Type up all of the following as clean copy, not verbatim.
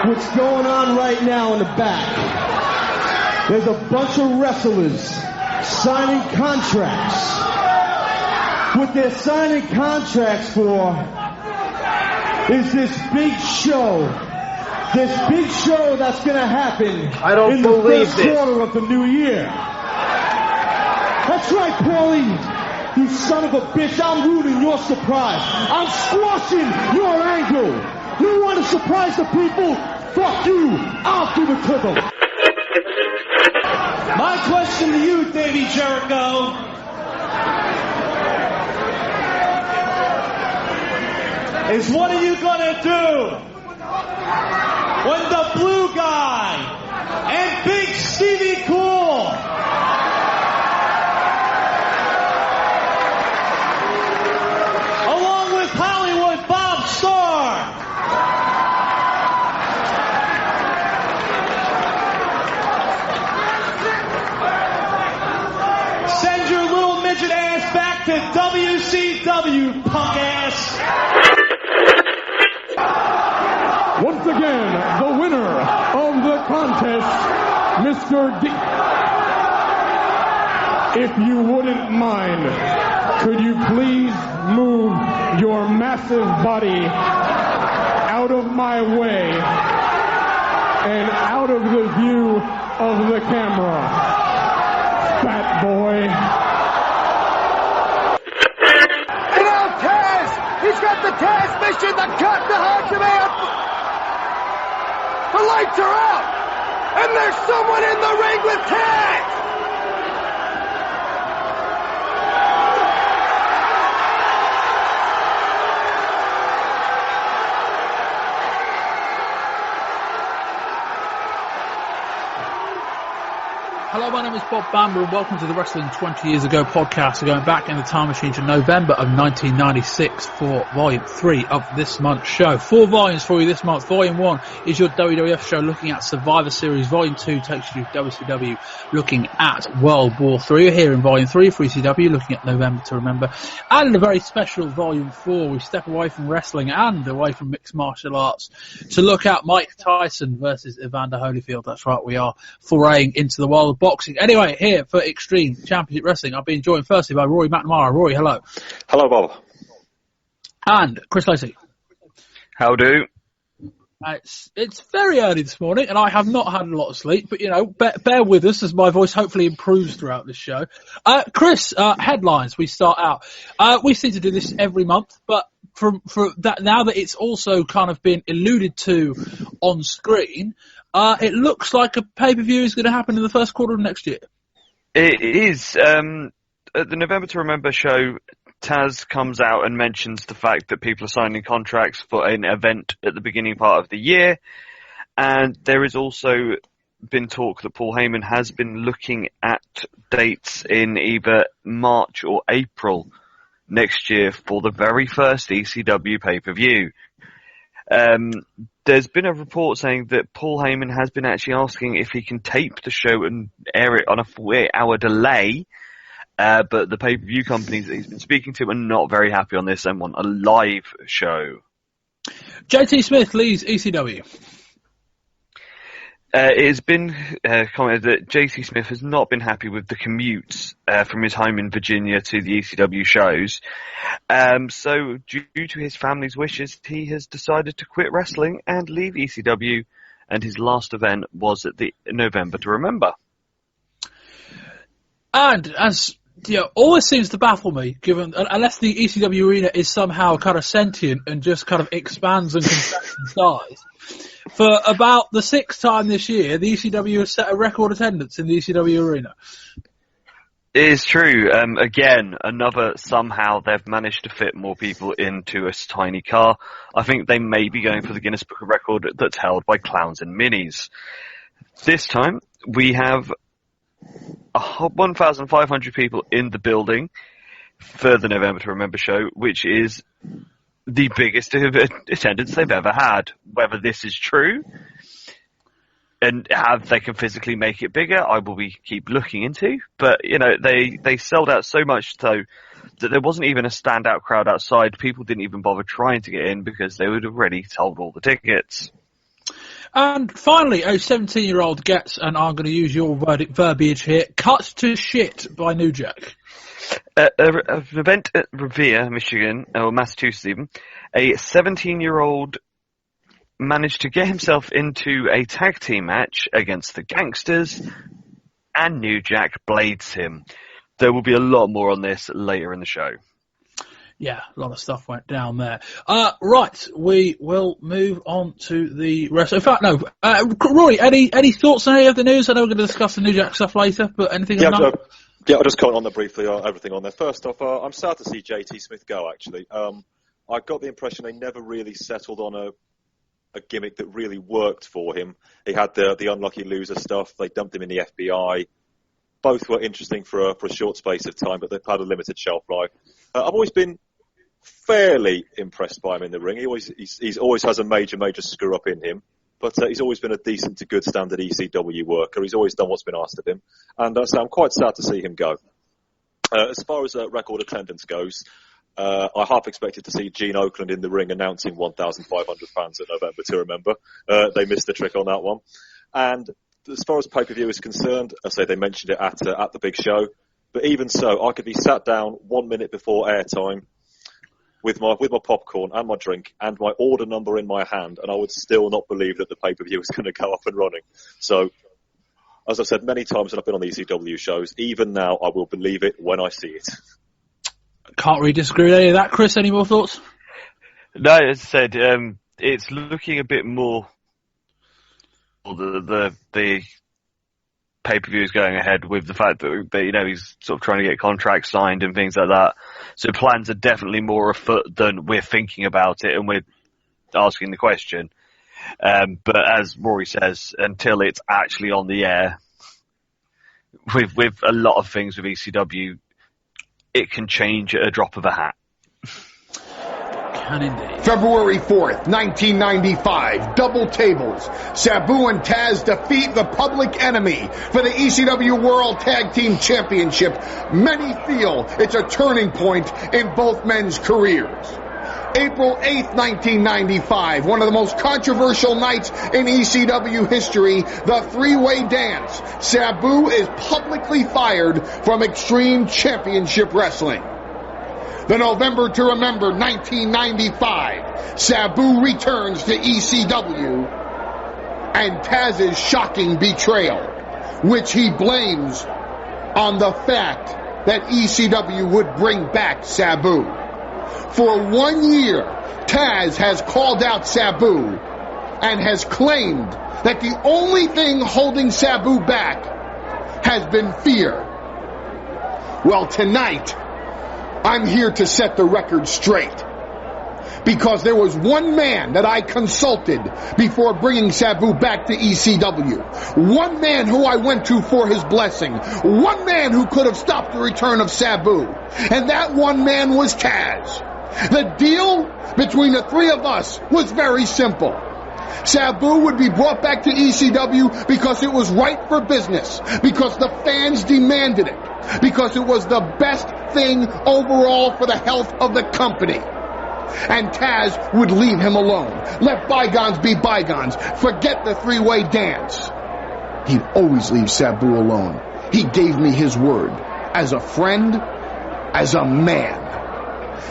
what's going on right now in the back. There's a bunch of wrestlers signing contracts. What they're signing contracts for is this big show. This big show that's going to happen in the first quarter of the new year. That's right, Paulie. You son of a bitch, I'm ruining your surprise. I'm squashing your angle. You want to surprise the people? Fuck you. I'll give it to them. My question to you, Davey Jericho. Is what are you gonna do when the blue guy and Big Stevie Cool along with Hollywood Bob Storm send your little midget ass back to WCW, punk ass? Once again, the winner of the contest, Mr. D. If you wouldn't mind, could you please move your massive body out of my way and out of the view of the camera, fat boy. And now Taz! He's got the Taz mission, the cut, the hard command! The lights are out! And there's someone in the ring with Taz! Hello, my name is Bob Bamber and welcome to the Wrestling 20 Years Ago podcast. We're going back in the time machine to November of 1996 for Volume 3 of this month's show. 4 volumes for you this month. Volume 1 is your WWF show looking at Survivor Series. Volume 2 takes you to WCW looking at World War 3. We're here in Volume 3 for ECW looking at November to Remember. And in a very special Volume 4, we step away from wrestling and away from mixed martial arts to look at Mike Tyson versus Evander Holyfield. That's right, we are foraying into the world of boxing. Anyway, here for Extreme Championship Wrestling, I've been joined firstly by Rory McNamara. Rory, hello. Hello, Bob. And Chris Lacey. How do? It's very early this morning, and I have not had a lot of sleep, but, you know, bear with us as my voice hopefully improves throughout this show. Chris, headlines, we start out. We seem to do this every month, but for that, now that it's also kind of been alluded to on screen, it looks like a pay-per-view is going to happen in the first quarter of next year. It is. At the November to Remember show, Taz comes out and mentions the fact that people are signing contracts for an event at the beginning part of the year. And there has also been talk that Paul Heyman has been looking at dates in either March or April next year for the very first ECW pay-per-view. There's been a report saying that Paul Heyman has been actually asking if he can tape the show and air it on a 48-hour delay, but the pay-per-view companies that he's been speaking to are not very happy on this and want a live show. JT Smith leaves ECW. It has been commented that JT Smith has not been happy with the commutes from his home in Virginia to the ECW shows. So due to his family's wishes, he has decided to quit wrestling and leave ECW, and his last event was at the November to Remember. And as you know, all this seems to baffle me, given unless the ECW arena is somehow kind of sentient and just kind of expands and contracts in size. For about the 6th time this year, the ECW has set a record attendance in the ECW arena. It is true. Again, somehow they've managed to fit more people into a tiny car. I think they may be going for the Guinness Book of Record that's held by Clowns and Minis. This time, we have 1,500 people in the building for the November to Remember show, which is the biggest attendance they've ever had. Whether this is true and how they can physically make it bigger, I will keep looking into. But, you know, they sold out so much so that there wasn't even a standout crowd outside. People didn't even bother trying to get in because they would have already sold all the tickets. And finally, a 17-year-old gets, and I'm going to use your verbiage here, cut to shit by New Jack. An event at Revere, Michigan, or Massachusetts even, a 17-year-old managed to get himself into a tag team match against the Gangsters, and New Jack blades him. There will be a lot more on this later in the show. Yeah, a lot of stuff went down there. Right, we will move on to the rest. In fact, no. Rory, any thoughts on any of the news? I know we're going to discuss the New Jack stuff later, but anything on that? Yeah, I'll just comment on that briefly, everything on there. First off, I'm sad to see JT Smith go, actually. I got the impression they never really settled on a gimmick that really worked for him. He had the unlucky loser stuff. They dumped him in the FBI. Both were interesting for a short space of time, but they've had a limited shelf life. I've always been fairly impressed by him in the ring. He always has a major screw up in him, but he's always been a decent to good standard ECW worker. He's always done what's been asked of him, and so I'm quite sad to see him go. As far as record attendance goes, I half expected to see Gene Oakland in the ring announcing 1,500 fans at November to Remember. They missed the trick on that one. And as far as pay-per-view is concerned, I say they mentioned it at the big show, but even so, I could be sat down 1 minute before airtime with my popcorn and my drink and my order number in my hand, and I would still not believe that the pay-per-view is going to go up and running. So, as I've said many times when I've been on the ECW shows, even now I will believe it when I see it. Can't really disagree with any of that. Chris, any more thoughts? No, as I said, it's looking a bit more the pay-per-view is going ahead with the fact that he's sort of trying to get contracts signed and things like that. So plans are definitely more afoot than we're thinking about it and we're asking the question. But as Rory says, until it's actually on the air, with a lot of things with ECW, it can change at a drop of a hat. Can indeed. February 4th, 1995, double tables. Sabu and Taz defeat the Public Enemy for the ECW World Tag Team Championship. Many feel it's a turning point in both men's careers. April 8th, 1995, one of the most controversial nights in ECW history, the three-way dance. Sabu is publicly fired from Extreme Championship Wrestling. The November to Remember 1995, Sabu returns to ECW and Taz's shocking betrayal, which he blames on the fact that ECW would bring back Sabu. For 1 year, Taz has called out Sabu and has claimed that the only thing holding Sabu back has been fear. Well, tonight, I'm here to set the record straight. Because there was one man that I consulted before bringing Sabu back to ECW. One man who I went to for his blessing. One man who could have stopped the return of Sabu. And that one man was Taz. The deal between the three of us was very simple. Sabu would be brought back to ECW because it was right for business, because the fans demanded it, because it was the best thing overall for the health of the company. And Taz would leave him alone. Let bygones be bygones. Forget the three-way dance. He'd always leave Sabu alone. He gave me his word. As a friend, as a man.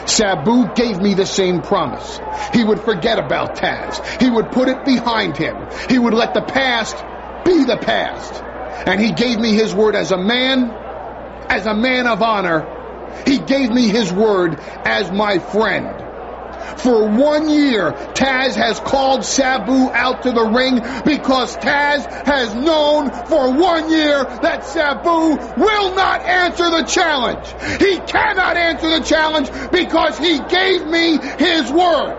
Sabu gave me the same promise. He would forget about Taz. He would put it behind him. He would let the past be the past. And he gave me his word as a man of honor. He gave me his word as my friend. For 1 year, Taz has called Sabu out to the ring because Taz has known for 1 year that Sabu will not answer the challenge. He cannot answer the challenge because he gave me his word.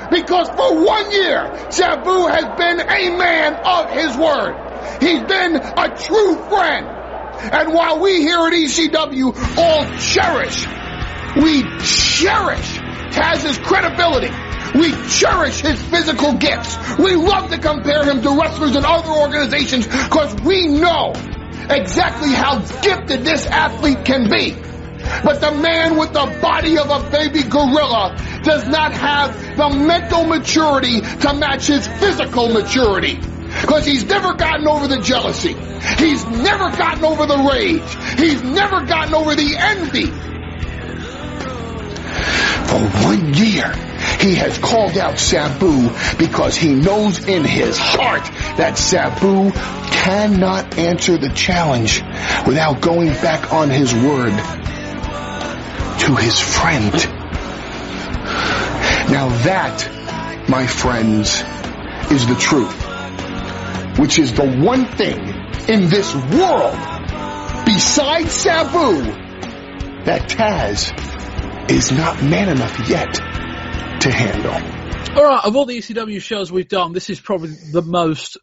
Because for 1 year, Sabu has been a man of his word. He's been a true friend. And while we here at ECW all cherish Taz's credibility, we cherish his physical gifts. We love to compare him to wrestlers in other organizations because we know exactly how gifted this athlete can be. But the man with the body of a baby gorilla does not have the mental maturity to match his physical maturity. Because he's never gotten over the jealousy. He's never gotten over the rage. He's never gotten over the envy. For 1 year, he has called out Sabu because he knows in his heart that Sabu cannot answer the challenge without going back on his word to his friend. Now that, my friends, is the truth, which is the one thing in this world besides Sabu that Taz is not man enough yet to handle. Alright, of all the ECW shows we've done, this is probably the most...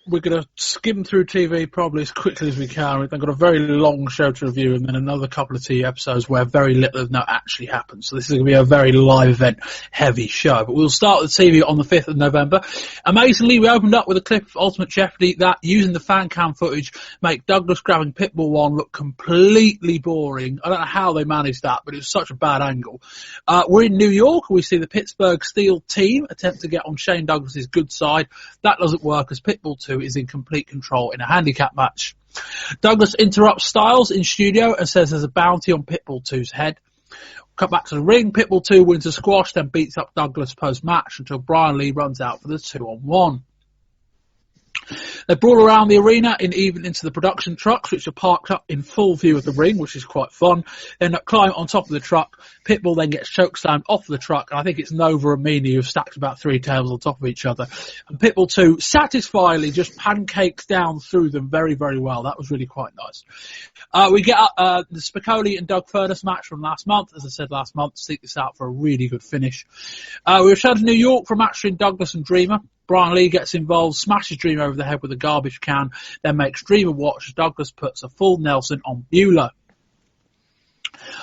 We're going to skim through TV probably as quickly as we can. We've got a very long show to review and then another couple of TV episodes where very little of note actually happens. So this is going to be a very live event heavy show. But we'll start with TV on the 5th of November. Amazingly, we opened up with a clip of Ultimate Jeopardy that, using the fan cam footage, make Douglas grabbing Pitbull 1 look completely boring. I don't know how they managed that, but it was such a bad angle. We're in New York. We see the Pittsburgh Steel team attempt to get on Shane Douglas's good side. That doesn't work as Pitbull 2 is in complete control in a handicap match. Douglas interrupts Styles in studio and says there's a bounty on Pitbull 2's head. Cut back to the ring. Pitbull 2 wins a squash, then beats up Douglas post-match until Brian Lee runs out for the 2-on-1. They brawl around the arena and even into the production trucks, which are parked up in full view of the ring, which is quite fun. They end up climbing on top of the truck. Pitbull then gets chokeslammed off the truck, and I think it's Nova and Meanie who've stacked about 3 tables on top of each other. And Pitbull 2 satisfyingly just pancakes down through them very, very well. That was really quite nice. We get the Piccoli and Doug Furness match from last month. As I said last month, seek this out for a really good finish. We return to New York for a match between Douglas and Dreamer. Brian Lee gets involved, smashes Dreamer over the head with a garbage can, then makes Dreamer watch as Douglas puts a full Nelson on Bueller.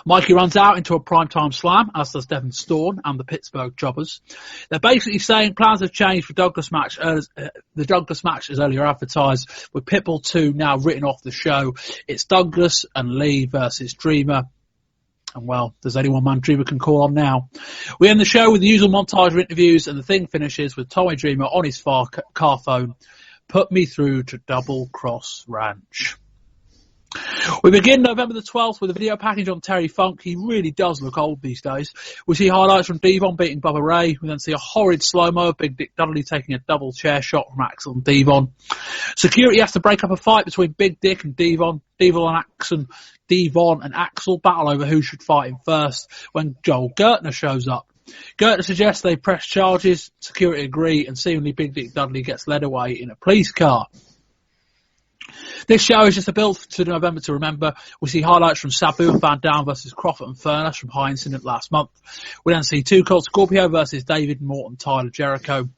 Mikey runs out into a primetime slam, as does Devin Storm and the Pittsburgh Jobbers. They're basically saying plans have changed for Douglas match. The Douglas match is earlier advertised, with Pitbull 2 now written off the show. It's Douglas and Lee versus Dreamer. And well, there's only one man Dreamer can call on now. We end the show with the usual montage of interviews, and the thing finishes with Tommy Dreamer on his car phone. Put me through to Double Cross Ranch. We begin November the 12th with a video package on Terry Funk. He really does look old these days. We see highlights from Devon beating Bubba Ray. We then see a horrid slow-mo of Big Dick Dudley taking a double chair shot from Axel and Devon. Security has to break up a fight between Big Dick and Devon. Devon and Axel battle over who should fight him first when Joel Gertner shows up. Gertner suggests they press charges. Security agree, and seemingly Big Dick Dudley gets led away in a police car. This show is just a build to November to Remember. We see highlights from Sabu and Van Dam versus Crawford and Furness from High Incident last month. We then see Too Cold Scorpio versus David Morton, Tyler Jericho.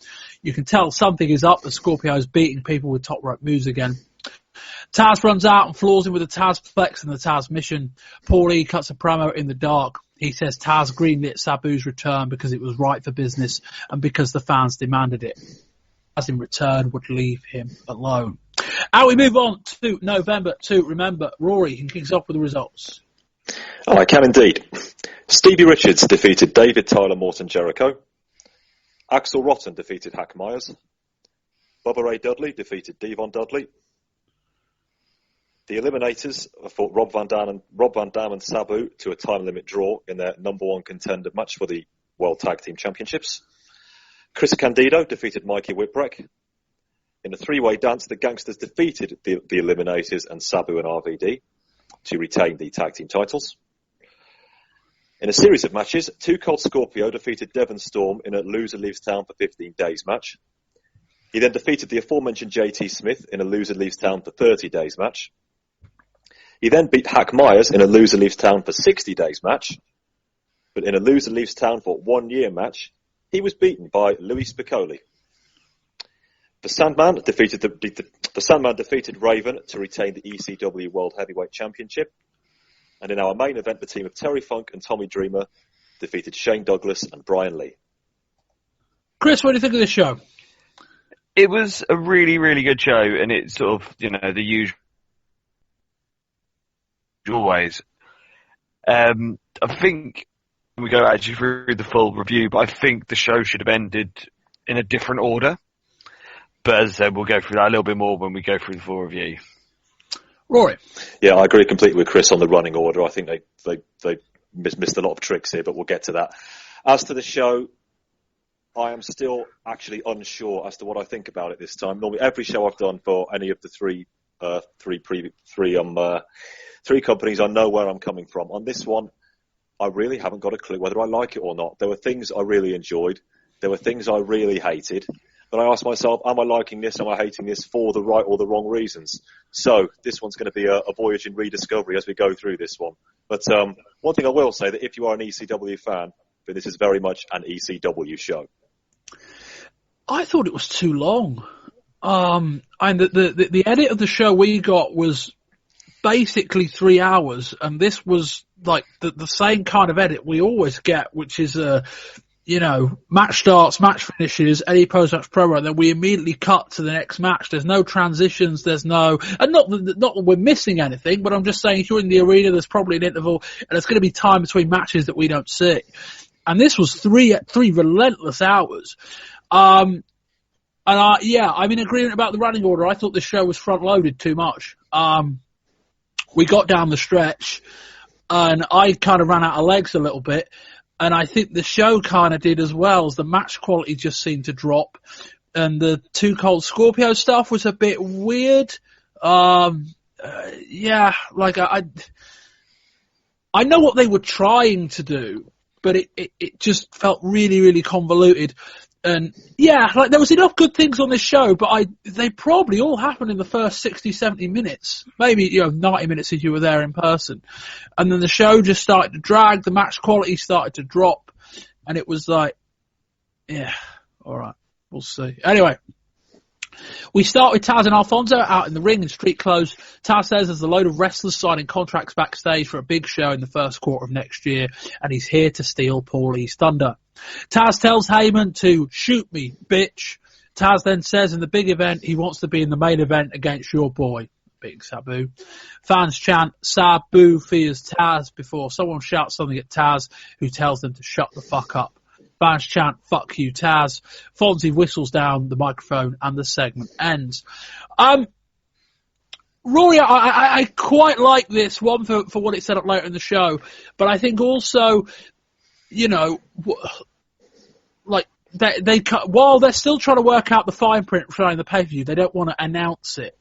You can tell something is up as Scorpio is beating people with top rope moves again. Taz runs out and floors him with a Taz Flex and the Taz Mission. Paulie cuts a promo in the dark. He says Taz greenlit Sabu's return because it was right for business and because the fans demanded it. As in return would leave him alone. And we move on to November to Remember. Rory can kick us off with the results. Oh, I can indeed. Stevie Richards defeated David Tyler Morton Jericho. Axel Rotten defeated Hack Myers. Bubba Ray Dudley defeated Devon Dudley. The Eliminators fought Rob Van Dam and Sabu to a time limit draw in their number one contender match for the World Tag Team Championships. Chris Candido defeated Mikey Whitwreck. In a three-way dance, the Gangsters defeated the Eliminators and Sabu and RVD to retain the tag team titles. In a series of matches, Too Cold Scorpio defeated Devin Storm in a loser leaves town for 15 days match. He then defeated the aforementioned JT Smith in a loser leaves town for 30 days match. He then beat Hack Myers in a loser leaves town for 60 days match. But in a loser leaves town for 1 year match, he was beaten by Lewis Piccoli. The Sandman defeated Raven to retain the ECW World Heavyweight Championship. And in our main event, the team of Terry Funk and Tommy Dreamer defeated Shane Douglas and Brian Lee. Chris, what do you think of this show? It was a really, really good show, and it's sort of, the usual ways. I think we go actually through the full review, but I think the show should have ended in a different order. But as I said, we'll go through that a little bit more when we go through the full review. Rory? Yeah, I agree completely with Chris on the running order. I think they missed a lot of tricks here, but we'll get to that. As to the show, I am still actually unsure as to what I think about it this time. Normally, every show I've done for any of the three companies, I know where I'm coming from. On this one, I really haven't got a clue whether I like it or not. There were things I really enjoyed. There were things I really hated. But I asked myself, am I liking this? Am I hating this for the right or the wrong reasons? So this one's going to be a voyage in rediscovery as we go through this one. But one thing I will say, that if you are an ECW fan, then this is very much an ECW show. I thought it was too long. And the edit of the show we got was basically 3 hours, and this was like the same kind of edit we always get, which is match starts, match finishes, any post-match promo, and then we immediately cut to the next match. There's no transitions, and not that we're missing anything, but I'm just saying if you're in the arena, there's probably an interval, and there's going to be time between matches that we don't see. And this was three relentless hours. I'm in agreement about the running order. I thought this show was front-loaded too much. We got down the stretch, and I kind of ran out of legs a little bit. And I think the show kind of did as well, as the match quality just seemed to drop. And the Too Cold Scorpio stuff was a bit weird. I know what they were trying to do, but it just felt really, really convoluted. And yeah, like there was enough good things on this show, but they probably all happened in the first 60, 70 minutes. Maybe, 90 minutes if you were there in person. And then the show just started to drag, the match quality started to drop, and it was like, yeah, alright, we'll see. Anyway, we start with Taz and Alfonso out in the ring in street clothes. Taz says there's a load of wrestlers signing contracts backstage for a big show in the first quarter of next year, and he's here to steal Paulie's thunder. Taz tells Heyman to shoot me, bitch. Taz then says in the big event he wants to be in the main event against your boy, Big Sabu. Fans chant, Sabu fears Taz, before someone shouts something at Taz, who tells them to shut the fuck up. Fans chant, fuck you, Taz. Fonzie whistles down the microphone and the segment ends. Rory, I quite like this one for what it set up later in the show, but I think also, while they're still trying to work out the fine print for the pay-per-view, they don't want to announce it.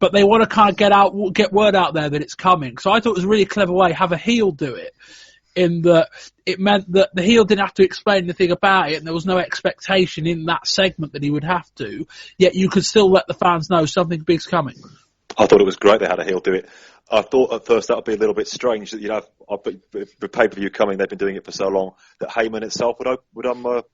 But they want to kind of get word out there that it's coming. So I thought it was a really clever way, have a heel do it. In that it meant that the heel didn't have to explain anything about it, and there was no expectation in that segment that he would have to, yet you could still let the fans know something big's coming. I thought it was great they had a heel do it. I thought at first that would be a little bit strange that, with pay-per-view coming, they've been doing it for so long, that Heyman itself would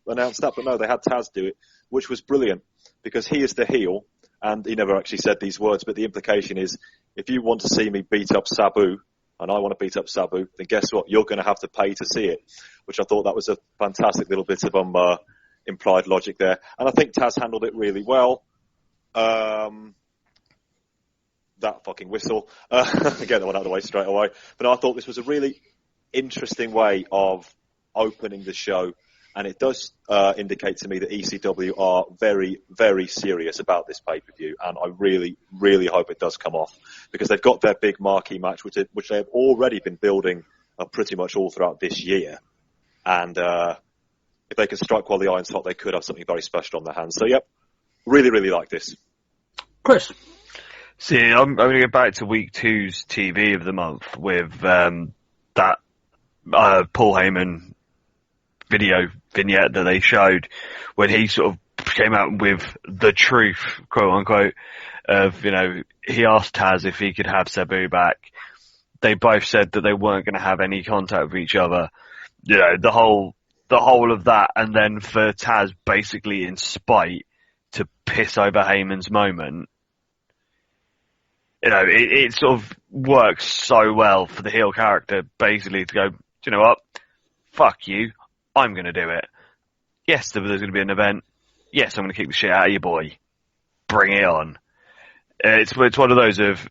announce that, but no, they had Taz do it, which was brilliant, because he is the heel, and he never actually said these words, but the implication is, if you want to see me beat up Sabu, and I want to beat up Sabu, then guess what? You're going to have to pay to see it, which I thought that was a fantastic little bit of implied logic there. And I think Taz handled it really well. That fucking whistle. Get that one out of the way straight away. But I thought this was a really interesting way of opening the show. And it does indicate to me that ECW are very, very serious about this pay-per-view, and I really, really hope it does come off, because they've got their big marquee match, which they have already been building pretty much all throughout this year. And if they can strike while the iron's hot, they could have something very special on their hands. So, yep, really, really like this. Chris? See, I'm going to go back to week 2's TV of the month with that Paul Heyman video vignette that they showed when he sort of came out with the truth, quote unquote, of, he asked Taz if he could have Sabu back. They both said that they weren't going to have any contact with each other. The whole of that, and then for Taz basically in spite to piss over Heyman's moment. It sort of works so well for the heel character, basically, to go, do you know what? Fuck you. I'm going to do it. Yes, there's going to be an event. Yes, I'm going to kick the shit out of you, boy. Bring it on. It's one of those of,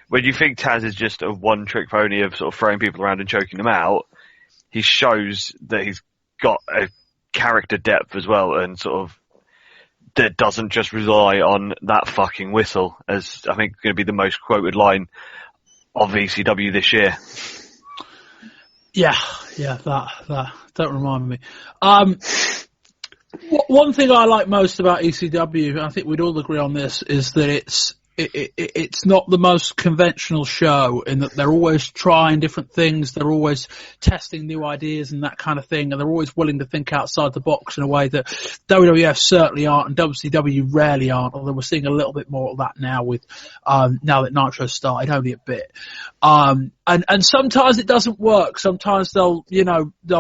when you think Taz is just a one-trick pony of sort of throwing people around and choking them out, he shows that he's got a character depth as well, and sort of that doesn't just rely on that fucking whistle, as I think is going to be the most quoted line of ECW this year. Yeah, that don't remind me. One thing I like most about ECW, and I think we'd all agree on this, is that it's not the most conventional show, in that they're always trying different things, they're always testing new ideas and that kind of thing, and they're always willing to think outside the box in a way that WWF certainly aren't and WCW rarely aren't, although we're seeing a little bit more of that now with now that Nitro started, only a bit. And sometimes it doesn't work. Sometimes they'll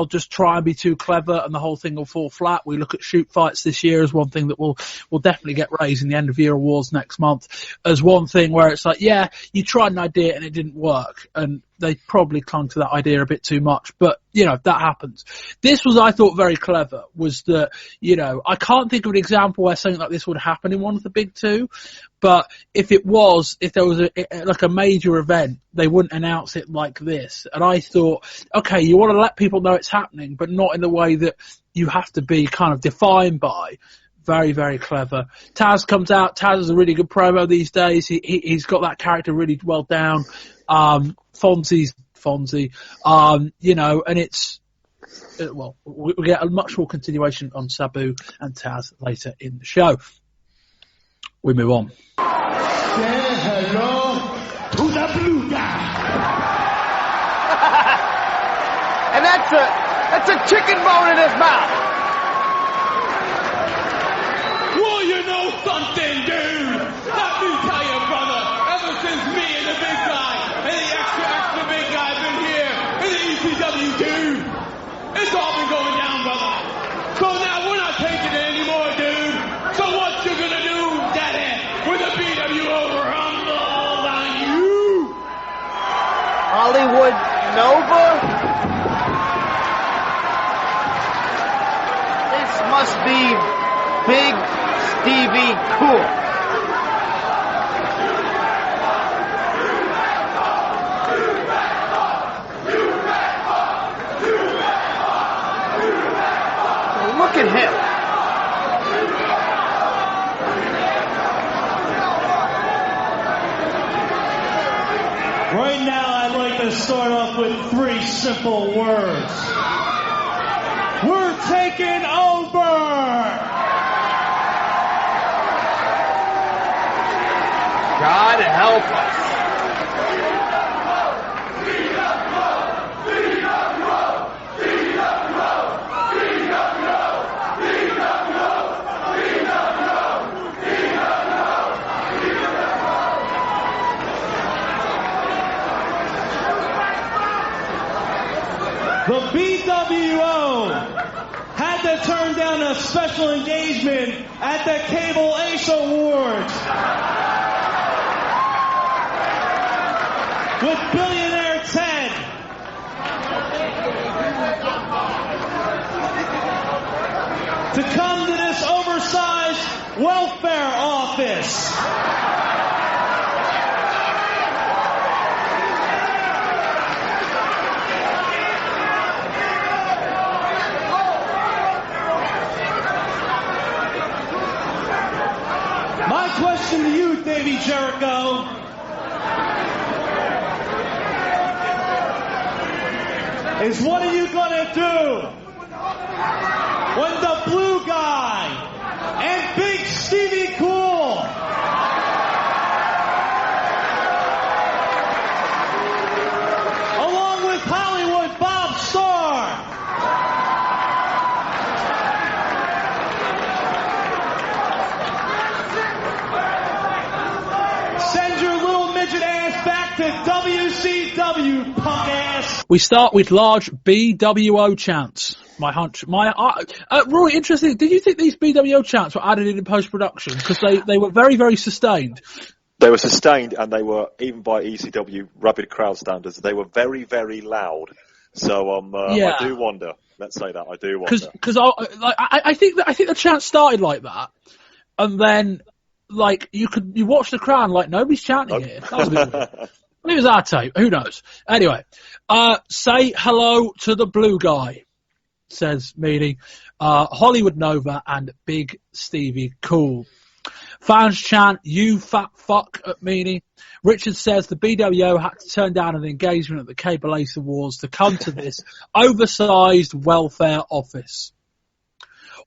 just try and be too clever and the whole thing will fall flat. We look at shoot fights this year as one thing that will definitely get raised in the end of year awards next month, as one thing where it's like, yeah, you tried an idea and it didn't work, and they probably clung to that idea a bit too much, but that happens. This was, I thought, very clever, was that, I can't think of an example where something like this would happen in one of the big two, but if there was a major event, they wouldn't announce it like this. And I thought, okay, you want to let people know it's happening, but not in the way that you have to be kind of defined by. Very, very clever. Taz comes out. Taz is a really good promo these days. He's got that character really well down. Fonzie's Fonzie. And it's, we get a much more continuation on Sabu and Taz later in the show. We move on. Say hello to the blue guy. And that's a chicken bone in his mouth. Well, you know something, dude. Let me tell you, brother. Ever since me and the big guy and the extra big guy been here in the ECW, dude, it's all been going down, brother. So now we're not taking it anymore, dude. So what you gonna do, daddy, with the BWO Rumble on you? Hollywood Nova? This must be Big Stevie Cool. Look at him. Right now, I'd like to start off with 3 simple words. We're taking over! God help us. The BWO had to turn down a special engagement at the Cable Ace Awards with billionaire Ted. To come to this oversized welfare office. My question to you, Davey Jericho, is what are you gonna do when the blue guy and Big Stevie Cool along with Hollywood Bob Starr send your little midget ass back to WCW, punk ass? We start with large BWO chants. My hunch. Rory, interesting. Did you think these BWO chants were added in post-production? Because they were very, very sustained. They were sustained, and they were, even by ECW rabid crowd standards, they were very, very loud. So I do wonder. Let's say that I do wonder. Because I think the chant started like that, and then you watch the crowd and nobody's chanting here. That was a bit weird. It was our tape. Who knows? Anyway, say hello to the blue guy, says Meanie. Hollywood Nova and Big Stevie Cool. Fans chant, you fat fuck at Meanie. Richard says the BWO had to turn down an engagement at the Cable Ace Awards to come to this oversized welfare office.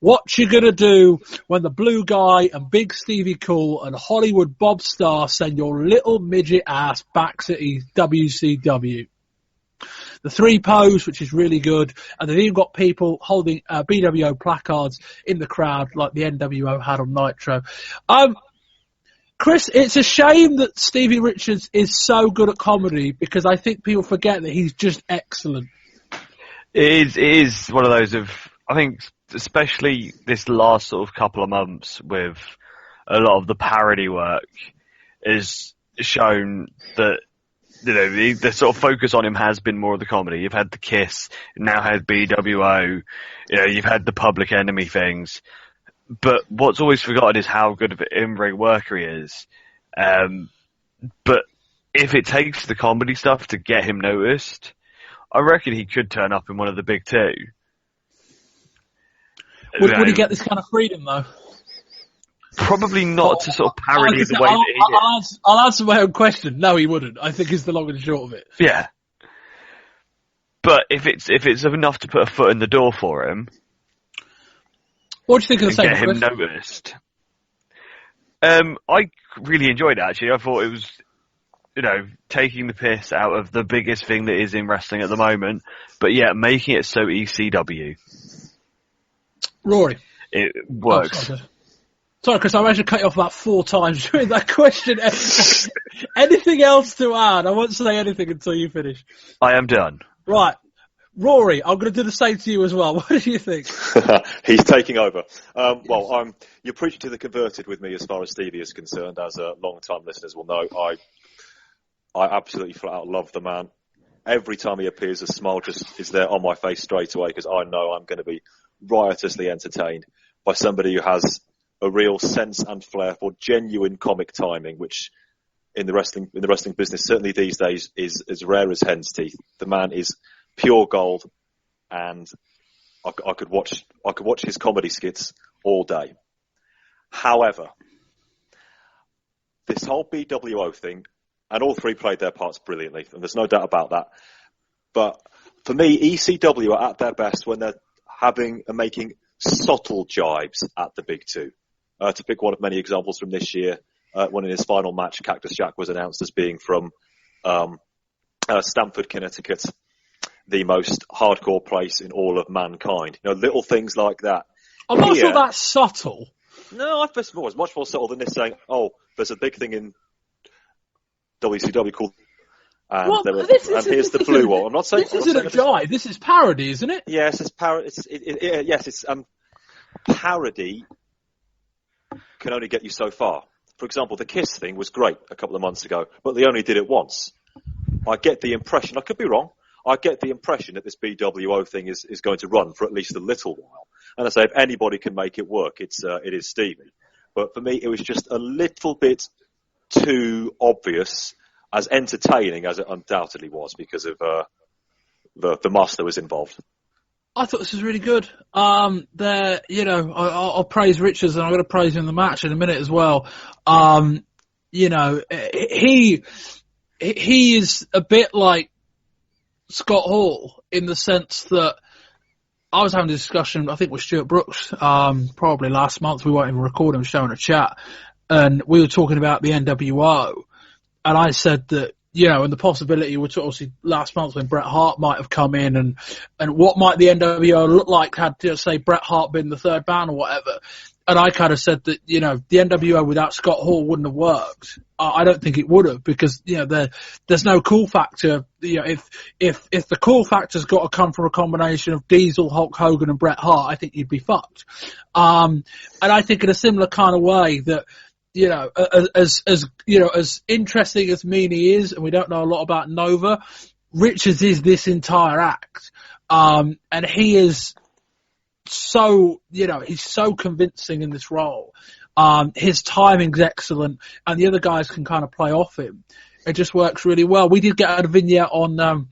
What you gonna do when the blue guy and Big Stevie Cool and Hollywood Bob Starr send your little midget ass back to WCW? The three pose, which is really good, and they've even got people holding BWO placards in the crowd like the NWO had on Nitro. Chris, it's a shame that Stevie Richards is so good at comedy because I think people forget that he's just excellent. It is one of those I think, especially this last sort of couple of months with a lot of the parody work is shown that, the sort of focus on him has been more of the comedy. You've had the Kiss, now had BWO, you've had the Public Enemy things. But what's always forgotten is how good of an in-ring worker he is. But if it takes the comedy stuff to get him noticed, I reckon he could turn up in one of the big two. Would he get this kind of freedom, though? Probably not to sort of parody the way that he is. I'll answer my own question. No, he wouldn't. I think is the long and short of it. Yeah. But if it's enough to put a foot in the door for him, what do you think of the segment, get him noticed? I really enjoyed it, actually. I thought it was, taking the piss out of the biggest thing that is in wrestling at the moment, but yeah, making it so ECW. Rory. It works. Sorry, Chris, I managed to cut you off about 4 times during that question. Anything else to add? I won't say anything until you finish. I am done. Right. Rory, I'm going to do the same to you as well. What do you think? He's taking over. You're preaching to the converted with me as far as Stevie is concerned. As long-time listeners will know, I absolutely flat out love the man. Every time he appears, a smile just is there on my face straight away because I know I'm going to be riotously entertained by somebody who has a real sense and flair for genuine comic timing, which in the wrestling business, certainly these days, is as rare as hen's teeth. The man is pure gold, and I could watch his comedy skits all day. However, this whole BWO thing, and all three played their parts brilliantly, and there's no doubt about that. But for me, ECW are at their best when they're having and making subtle jibes at the big two. To pick one of many examples from this year, when in his final match, Cactus Jack was announced as being from Stamford, Connecticut, the most hardcore place in all of mankind. Little things like that. I'm not sure that's subtle. No, I thought it was much more subtle than this saying, there's a big thing in WCW called... And here's the blue one. I'm not saying... This isn't a jive. This is parody, isn't it? Yes, it's parody. It's parody can only get you so far. For example, the Kiss thing was great a couple of months ago, but they only did it once. I get the impression, I could be wrong, I get the impression that this BWO thing is going to run for at least a little while. And I say, if anybody can make it work, it is Stevie. But for me, it was just a little bit too obvious, as entertaining as it undoubtedly was, because of the muss that was involved. I thought this was really good. I'll praise Richards, and I'm going to praise him in the match in a minute as well. He is a bit like Scott Hall in the sense that I was having a discussion, I think, with Stuart Brooks, probably last month. We weren't even recording, we were showing a chat, and we were talking about the NWO, and I said that, and the possibility, which obviously last month when Bret Hart might have come in, and what might the NWO look like had, say, Bret Hart been the third band or whatever. And I kind of said that, the NWO without Scott Hall wouldn't have worked. I don't think it would have, because, there's no cool factor. If the cool factor's got to come from a combination of Diesel, Hulk Hogan and Bret Hart, I think you'd be fucked. And I think in a similar kind of way that, as interesting as Meanie is, and we don't know a lot about Nova, Richards is this entire act. And he is so, he's so convincing in this role. His timing's excellent, and the other guys can kind of play off him. It just works really well. We did get a vignette on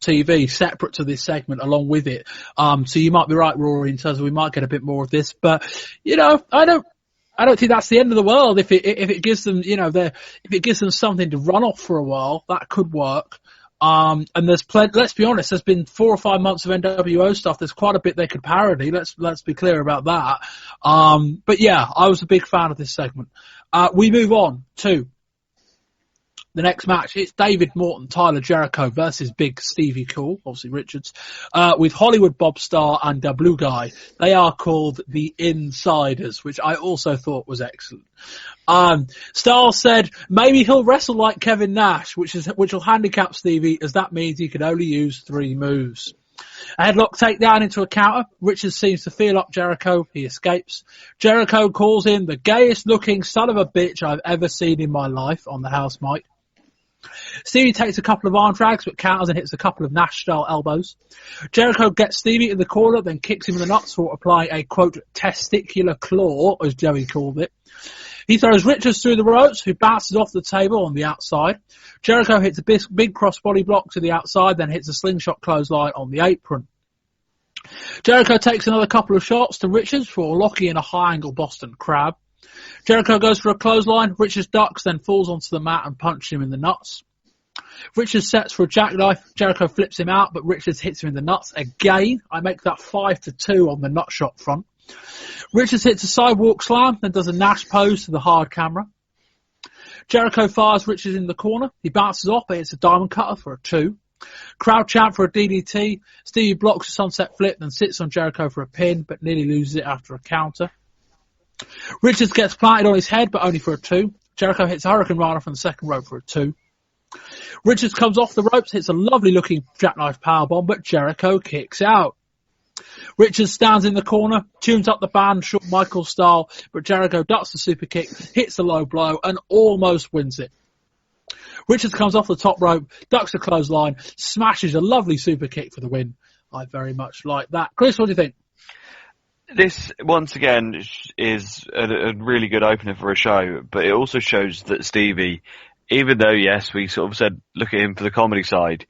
TV separate to this segment along with it. So you might be right, Rory, in terms of we might get a bit more of this. But, I don't think that's the end of the world. If it gives them, if it gives them something to run off for a while, that could work. And there's let's be honest, there's been 4 or 5 months of NWO stuff. There's quite a bit they could parody. Let's be clear about that. But yeah, I was a big fan of this segment. We move on to the next match. It's David Morton, Tyler Jericho versus Big Stevie Cool, obviously Richards, with Hollywood Bob Starr and the Blue Guy. They are called the Insiders, which I also thought was excellent. Starr said maybe he'll wrestle like Kevin Nash, which will handicap Stevie, as that means he can only use 3 moves. A headlock takedown into a counter. Richards seems to feel up Jericho. He escapes. Jericho calls in the gayest looking son of a bitch I've ever seen in my life on the house mic. Stevie takes a couple of arm drags but counters and hits a couple of Nash-style elbows. Jericho gets Stevie in the corner, then kicks him in the nuts for applying a, quote, testicular claw, as Joey called it. He throws Richards through the ropes, who bounces off the table on the outside. Jericho hits a big crossbody block to the outside, then hits a slingshot clothesline on the apron. Jericho takes another couple of shots to Richards for locking in a high-angle Boston Crab. Jericho goes for a clothesline. Richards ducks, then falls onto the mat and punches him in the nuts. Richards sets for a jackknife. Jericho flips him out, but Richards hits him in the nuts again. I make that 5-2 on the nut shot front. Richards hits a sidewalk slam, then does a Nash pose to the hard camera. Jericho fires Richards in the corner. He bounces off, but hits a diamond cutter for a 2. Crowd chant for a DDT. Stevie blocks a sunset flip, then sits on Jericho for a pin, but nearly loses it after a counter. Richards gets planted on his head, but only for a 2. Jericho hits a Hurricane Rana from the second rope for a 2. Richards comes off the ropes, hits a lovely-looking jackknife powerbomb, but Jericho kicks out. Richards stands in the corner, tunes up the band Shawn Michaels style, but Jericho ducks the super kick, hits the low blow, and almost wins it. Richards comes off the top rope, ducks the clothesline, smashes a lovely super kick for the win. I very much like that. Chris, what do you think? This, once again, is a really good opener for a show, but it also shows that Stevie, even though, yes, we sort of said look at him for the comedy side,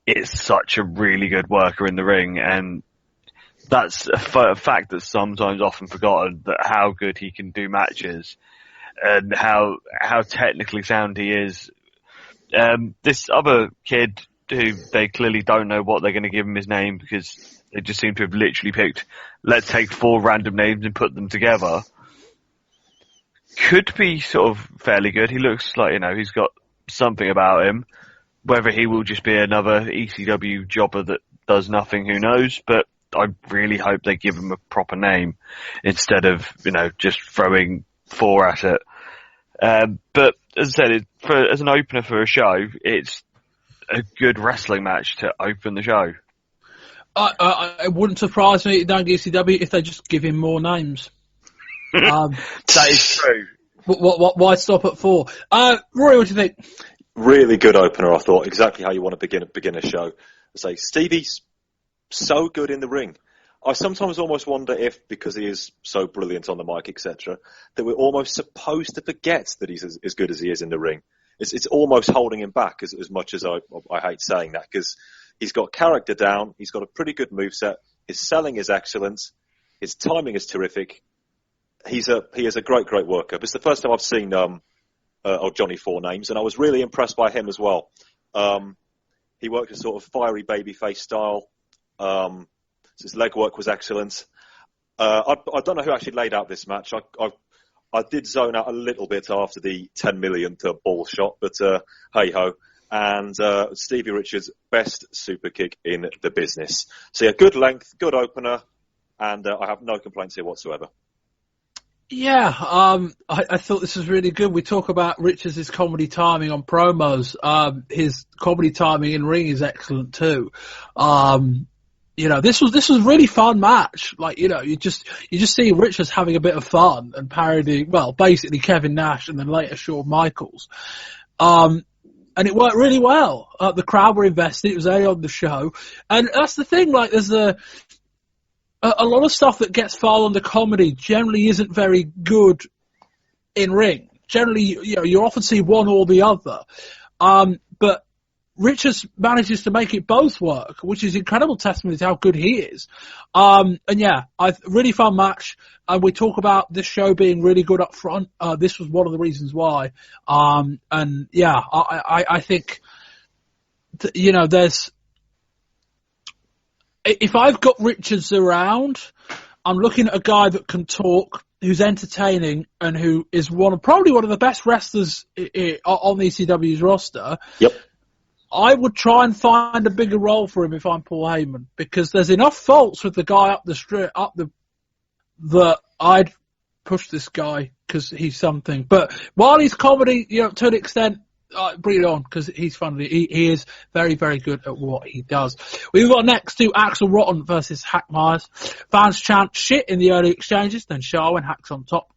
it's such a really good worker in the ring, and that's a fact that's sometimes often forgotten, that how good he can do matches and how technically sound he is. This other kid, who they clearly don't know what they're going to give him his name, because they just seem to have literally picked, let's take 4 random names and put them together, could be sort of fairly good. He looks like, he's got something about him. Whether he will just be another ECW jobber that does nothing, who knows, but I really hope they give him a proper name instead of, just throwing 4 at it. But as I said, as an opener for a show, it's a good wrestling match to open the show. It wouldn't surprise me down ECW if they just give him more names. That is true. Why stop at 4? Rory, what do you think? Really good opener, I thought. Exactly how you want to begin a show. Say Stevie's so good in the ring. I sometimes almost wonder if, because he is so brilliant on the mic, etc., that we're almost supposed to forget that he's as good as he is in the ring. It's almost holding him back as much as I hate saying that, because he's got character down, he's got a pretty good moveset, his selling is excellent, his timing is terrific. He is a great worker. It's the first time I've seen Johnny Four Names, and I was really impressed by him as well. He worked a sort of fiery babyface style. His leg work was excellent. I don't know who actually laid out this match. I did zone out a little bit after the 10 millionth ball shot, but hey ho. And Stevie Richards, best super kick in the business. So yeah, good length, good opener, and I have no complaints here whatsoever. Yeah, I thought this was really good. We talk about Richards' comedy timing on promos. His comedy timing in ring is excellent too. This was a really fun match. You just see Richards having a bit of fun and parodying, basically Kevin Nash and then later Shawn Michaels. And it worked really well. The crowd were invested. It was early on the show. And that's the thing, there's a lot of stuff that gets filed under comedy generally isn't very good in ring. generally, you often see one or the other. But Richards manages to make it both work, which is incredible testimony to how good he is. Really fun match. We talk about this show being really good up front. This was one of the reasons why. I think, there's, if I've got Richards around, I'm looking at a guy that can talk, who's entertaining, and who is probably one of the best wrestlers on the ECW's roster. Yep. I would try and find a bigger role for him if I'm Paul Heyman, because there's enough faults with the guy that I'd push this guy because he's something. But while he's comedy, to an extent, bring it on, because he's funny. He is very, very good at what he does. We've got next to Axel Rotten versus Hack Myers. Fans chant shit in the early exchanges, then Shah when Hack's on top.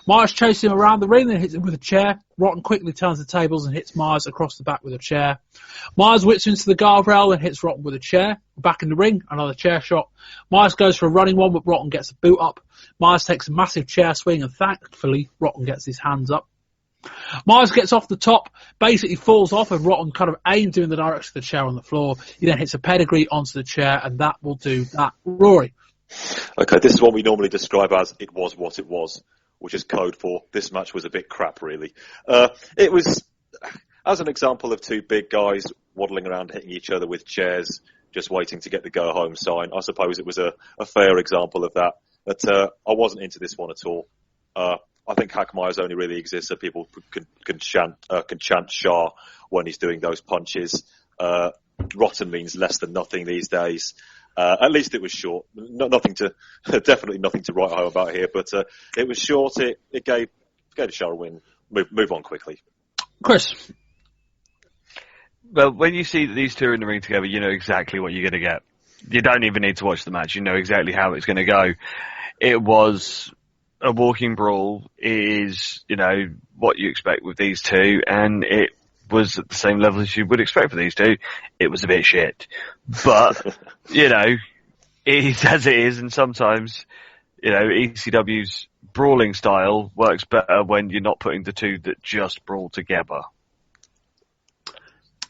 Myers chases him around the ring, then hits him with a chair. Rotten quickly turns the tables and hits Myers across the back with a chair. Myers whips into the guardrail and hits Rotten with a chair. Back in the ring, another chair shot. Myers goes for a running one, but Rotten gets a boot up. Myers takes a massive chair swing, and thankfully, Rotten gets his hands up. Myers gets off the top, basically falls off, and Rotten kind of aims him in the direction of the chair on the floor. He then hits a pedigree onto the chair, and that will do that. Rory. Okay, this is what we normally describe as it was what it was, which is code for this match was a bit crap, really. It was, as an example of two big guys waddling around hitting each other with chairs, just waiting to get the go-home sign. I suppose it was a fair example of that. But I wasn't into this one at all. I think Hack Myers only really exists so people can chant Shah when he's doing those punches. Rotten means less than nothing these days. At least it was short. Definitely nothing to write home about here, but it was short. It gave Shah a win. Move on quickly. Chris. Well, when you see these two in the ring together, you know exactly what you're going to get. You don't even need to watch the match. You know exactly how it's going to go. It was a walking brawl. It is, what you expect with these two, and it was at the same level as you would expect for these two. It was a bit shit. But, it is as it is, and sometimes, ECW's brawling style works better when you're not putting the two that just brawl together.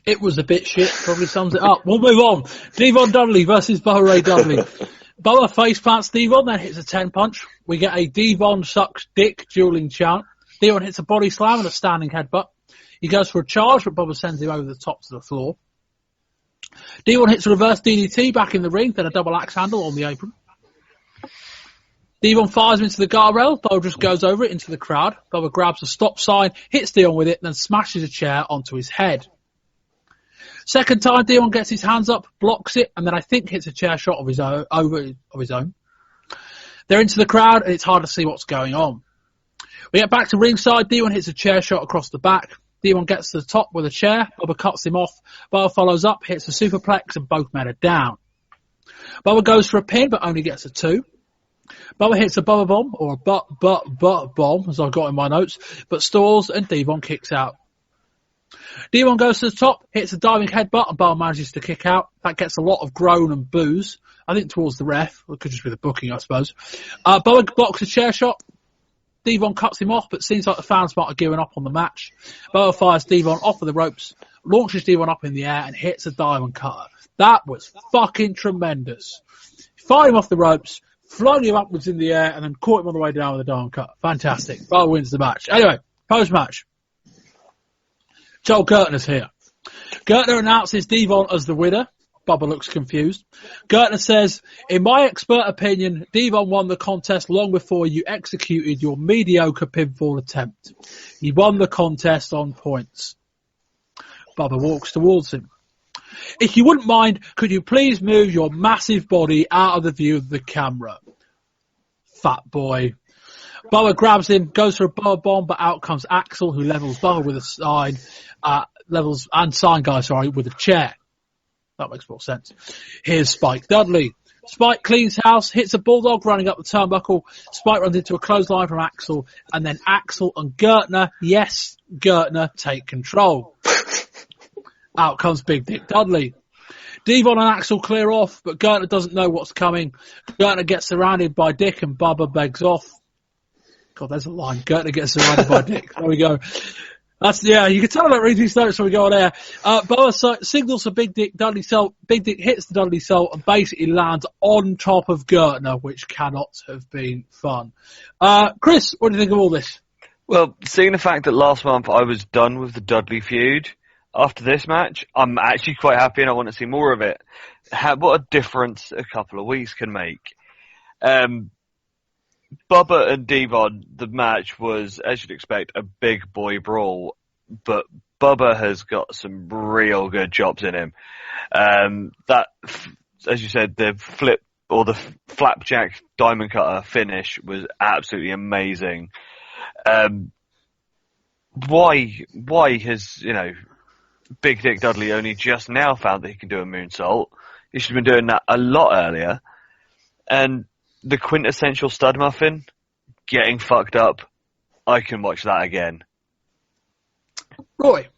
It was a bit shit, probably sums it up. We'll move on. Devon Dudley versus Bubba Ray Dudley. Bubba face plants Devon, then hits a 10 punch. We get a Devon sucks dick dueling chant. Devon hits a body slam and a standing headbutt. He goes for a charge, but Bubba sends him over the top to the floor. Devon hits a reverse DDT back in the ring, then a double axe handle on the apron. Devon fires him into the guardrail. Bubba just goes over it into the crowd. Bubba grabs a stop sign, hits Devon with it, then smashes a chair onto his head. Second time, Devon gets his hands up, blocks it, and then I think hits a chair shot of his own. They're into the crowd, and it's hard to see what's going on. We get back to ringside. Devon hits a chair shot across the back. Devon gets to the top with a chair. Bubba cuts him off. Bubba follows up, hits a superplex, and both men are down. Bubba goes for a pin, but only gets a 2. Bubba hits a Bubba bomb, or a butt bomb, as I've got in my notes, but stalls, and Devon kicks out. Devon goes to the top, hits a diving headbutt, and Bubba manages to kick out. That gets a lot of groan and boos, I think towards the ref. It could just be the booking, I suppose. Bubba blocks a chair shot. Devon cuts him off, but seems like the fans might have given up on the match. Bubba fires Devon off of the ropes, launches Devon up in the air, and hits a diamond cutter. That was fucking tremendous. Fired him off the ropes, flung him upwards in the air, and then caught him on the way down with a diamond cutter. Fantastic. Bubba wins the match. Anyway, post-match. Joel Gertner's here. Gertner announces Devon as the winner. Bubba looks confused. Gertner says, in my expert opinion, Devon won the contest long before you executed your mediocre pinfall attempt. He won the contest on points. Bubba walks towards him. If you wouldn't mind, could you please move your massive body out of the view of the camera? Fat boy. Bubba grabs him, goes for a Bubba bomb, but out comes Axel, who levels Bubba with a sign, with a chair. That makes more sense. Here's Spike Dudley. Spike cleans house, hits a bulldog running up the turnbuckle. Spike runs into a clothesline from Axel, and then Axel and Gertner, yes, Gertner, take control. Out comes Big Dick Dudley. Devon and Axel clear off, but Gertner doesn't know what's coming. Gertner gets surrounded by Dick, and Bubba begs off. God, there's a line. Gertner gets surrounded by Dick. There we go. You can tell I don't read these notes when we go on air. Boa signals for Big Dick. Big Dick hits the Dudley Salt and basically lands on top of Gertner, which cannot have been fun. Chris, what do you think of all this? Well, seeing the fact that last month I was done with the Dudley feud, after this match, I'm actually quite happy and I want to see more of it. What a difference a couple of weeks can make. Bubba and Devon, the match was, as you'd expect, a big boy brawl, but Bubba has got some real good chops in him. That, as you said, the flip or the flapjack diamond cutter finish was absolutely amazing. Why has, Big Dick Dudley only just now found that he can do a moonsault? He should have been doing that a lot earlier. And the quintessential stud muffin getting fucked up, I can watch that again. Roy?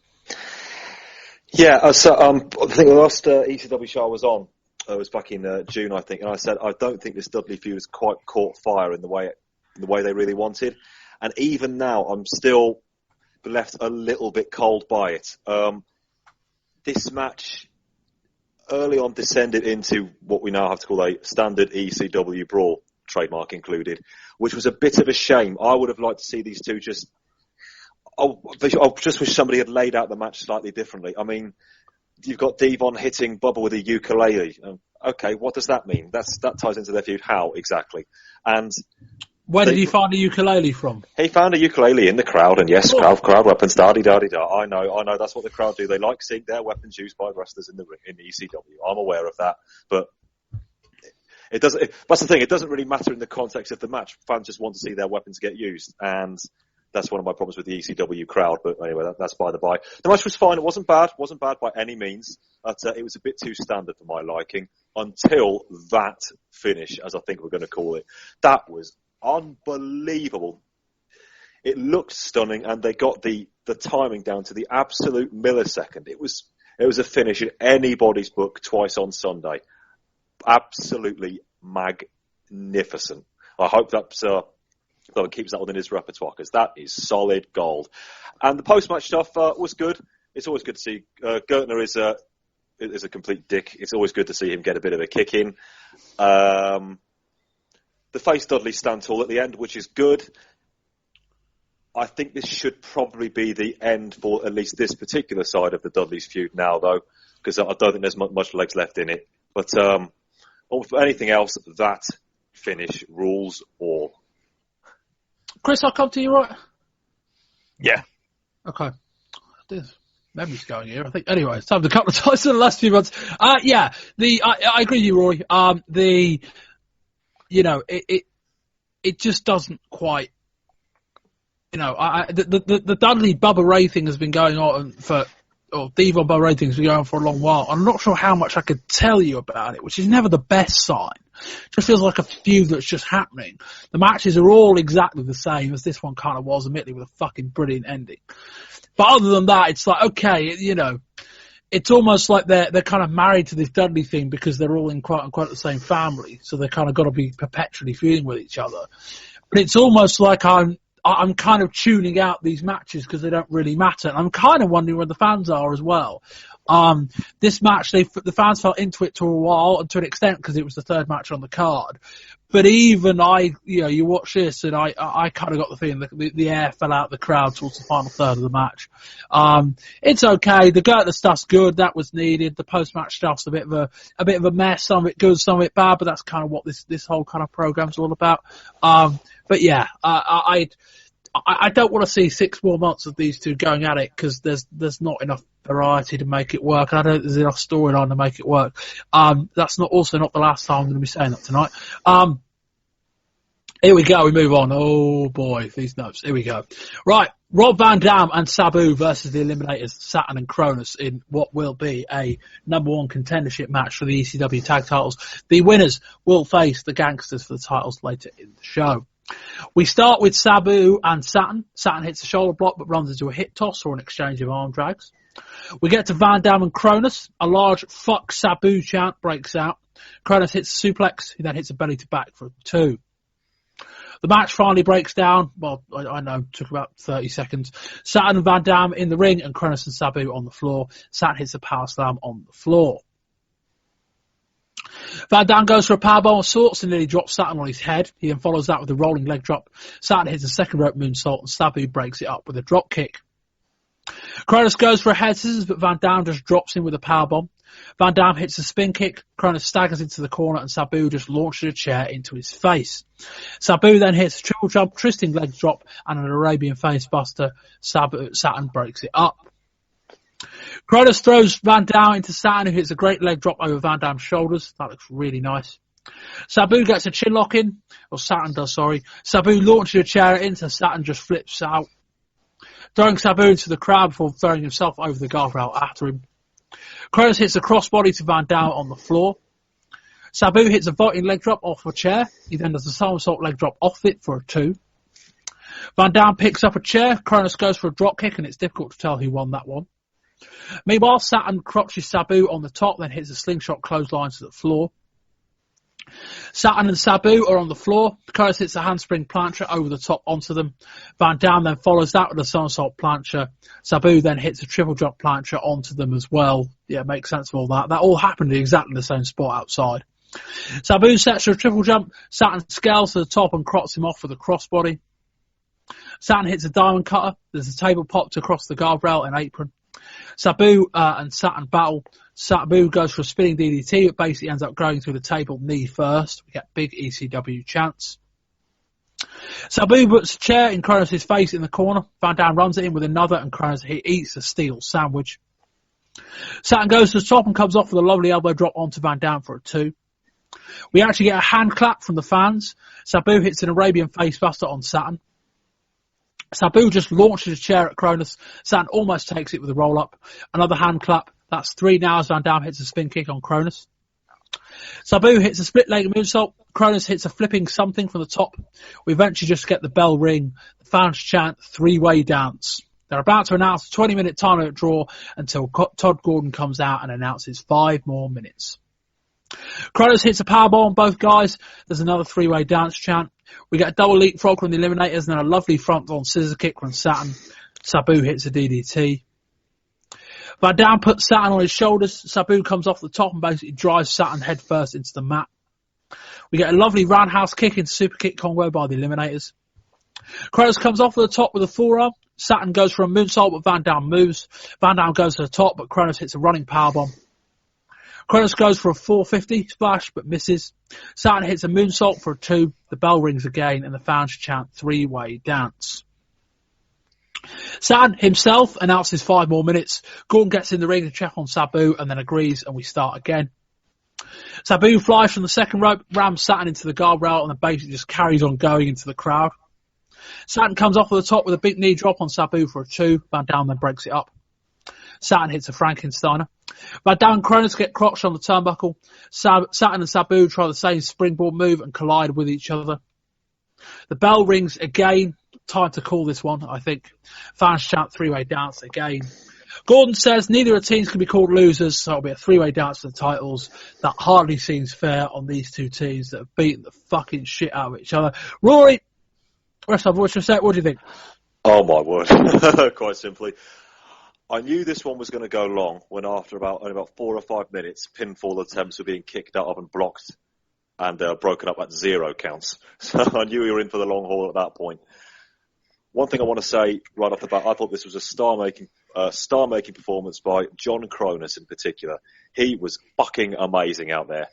Yeah, I think the last ECW show I was on, it was back in June, I think, and I said I don't think this Dudley feud has quite caught fire in the way they really wanted. And even now, I'm still left a little bit cold by it. This match early on descended into what we now have to call a standard ECW brawl, trademark included, which was a bit of a shame. I would have liked to see these two I just wish somebody had laid out the match slightly differently. I mean, you've got Devon hitting Bubba with a ukulele. Okay, what does that mean? That ties into their feud. How exactly? And where did he find a ukulele from? He found a ukulele in the crowd, and yes, crowd weapons, da-di-da-di-da. I know, that's what the crowd do. They like seeing their weapons used by wrestlers in the ECW. I'm aware of that, but it doesn't. That's the thing. It doesn't really matter in the context of the match. Fans just want to see their weapons get used, and that's one of my problems with the ECW crowd. But anyway, that's by the by. The match was fine. It wasn't bad by any means. But it was a bit too standard for my liking until that finish, as I think we're going to call it. That was unbelievable. It looked stunning, and they got the timing down to the absolute millisecond. It was a finish in anybody's book twice on Sunday. Absolutely magnificent. I hope that keeps that one in his repertoire, because that is solid gold. And the post-match stuff was good. It's always good to see. Gertner is a complete dick. It's always good to see him get a bit of a kick in. The face Dudley stand tall at the end, which is good. I think this should probably be the end for at least this particular side of the Dudley's feud now, though, because I don't think there's much legs left in it. But for anything else, that finish rules all. Chris, I'll come to you, right? Yeah. Okay. This memory's going here, I think. Anyway, it's happened a couple of times in the last few months. I agree with you, Rory. It just doesn't quite, the Dudley Bubba Ray thing has been going on Devon Bubba Ray thing has been going on for a long while. I'm not sure how much I could tell you about it, which is never the best sign. It just feels like a feud that's just happening. The matches are all exactly the same as this one kind of was, admittedly, with a fucking brilliant ending. But other than that, it's like, okay, it's almost like they're kind of married to this Dudley thing because they're all in quote unquote the same family, so they kind of got to be perpetually feuding with each other. But it's almost like I'm kind of tuning out these matches because they don't really matter, and I'm kind of wondering where the fans are as well. This match, the fans felt into it to a while and to an extent because it was the third match on the card. But even you watch this and I kind of got the feeling that the air fell out of the crowd towards the final third of the match. It's okay. The Gertner stuff's good. That was needed. The post-match stuff's a bit of a mess. Some of it good, some of it bad, but that's kind of what this whole kind of program's all about. But yeah, I don't want to see 6 more months of these two going at it because there's not enough variety to make it work. I don't think there's enough storyline to make it work. That's also not the last time I'm going to be saying that tonight. Here we go. We move on. Oh boy, these notes. Here we go. Right. Rob Van Dam and Sabu versus the Eliminators, Saturn and Cronus, in what will be a number 1 contendership match for the ECW tag titles. The winners will face the Gangsters for the titles later in the show. We start with Sabu and Saturn. Saturn hits a shoulder block but runs into a hip toss or an exchange of arm drags. We get to Van Dam and Cronus. A large fuck Sabu chant breaks out. Cronus hits a suplex. He then hits a belly to back for a 2. The match finally breaks down. Well, I know, it took about 30 seconds. Saturn and Van Dam in the ring and Cronus and Sabu on the floor. Saturn hits a power slam on the floor. Van Dam goes for a powerbomb of sorts and nearly drops Saturn on his head. He then follows that with a rolling leg drop. Saturn hits a second rope moonsault and Sabu breaks it up with a drop kick. Cronus goes for a head scissors, but Van Dam just drops him with a powerbomb. Van Dam hits a spin kick. Cronus staggers into the corner and Sabu just launches a chair into his face. Sabu then hits a triple jump, twisting leg drop and an Arabian face buster. Saturn breaks it up. Cronus throws Van Dam into Saturn, who hits a great leg drop over Van Dam's shoulders. That looks really nice. Sabu gets a chin lock in, or Saturn does, sorry. Sabu launches a chair into Saturn, just flips out, throwing Sabu into the crowd before throwing himself over the guardrail after him. Cronus hits a crossbody to Van Dam on the floor. Sabu hits a vaulting leg drop off a chair. He then does a somersault leg drop off it for a 2. Van Dam picks up a chair. Cronus goes for a drop kick, and it's difficult to tell who won that one. Meanwhile, Saturn crotches Sabu on the top, then hits a slingshot clothesline to the floor. Saturn and Sabu are on the floor. Cronus hits a handspring plancher over the top onto them. Van Dam then follows that with a somersault plancher. Sabu then hits a triple drop plancher onto them as well. Yeah, makes sense of all that. That all happened in exactly the same spot outside. Sabu sets for a triple jump. Saturn scales to the top and crots him off with a crossbody. Saturn hits a diamond cutter. There's a table popped across the guardrail and apron. Sabu and Saturn battle. Sabu goes for a spinning DDT, but basically ends up going through the table knee first. We get big ECW chants. Sabu puts a chair in Cronus' face in the corner. Van Dam runs it in with another, and Cronus eats a steel sandwich. Saturn goes to the top and comes off with a lovely elbow drop onto Van Dam for a 2. We actually get a hand clap from the fans. Sabu hits an Arabian facebuster on Saturn. Sabu just launches a chair at Cronus. Saturn almost takes it with a roll-up. Another hand clap. That's 3 now as Van Dam hits a spin kick on Cronus. Sabu hits a split-legged moonsault. Cronus hits a flipping something from the top. We eventually just get the bell ring. The fans chant 3-way dance. They're about to announce a 20-minute time limit draw until Todd Gordon comes out and announces 5 more minutes. Cronus hits a powerbomb on both guys. There's another 3-way dance chant. We get a double leapfrog from the Eliminators and then a lovely front-on scissor kick from Saturn. Sabu hits a DDT. Van Dam puts Saturn on his shoulders. Sabu comes off the top and basically drives Saturn headfirst into the mat. We get a lovely roundhouse kick into super kick combo by the Eliminators. Cronus comes off the top with a forearm. Saturn goes for a moonsault, but Van Dam moves. Van Dam goes to the top, but Cronus hits a running powerbomb. Cronus goes for a 450 splash, but misses. Saturn hits a moonsault for a 2. The bell rings again, and the fans chant 3-way dance. Saturn himself announces 5 more minutes. Gordon gets in the ring to check on Sabu, and then agrees, and we start again. Sabu flies from the second rope, rams Saturn into the guardrail, and then basically just carries on going into the crowd. Saturn comes off at the top with a big knee drop on Sabu for a 2. Van Dam then breaks it up. Saturn hits a Frankensteiner. Van Dam and Cronus get crotched on the turnbuckle. Saturn and Sabu try the same springboard move and collide with each other. The bell rings again. Time to call this one, I think. Fans chant 3-way dance again. Gordon says neither of the teams can be called losers, so it'll be a 3-way dance for the titles. That hardly seems fair on these two teams that have beaten the fucking shit out of each other. Rory, what do you think? Oh my word. Quite simply. I knew this one was going to go long when after only about 4 or 5 minutes, pinfall attempts were being kicked out of and blocked and broken up at 0 counts. So I knew we were in for the long haul at that point. One thing I want to say right off the bat, I thought this was a star-making performance by John Cronus in particular. He was fucking amazing out there.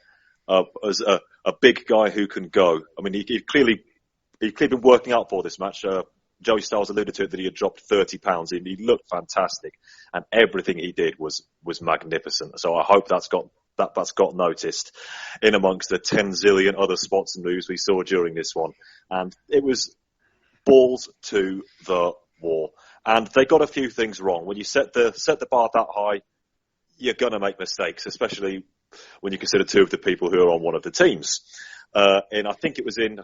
As a big guy who can go. I mean, he'd clearly been working out for this match. Joey Styles alluded to it that he had dropped 30 pounds. He looked fantastic, and everything he did was magnificent. So I hope that's got noticed in amongst the 10 zillion other spots and moves we saw during this one. And it was balls to the wall. And they got a few things wrong. When you set the bar that high, you're gonna make mistakes, especially when you consider 2 of the people who are on one of the teams. And I think it was in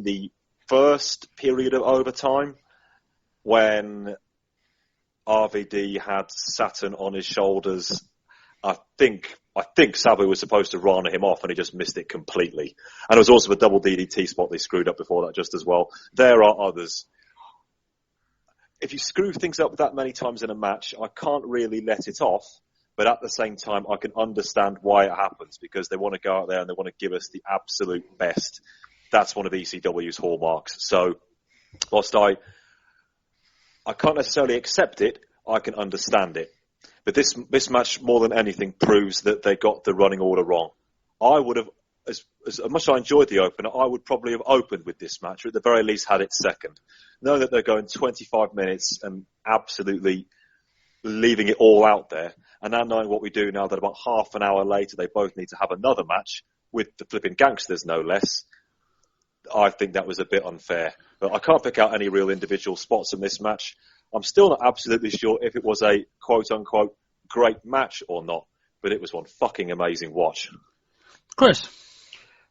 the first period of overtime when RVD had Saturn on his shoulders. I think I think Sabu was supposed to run him off and he just missed it completely. And it was also a double DDT spot they screwed up before that just as well. There are others. If you screw things up that many times in a match, I can't really let it off. But at the same time, I can understand why it happens, because they want to go out there and they want to give us the absolute best. That's one of ECW's hallmarks. So whilst I can't necessarily accept it, I can understand it. But this match, more than anything, proves that they got the running order wrong. I would have, as much as I enjoyed the opener, I would probably have opened with this match, or at the very least had it second. Knowing that they're going 25 minutes and absolutely leaving it all out there, and now knowing what we do now, that about half an hour later they both need to have another match with the flipping gangsters, no less, I think that was a bit unfair. But I can't pick out any real individual spots in this match. I'm still not absolutely sure if it was a quote-unquote great match or not, but it was one fucking amazing watch. Chris?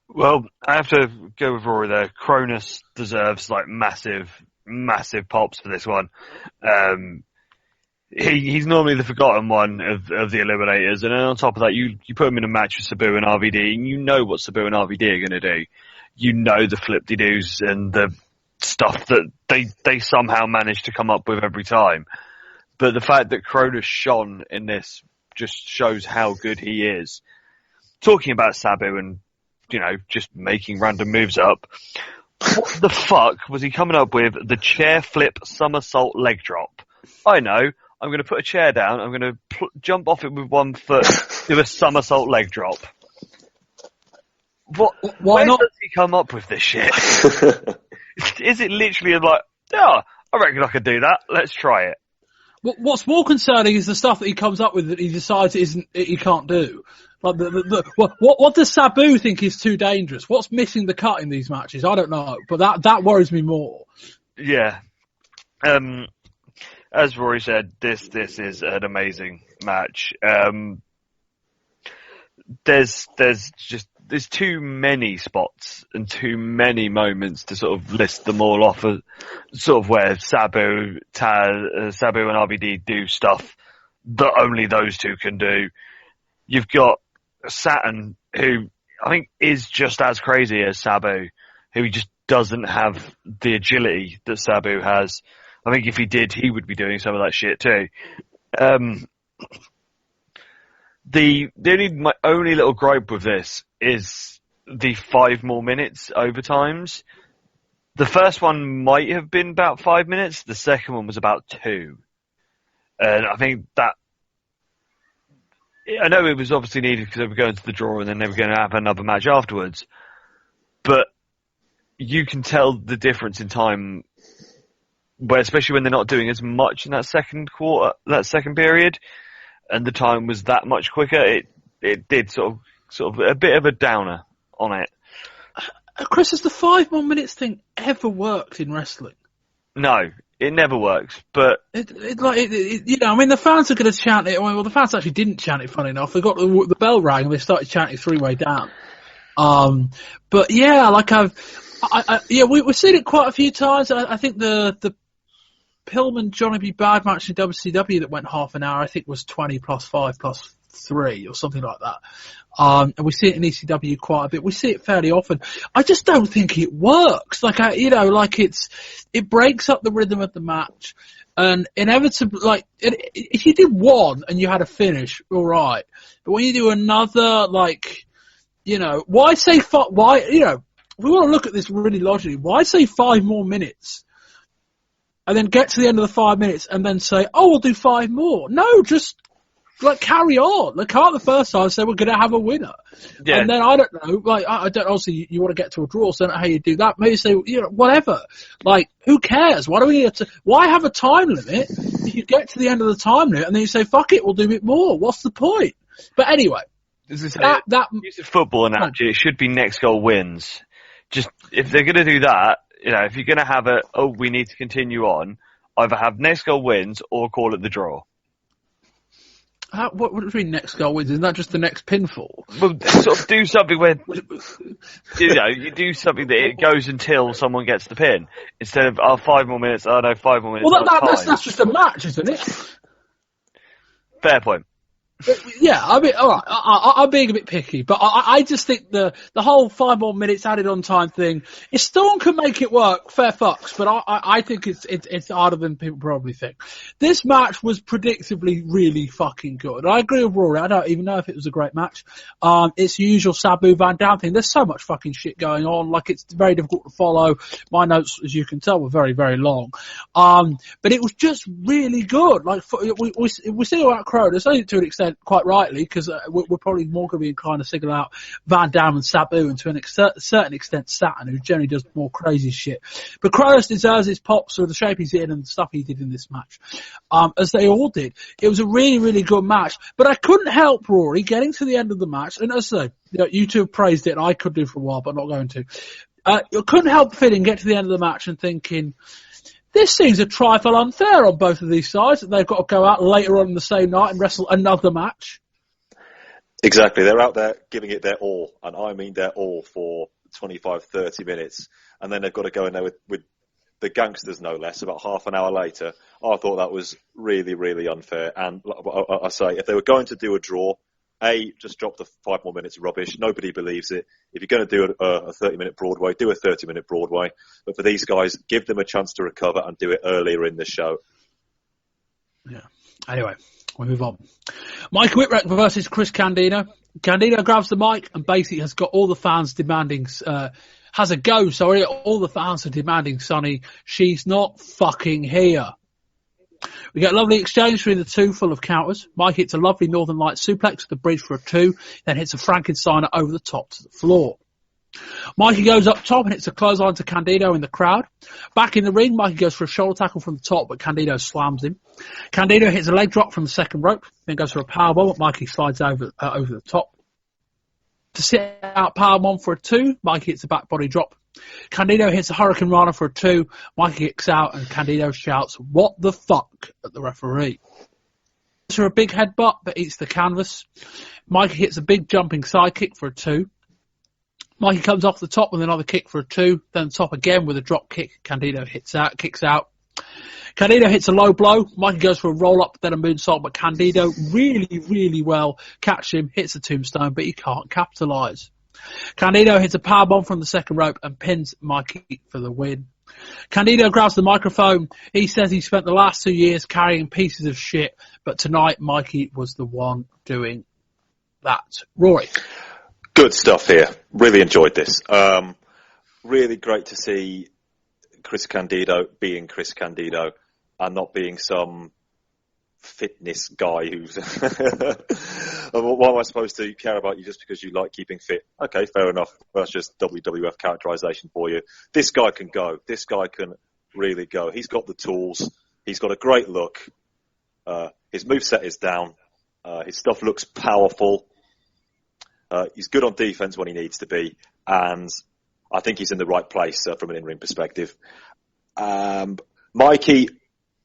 Well, I have to go with Rory there. Cronus deserves like massive pops for this one. He's normally the forgotten one of the Eliminators, and then on top of that, you put him in a match with Sabu and RVD, and you know what Sabu and RVD are going to do. You know the flip-de-doos and the stuff that they somehow manage to come up with every time. But the fact that Cronus shone in this just shows how good he is. Talking about Sabu and, just making random moves up, what the fuck was he coming up with? The chair flip somersault leg drop. I know. I'm going to put a chair down. I'm going to jump off it with one foot, do a somersault leg drop. Why not? Does he come up with this shit? Is it literally like, I reckon I could do that. Let's try it. What's more concerning is the stuff that he comes up with that he decides he can't do. Like what does Sabu think is too dangerous? What's missing the cut in these matches? I don't know, but that worries me more. Yeah. As Rory said, this is an amazing match. There's too many spots and too many moments to sort of list them all off as sort of where Sabu and RVD do stuff that only those two can do. You've got Saturn, who I think is just as crazy as Sabu, who just doesn't have the agility that Sabu has. I think if he did, he would be doing some of that shit too. My only little gripe with this is the 5 more minutes overtimes. The first one might have been about 5 minutes. The second one was about 2. And I think that, I know it was obviously needed because they were going to the draw and then they were going to have another match afterwards. But you can tell the difference in time, where especially when they're not doing as much in that second period, and the time was that much quicker, it did sort of a bit of a downer on it. Chris, has the 5 more minutes thing ever worked in wrestling? No, it never works. But the fans are going to chant it. Well, the fans actually didn't chant it. Funny enough, they got the bell rang and they started chanting 3-way down. But yeah, we've seen it quite a few times. I think the Pillman Johnny B. Bad match in WCW that went half an hour, I think was 20 plus 5 plus 3 or something like that. And we see it in ECW quite a bit. We see it fairly often. I just don't think it works. It breaks up the rhythm of the match. And inevitably, if you did one and you had a finish, alright. But when you do another, why say if we want to look at this really logically, why say 5 more minutes? And then get to the end of the 5 minutes and then say, we'll do 5 more. No, just, carry on. Can't the first time say we're going to have a winner. Yeah. And then, I don't know, obviously you want to get to a draw, so I don't know how you do that. Maybe say, whatever. Who cares? Why have a time limit if you get to the end of the time limit and then you say, fuck it, we'll do a bit more. What's the point? But anyway. Use a football analogy, it should be next goal wins. Just, if they're going to do that, if you're going to have we need to continue on, either have next goal wins or call it the draw. What do you mean next goal wins? Isn't that just the next pinfall? Well, sort of do something where, you do something that it goes until someone gets the pin. Instead of, 5 more minutes, 5 more minutes. Well, that's just a match, isn't it? Fair point. Yeah, I mean, all right, I'm being a bit picky, but I just think the whole 5 more minutes added on time thing, if Storm can make it work, fair fucks, but I think it's harder than people probably think. This match was predictably really fucking good. I agree with Rory. I don't even know if it was a great match. It's the usual Sabu Van Dam thing. There's so much fucking shit going on. Like, it's very difficult to follow. My notes, as you can tell, were very, very long. But it was just really good. Like, we see about Cronos, only to an extent, quite rightly, because we're probably more going to be inclined to single out Van Dam and Sabu, and to a certain extent Saturn, who generally does more crazy shit. But Cronos deserves his pops for the shape he's in and the stuff he did in this match, as they all did. It was a really, really good match. But I couldn't help, Rory, getting to the end of the match, and as I say, you two have praised it, and I could do for a while, but I'm not going to. I couldn't help feeling, get to the end of the match and thinking, this seems a trifle unfair on both of these sides, that they've got to go out later on in the same night and wrestle another match. Exactly. They're out there giving it their all, and I mean their all, for 25, 30 minutes, and then they've got to go in there with the gangsters, no less, about half an hour later. I thought that was really, really unfair. And I say, if they were going to do a draw, just drop the 5 more minutes of rubbish. Nobody believes it. If you're going to do a 30-minute Broadway, do a 30-minute Broadway. But for these guys, give them a chance to recover and do it earlier in the show. Yeah. Anyway, we'll move on. Mike Whitwreck versus Chris Candina. Candina grabs the mic and basically has got all the fans demanding, all the fans are demanding, Sonny, she's not fucking here. We get a lovely exchange between the two, full of counters. Mike hits a lovely Northern Light suplex to the bridge for a 2, then hits a Frankensteiner over the top to the floor. Mikey goes up top and hits a clothesline to Candino in the crowd. Back in the ring, Mikey goes for a shoulder tackle from the top, but Candino slams him. Candino hits a leg drop from the second rope, then goes for a powerbomb, but Mikey slides over the top. To sit out powerbomb for a 2, Mikey hits a back body drop. Candino hits a Hurricane Rana for a 2. Mikey kicks out and Candino shouts, "What the fuck?" at the referee. For a big headbutt, but eats the canvas. Mikey hits a big jumping side kick for a 2. Mikey comes off the top with another kick for a 2, then top again with a drop kick. Candino kicks out. Candino hits a low blow. Mikey goes for a roll-up, then a moonsault, but Candino really, really well catches him, hits a tombstone, but he can't capitalise. Candino hits a powerbomb from the second rope and pins Mikey for the win. Candino grabs the microphone. He says he spent the last 2 years carrying pieces of shit, but tonight Mikey was the one doing that. Rory. Good stuff here. Really enjoyed this. Really great to see Chris Candido being Chris Candido and not being some fitness guy who's why am I supposed to care about you just because you like keeping fit? Okay, fair enough. That's just WWF characterization for you. This guy can go. This guy can really go. He's got the tools. He's got a great look. His moveset is down. His stuff looks powerful. He's good on defense when he needs to be, and I think he's in the right place from an in-ring perspective.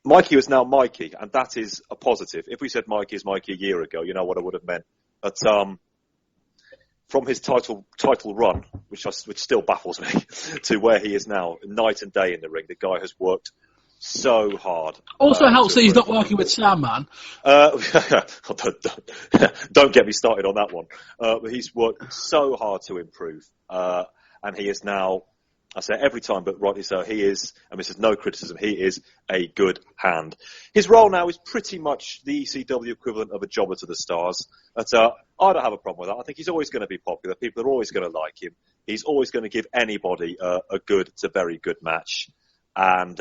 Mikey is now Mikey, and that is a positive. If we said Mikey is Mikey a year ago, you know what I would have meant. But from his title run, which still baffles me, to where he is now, night and day in the ring, the guy has worked so hard. Also helps that he's not working with Sandman. Don't get me started on that one. But he's worked so hard to improve, and he is now, I say it every time, but rightly so, he is, and this is no criticism, he is a good hand. His role now is pretty much the ECW equivalent of a jobber to the stars. But, I don't have a problem with that. I think he's always going to be popular. People are always going to like him. He's always going to give anybody a good to very good match. And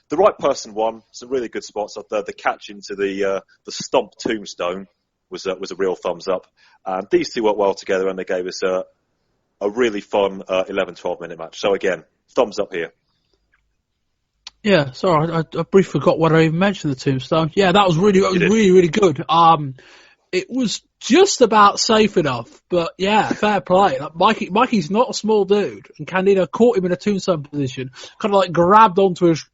the right person won. Some really good spots. The catch into the stomp tombstone was a real thumbs up. These two worked well together, and they gave us a really fun 11, 12-minute match. So again, thumbs up here. Yeah, sorry, I briefly forgot what I even mentioned, the tombstone. Yeah, that was really good. It was just about safe enough, but yeah, fair play. Like Mikey's not a small dude, and Candino caught him in a tombstone position, kind of like grabbed onto his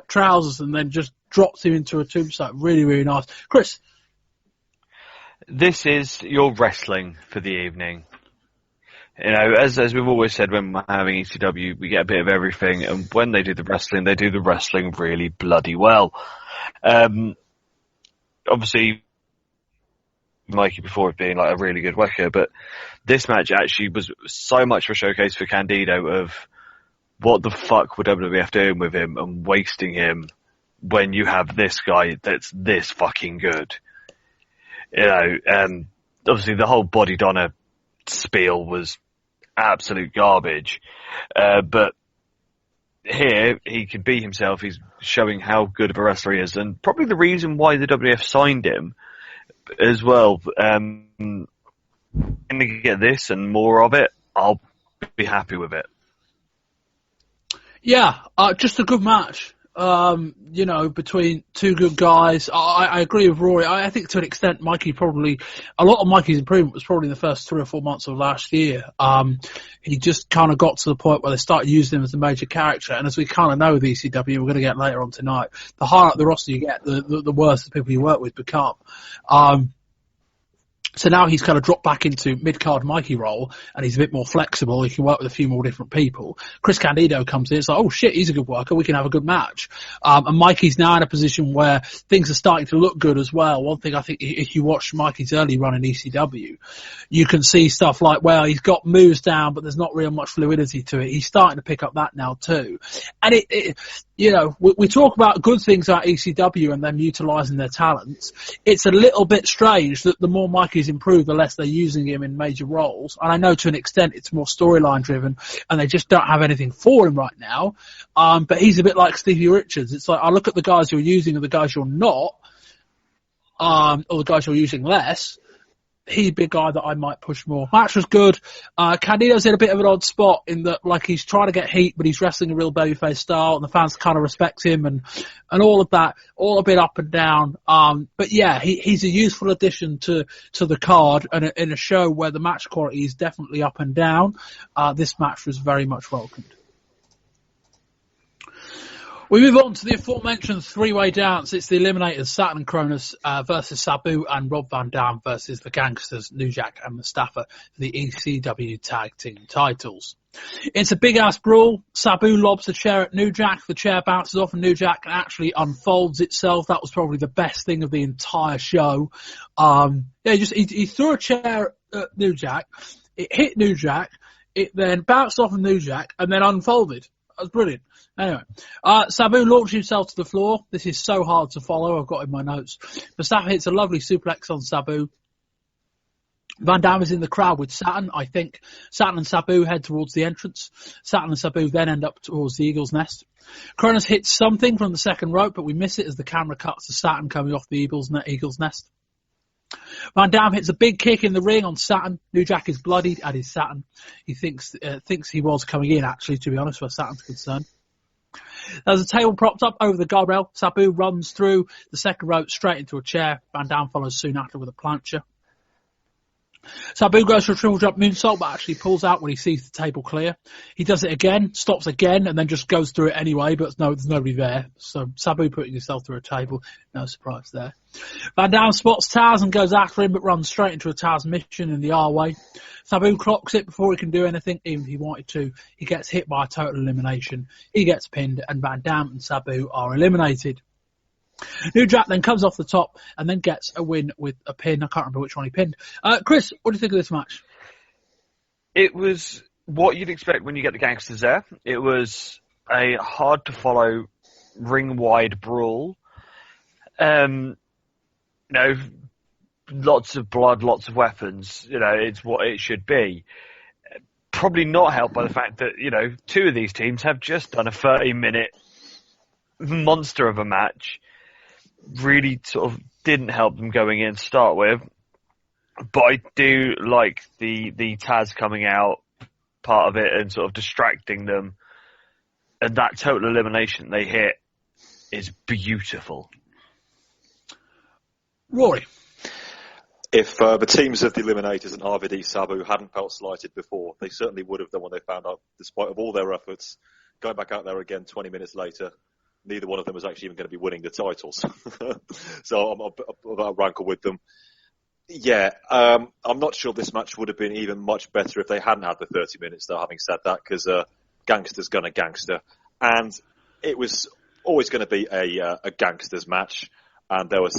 trousers and then just dropped him into a tombstone. Really, really nice. Chris? This is your wrestling for the evening. You know, as we've always said when we're having ECW, we get a bit of everything, and when they do the wrestling really bloody well. Obviously, Mikey before of being like a really good worker, but this match actually was so much of a showcase for Candido of what the fuck were WWF doing with him and wasting him when you have this guy that's this fucking good. You know, obviously the whole Body Donna spiel was absolute garbage, but here he can be himself. He's showing how good of a wrestler he is, and probably the reason why the WWF signed him as well. And to get this and more of it, I'll be happy with it. Yeah, just a good match. You know, between two good guys. I agree with Rory. I think to an extent, a lot of Mikey's improvement was probably in the first 3 or 4 months of last year. He just kind of got to the point where they started using him as a major character. And as we kind of know with ECW, we're going to get later on tonight, the higher up the roster you get, the worse the people you work with become. So now he's kind of dropped back into mid-card Mikey role, and he's a bit more flexible. He can work with a few more different people. Chris Candido comes in. It's like, oh shit, he's a good worker. We can have a good match. And Mikey's now in a position where things are starting to look good as well. One thing I think, if you watch Mikey's early run in ECW, you can see stuff like, well, he's got moves down, but there's not real much fluidity to it. He's starting to pick up that now too. And you know, we talk about good things about ECW and them utilising their talents. It's a little bit strange that the more Mikey's improved, the less they're using him in major roles. And I know to an extent it's more storyline driven and they just don't have anything for him right now. But he's a bit like Stevie Richards. It's like, I look at the guys you're using and the guys you're not, or the guys you're using less. He'd be a guy that I might push more. Match was good. Candido's in a bit of an odd spot in that, like, he's trying to get heat, but he's wrestling a real babyface style, and the fans kind of respect him, and all of that, all a bit up and down. But yeah, he's a useful addition to the card, and in a show where the match quality is definitely up and down. This match was very much welcomed. We move on to the aforementioned three-way dance. It's the Eliminators, Saturn and Cronus versus Sabu and Rob Van Dam versus the Gangsters, New Jack and Mustafa for the ECW Tag Team titles. It's a big-ass brawl. Sabu lobs the chair at New Jack. The chair bounces off and New Jack and actually unfolds itself. That was probably the best thing of the entire show. He threw a chair at New Jack. It hit New Jack. It then bounced off of New Jack and then unfolded. That was brilliant. Anyway, Sabu launched himself to the floor. This is so hard to follow. I've got in my notes. Mustafa hits a lovely suplex on Sabu. Van Dam is in the crowd with Saturn. I think Saturn and Sabu head towards the entrance. Saturn and Sabu then end up towards the Eagle's Nest. Cronus hits something from the second rope, but we miss it as the camera cuts to Saturn coming off the Eagle's Nest. Van Dam hits a big kick in the ring on Saturn. New Jack is bloodied and is Saturn. He thinks he was coming in, actually, to be honest, where Saturn's concerned. There's a table propped up over the guardrail. Sabu runs through the second rope straight into a chair. Van Dam follows soon after with a plancha. Sabu goes for a triple jump moonsault, but actually pulls out when he sees the table clear. He does it again, stops again, and then just goes through it anyway, but there's nobody there. So Sabu putting himself through a table, no surprise there. Van Dam spots Taz and goes after him, but runs straight into a Taz mission in the R-way. Sabu clocks it before he can do anything, even if he wanted to. He gets hit by a total elimination. He gets pinned, and Van Dam and Sabu are eliminated. New Jack then comes off the top and then gets a win with a pin. I can't remember which one he pinned. Chris, what do you think of this match? It was what you'd expect when you get the Gangsters there. It was a hard-to-follow, ring-wide brawl. Lots of blood, lots of weapons. It's what it should be. Probably not helped by the fact that, two of these teams have just done a 30-minute monster of a match. Really sort of didn't help them going in to start with. But I do like the Taz coming out part of it and sort of distracting them. And that total elimination they hit is beautiful. Rory. If the teams of the Eliminators and RVD Sabu hadn't felt slighted before, they certainly would have done when they found out, despite of all their efforts, going back out there again 20 minutes later, neither one of them was actually even going to be winning the titles. So I'm a rankle with them. Yeah, I'm not sure this match would have been even much better if they hadn't had the 30 minutes, though, having said that, because Gangster's gonna gangster. And it was always going to be a Gangsters match, and there were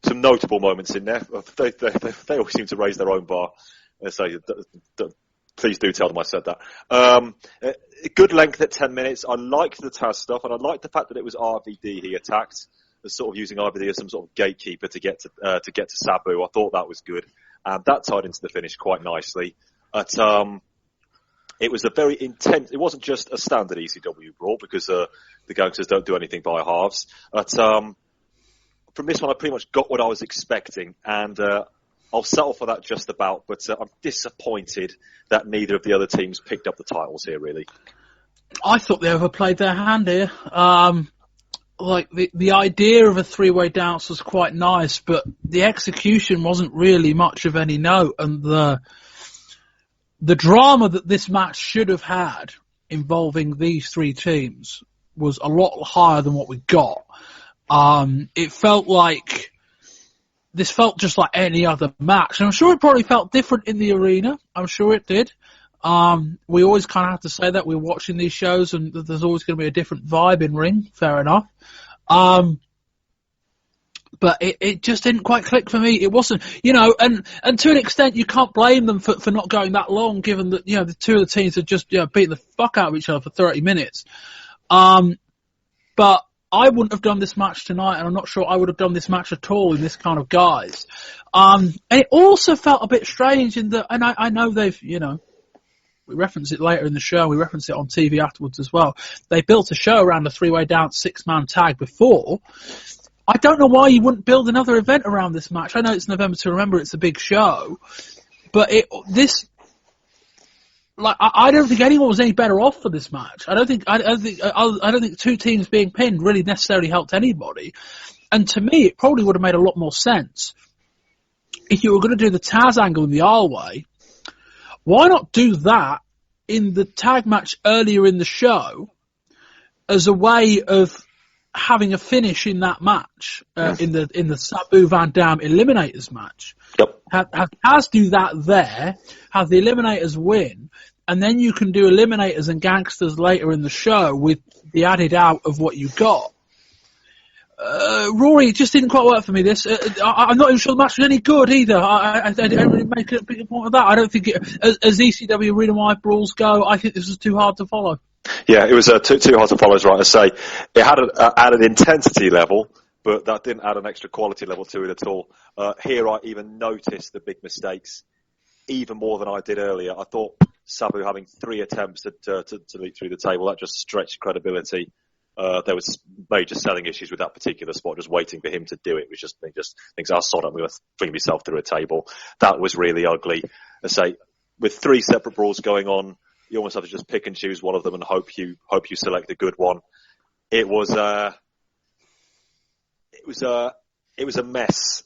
some notable moments in there. They all seem to raise their own bar. So please do tell them I said that. Good length at 10 minutes. I liked the Taz stuff, and I liked the fact that it was RVD he attacked, as sort of using RVD as some sort of gatekeeper to get to Sabu. I thought that was good, and that tied into the finish quite nicely. It was a very intense. It wasn't just a standard ECW brawl because the gangsters don't do anything by halves. But from this one, I pretty much got what I was expecting, and I'll settle for that just about. But I'm disappointed that neither of the other teams picked up the titles here. Really, I thought they overplayed their hand here. Like the idea of a three-way dance was quite nice, but the execution wasn't really much of any note, and the drama that this match should have had involving these three teams was a lot higher than what we got. It felt like this felt just like any other match, and I'm sure it probably felt different in the arena. I'm sure it did. We always kind of have to say that we're watching these shows, and there's always going to be a different vibe in ring. Fair enough. But it just didn't quite click for me. It wasn't, and to an extent you can't blame them for not going that long, given that, the two of the teams had just, beaten the fuck out of each other for 30 minutes. But I wouldn't have done this match tonight, and I'm not sure I would have done this match at all in this kind of guise. And it also felt a bit strange in that, and I know they've, we reference it later in the show, we reference it on TV afterwards as well. They built a show around a three-way dance, six-man tag before. I don't know why you wouldn't build another event around this match. I know it's November to Remember, it's a big show, but I don't think anyone was any better off for this match. I don't think two teams being pinned really necessarily helped anybody. And to me, it probably would have made a lot more sense if you were going to do the Taz angle in the Isle way. Why not do that in the tag match earlier in the show as a way of having a finish in that match, in the Sabu Van Dam Eliminators match? Yep. Have Taz do that there, have the Eliminators win, and then you can do Eliminators and Gangsters later in the show with the added out of what you got. Rory, it just didn't quite work for me, this. I'm not even sure the match was any good either. I didn't really make a big point of that. I don't think as ECW arena-wide brawls go, I think this was too hard to follow. Yeah, it was too hard to follow, is right to say. It had an intensity level, but that didn't add an extra quality level to it at all. Here I even noticed the big mistakes, even more than I did earlier. I thought Sabu having 3 attempts to leap through the table, that just stretched credibility. There was major selling issues with that particular spot, just waiting for him to do it. It was just things I saw, I'm going to fling myself through a table. That was really ugly. I say, with 3 separate brawls going on, you almost have to just pick and choose one of them and hope you select a good one. It was a mess.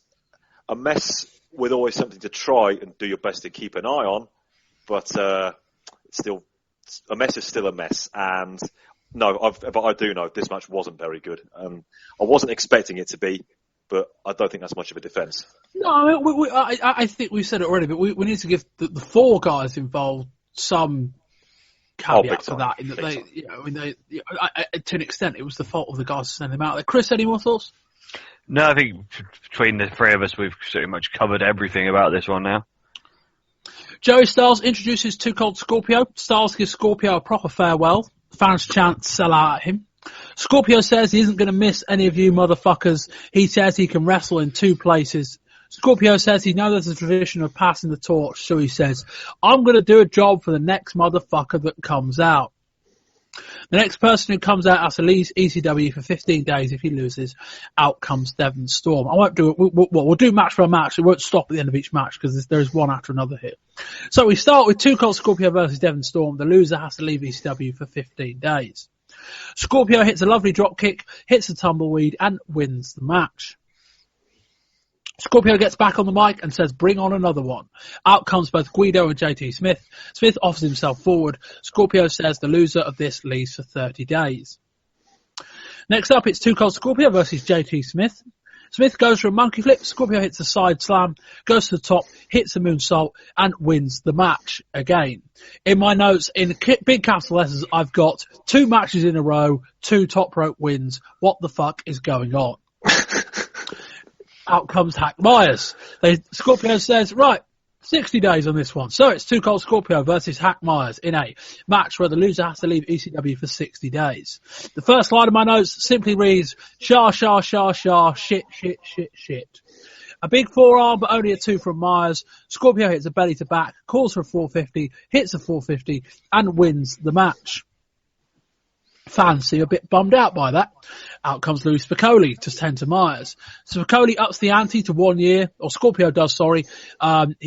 A mess with always something to try and do your best to keep an eye on, but a mess is still a mess. And but I do know this match wasn't very good. I wasn't expecting it to be, but I don't think that's much of a defence. No, I think we've said it already, but we need to give the 4 guys involved some caveat to that. In that to an extent, it was the fault of the guys sending them out there. Chris, any more thoughts? No, I think between the 3 of us, we've pretty much covered everything about this one now. Joey Styles introduces Too Cold Scorpio. Styles gives Scorpio a proper farewell. Fans chant, sell out at him. Scorpio says he isn't going to miss any of you motherfuckers. He says he can wrestle in 2 places. Scorpio says he knows there's a tradition of passing the torch, so he says, I'm going to do a job for the next motherfucker that comes out. The next person who comes out has to leave ECW for 15 days. If he loses, out comes Devin Storm. I won't do it. We'll do match for a match. It won't stop at the end of each match because there's one after another here. So we start with Too Cold Scorpio versus Devin Storm. The loser has to leave ECW for 15 days. Scorpio hits a lovely drop kick, hits a tumbleweed, and wins the match. Scorpio gets back on the mic and says, bring on another one. Out comes both Guido and JT Smith. Smith offers himself forward. Scorpio says the loser of this leaves for 30 days. Next up, it's Too Cold Scorpio versus JT Smith. Smith goes for a monkey flip. Scorpio hits a side slam, goes to the top, hits a moonsault, and wins the match again. In my notes, in big capital letters, I've got 2 matches in a row, 2 top rope wins. What the fuck is going on? Out comes Hack Myers. Scorpio says, right, 60 days on this one. So it's Too Cold Scorpio versus Hack Myers in a match where the loser has to leave ECW for 60 days. The first line of my notes simply reads, shit. A big forearm, but only a 2 from Myers. Scorpio hits a belly to back, calls for a 450, hits a 450, and wins the match. Fans seem a bit bummed out by that. Out comes Lewis Piccoli to tend to Myers. So Piccoli ups the ante to 1 year, or Scorpio does, sorry.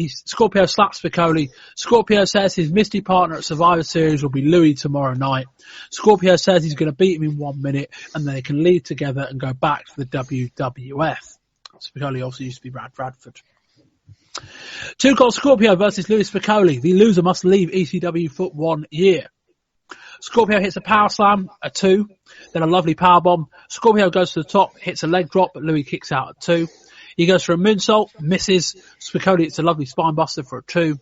Scorpio slaps Piccoli. Scorpio says his mystery partner at Survivor Series will be Louis tomorrow night. Scorpio says he's going to beat him in 1 minute, and then they can leave together and go back to the WWF. So Piccoli also used to be Brad Bradford. Too Cold Scorpio versus Lewis Piccoli. The loser must leave ECW for 1 year. Scorpio hits a power slam, a 2, then a lovely power bomb. Scorpio goes to the top, hits a leg drop, but Louis kicks out at 2. He goes for a moonsault, misses. Piccoli hits a lovely spine buster for a 2.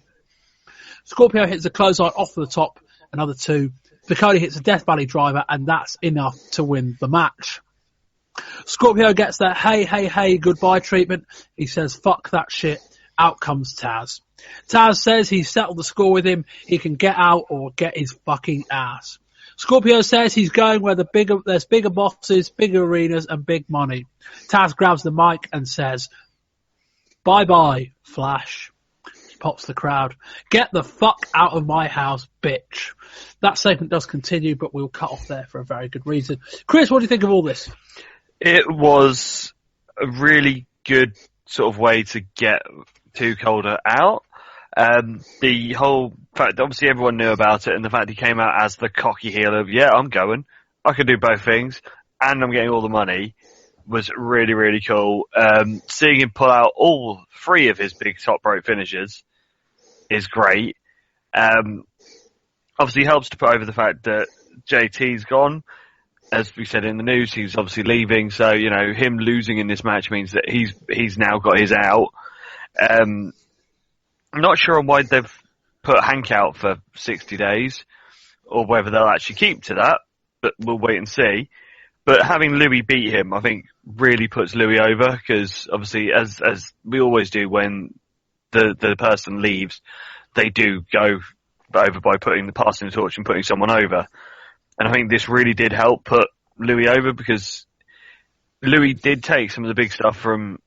Scorpio hits a clothesline off the top, another 2. Piccoli hits a Death Valley driver, and that's enough to win the match. Scorpio gets that hey, goodbye treatment. He says, fuck that shit. Out comes Taz. Taz says he's settled the score with him. He can get out or get his fucking ass. Scorpio says he's going where there's bigger bosses, bigger arenas, and big money. Taz grabs the mic and says, bye-bye, Flash. He pops the crowd. Get the fuck out of my house, bitch. That segment does continue, but we'll cut off there for a very good reason. Chris, what do you think of all this? It was a really good sort of way to get Too Colder out. The whole fact, obviously everyone knew about it, and the fact he came out as the cocky heel of, yeah, I'm going, I can do both things, and I'm getting all the money, was really, really cool. Seeing him pull out all 3 of his big top rope finishes is great. Obviously helps to put over the fact that JT's gone. As we said in the news, he's obviously leaving, so, you know, him losing in this match means that he's now got his out. I'm not sure on why they've put Hank out for 60 days, or whether they'll actually keep to that, but we'll wait and see. But having Louis beat him, I think, really puts Louis over, because obviously, as we always do when the person leaves, they do go over by passing the torch and putting someone over. And I think this really did help put Louis over, because Louis did take some of the big stuff from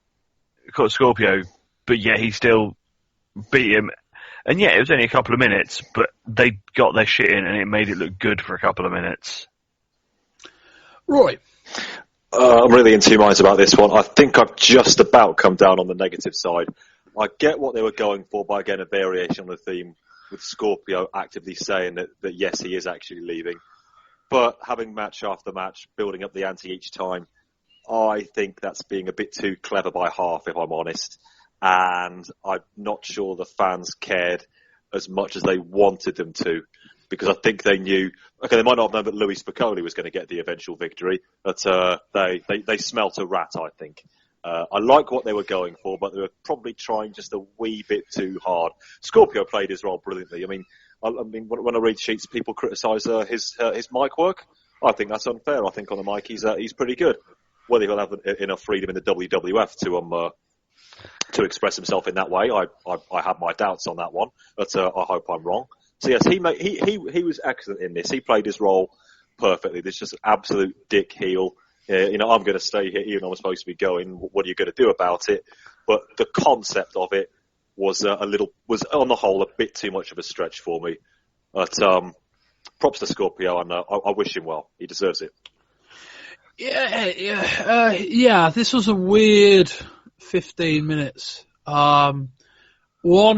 Scorpio, but yeah, he still beat him. And yeah, it was only a couple of minutes, but they got their shit in and it made it look good for a couple of minutes. Roy? I'm really in 2 minds about this one. I think I've just about come down on the negative side. I get what they were going for by getting a variation on the theme with Scorpio actively saying that yes, he is actually leaving. But having match after match, building up the ante each time, I think that's being a bit too clever by half, if I'm honest. And I'm not sure the fans cared as much as they wanted them to, because I think they knew, okay, they might not have known that Lewis Piccoli was going to get the eventual victory, but they smelt a rat, I think. I like what they were going for, but they were probably trying just a wee bit too hard. Scorpio played his role brilliantly. I mean, when I read sheets, people criticise his mic work. I think that's unfair. I think on the mic he's pretty good. Whether he'll have enough freedom in the WWF to express himself in that way, I have my doubts on that one, but I hope I'm wrong. So yes, he was excellent in this. He played his role perfectly. There's just an absolute dick heel. I'm going to stay here even though I'm supposed to be going. What are you going to do about it? But the concept of it was on the whole a bit too much of a stretch for me. But props to Scorpio, and I wish him well. He deserves it. Yeah. This was a weird 15 minutes. One,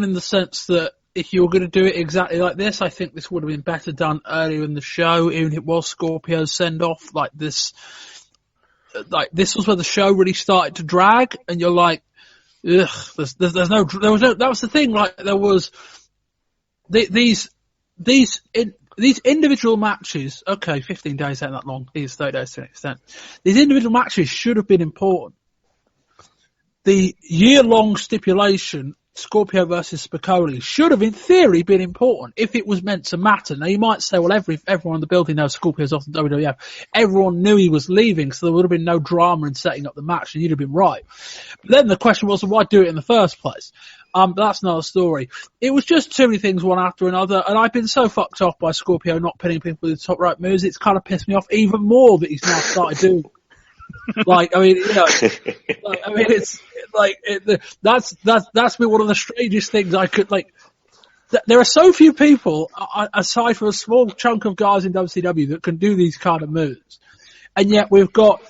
in the sense that if you were going to do it exactly like this, I think this would have been better done earlier in the show, even if it was Scorpio's send-off. Like this was where the show really started to drag, and you're like, ugh, that was the thing, like, there was these individual matches. Okay, 15 days ain't that long. These 30 days to an extent. These individual matches should have been important. The year-long stipulation Scorpio versus Piccoli should have, in theory, been important if it was meant to matter. Now, you might say, well, everyone in the building knows Scorpio's off the WWF. Everyone knew he was leaving, so there would have been no drama in setting up the match, and you'd have been right. But then the question was, why do it in the first place? But that's another story. It was just too many things one after another, and I've been so fucked off by Scorpio not pinning people with the top rope moves, it's kind of pissed me off even more that he's now started doing. It's like that's been one of the strangest things I could like. There are so few people, aside from a small chunk of guys in WCW, that can do these kind of moves, and yet we've got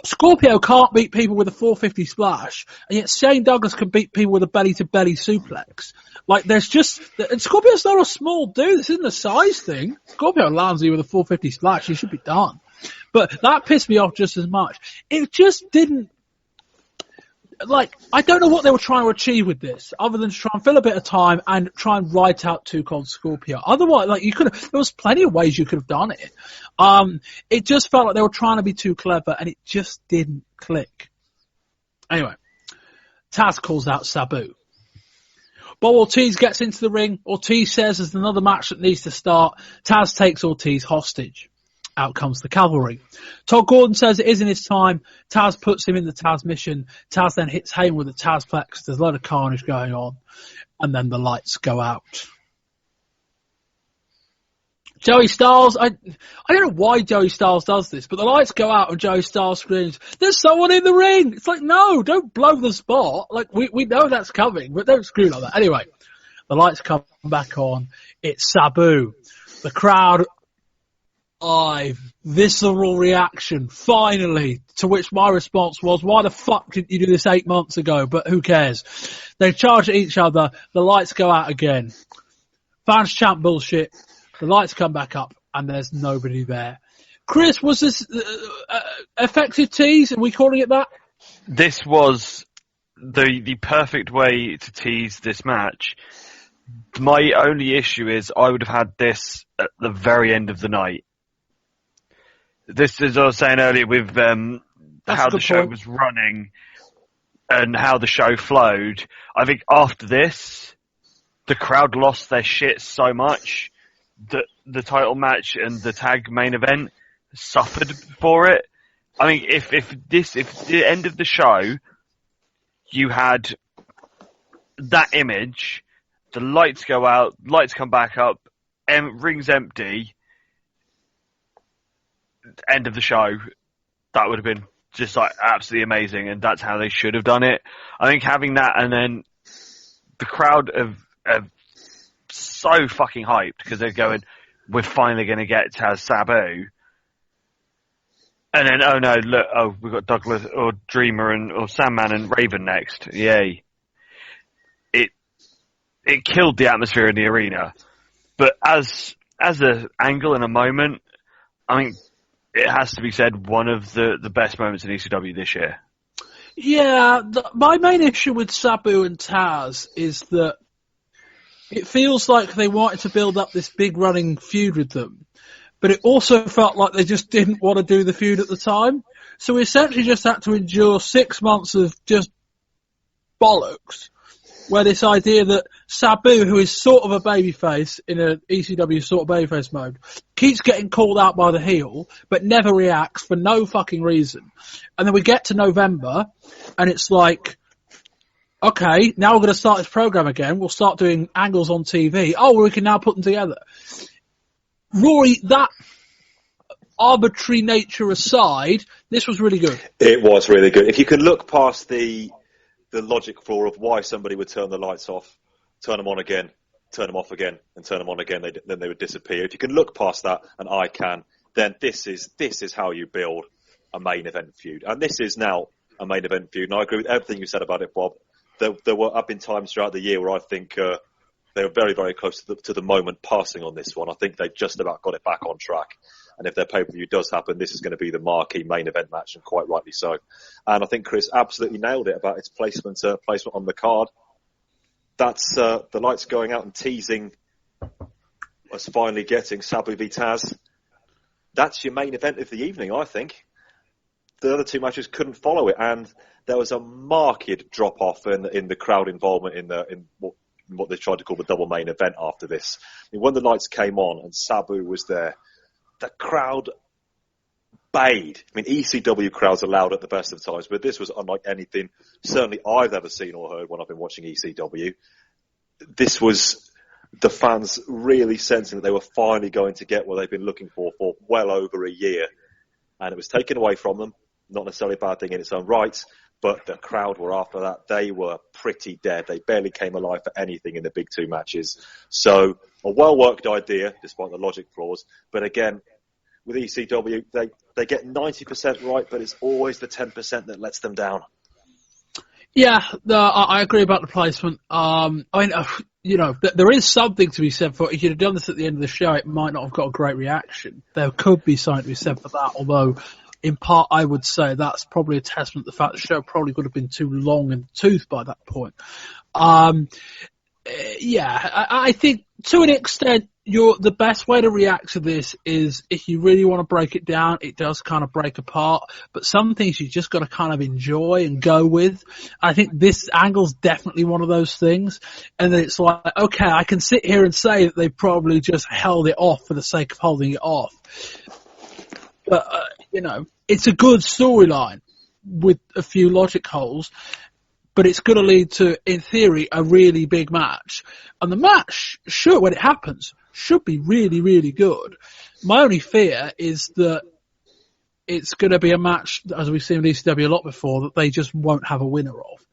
Scorpio can't beat people with a 450 splash, and yet Shane Douglas can beat people with a belly-to-belly suplex. Like, there's just... And Scorpio's not a small dude. This isn't a size thing. Scorpio lands you with a 450 splash. You should be done. But that pissed me off just as much. It just didn't... Like, I don't know what they were trying to achieve with this, other than to try and fill a bit of time and try and write out Too Cold Scorpio. Otherwise, like, there was plenty of ways you could have done it. It just felt like they were trying to be too clever, and it just didn't click. Anyway, Taz calls out Sabu. Bob Ortiz gets into the ring. Ortiz says there's another match that needs to start. Taz takes Ortiz hostage. Out comes the cavalry. Todd Gordon says it isn't his time. Taz puts him in the Taz mission. Taz then hits Hayne with a Tazplex. There's a lot of carnage going on. And then the lights go out. Joey Styles, I don't know why Joey Styles does this, but the lights go out and Joey Styles screams, "There's someone in the ring!" It's like, no, don't blow the spot. Like, we know that's coming, but don't scream like that. Anyway, the lights come back on. It's Sabu. The crowd... visceral reaction, finally, to which my response was, why the fuck didn't you do this 8 months ago? But who cares? They charge at each other, the lights go out again. Fans chant bullshit, the lights come back up, and there's nobody there. Chris, was this effective tease? Are we calling it that? This was the perfect way to tease this match. My only issue is I would have had this at the very end of the night. This is, I was saying earlier, with how the show was running and how the show flowed. I think after this, the crowd lost their shit so much that the title match and the tag main event suffered for it. I mean, if the end of the show, you had that image, the lights go out, lights come back up, ring's empty, end of the show, that would have been just like absolutely amazing, and that's how they should have done it. I think having that, and then the crowd have so fucking hyped because they're going, we're finally going to get Taz Sabu, and then oh no, look, we've got Douglas or Dreamer or Sandman and Raven next. Yay! It killed the atmosphere in the arena, but as an angle and a moment, I mean, it has to be said, one of the best moments in ECW this year. Yeah, my main issue with Sabu and Taz is that it feels like they wanted to build up this big running feud with them, but it also felt like they just didn't want to do the feud at the time. So we essentially just had to endure 6 months of just bollocks, where this idea that Sabu, who is sort of a babyface in an ECW sort of babyface mode, keeps getting called out by the heel, but never reacts for no fucking reason. And then we get to November, and it's like, okay, now we're going to start this program again. We'll start doing angles on TV. Oh, well, we can now put them together. Rory, that arbitrary nature aside, this was really good. It was really good. If you can look past the logic flaw of why somebody would turn the lights off, turn them on again, turn them off again, and turn them on again, then they would disappear. If you can look past that, and I can, then this is how you build a main event feud. And this is now a main event feud. And I agree with everything you said about it, Bob. There have been times throughout the year where I think they were very, very close to the moment passing on this one. I think they just about got it back on track. And if their pay-per-view does happen, this is going to be the marquee main event match, and quite rightly so. And I think Chris absolutely nailed it about its placement on the card. That's the lights going out and teasing us finally getting Sabu v Taz. That's your main event of the evening, I think. the other two matches couldn't follow it, and there was a marked drop off in the crowd involvement in what they tried to call the double main event after this. I mean, when the lights came on and Sabu was there, the crowd bayed. I mean, ECW crowds are loud at the best of times, but this was unlike anything certainly I've ever seen or heard when I've been watching ECW. This was the fans really sensing that they were finally going to get what they've been looking for well over a year. And it was taken away from them. Not necessarily a bad thing in its own right, but the crowd were after that. They were pretty dead. They barely came alive for anything in the big two matches. So a well-worked idea, despite the logic flaws. But again, with ECW, they get 90% right, but it's always the 10% that lets them down. Yeah, I agree about the placement. I mean, there is something to be said for, if you'd have done this at the end of the show, it might not have got a great reaction. There could be something to be said for that, although in part I would say that's probably a testament to the fact the show probably would have been too long in the tooth by that point. I think to an extent, the best way to react to this is if you really want to break it down, it does kind of break apart. But some things you just got to kind of enjoy and go with. I think this angle's definitely one of those things. And then it's like, okay, I can sit here and say that they probably just held it off for the sake of holding it off. But, it's a good storyline with a few logic holes. But it's going to lead to, in theory, a really big match. And the match, sure, when it happens, should be really, really good. My only fear is that it's going to be a match, as we've seen with ECW a lot before, that they just won't have a winner of.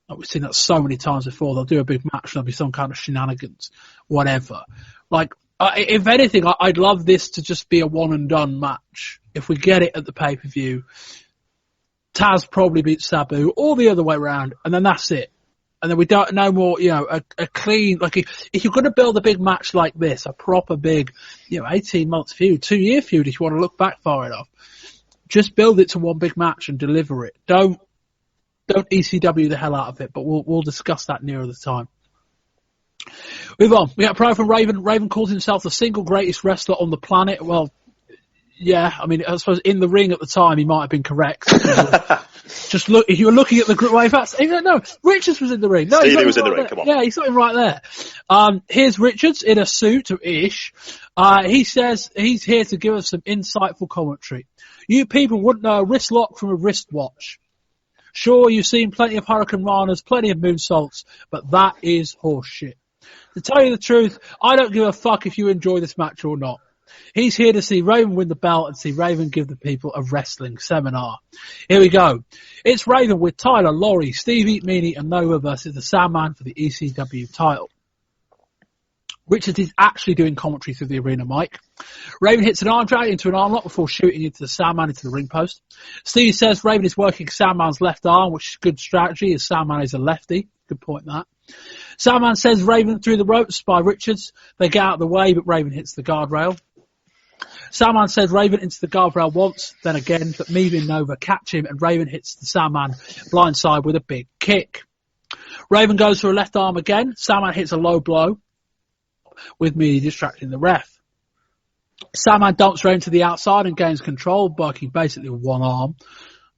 Like we've seen that so many times before. They'll do a big match, there'll be some kind of shenanigans, whatever. Like, if anything, I'd love this to just be a one-and-done match. If we get it at the pay-per-view, Taz probably beats Sabu, or the other way around, and then that's it. And then we don't know more, a clean, like if you're going to build a big match like this, a proper big, 18-month feud, 2-year feud if you want to look back far enough, just build it to one big match and deliver it. Don't ECW the hell out of it, but we'll discuss that nearer the time. Move on. We got a promo from Raven. Raven calls himself the single greatest wrestler on the planet. Well, yeah, I mean, I suppose in the ring at the time he might have been correct. Just look, if you were looking at the group, well, in fact, no, Richards was in the ring. No, Stevie was in the ring, come on. Yeah, he's not even right there. Here's Richards in a suit-ish. He says he's here to give us some insightful commentary. You people wouldn't know a wrist lock from a wristwatch. Sure, you've seen plenty of Hurricane Ranas, plenty of moonsaults, but that is horseshit. To tell you the truth, I don't give a fuck if you enjoy this match or not. He's here to see Raven win the belt and see Raven give the people a wrestling seminar. Here we go. It's Raven with Tyler, Laurie, Stevie, Meanie and Nova versus the Sandman for the ECW title. Richards is actually doing commentary through the arena mic. Raven hits an arm drag into an arm lock before shooting into the Sandman into the ring post. Stevie says Raven is working Sandman's left arm, which is good strategy as Sandman is a lefty. Good point, that. Sandman sends Raven through the ropes by Richards. They get out of the way, but Raven hits the guardrail. Sandman says Raven into the guardrail once, then again, but Meanie and Nova catch him and Raven hits the Sandman blindside with a big kick. Raven goes for a left arm again. Sandman hits a low blow with Meanie distracting the ref. Sandman dumps Raven to the outside and gains control, working basically with one arm.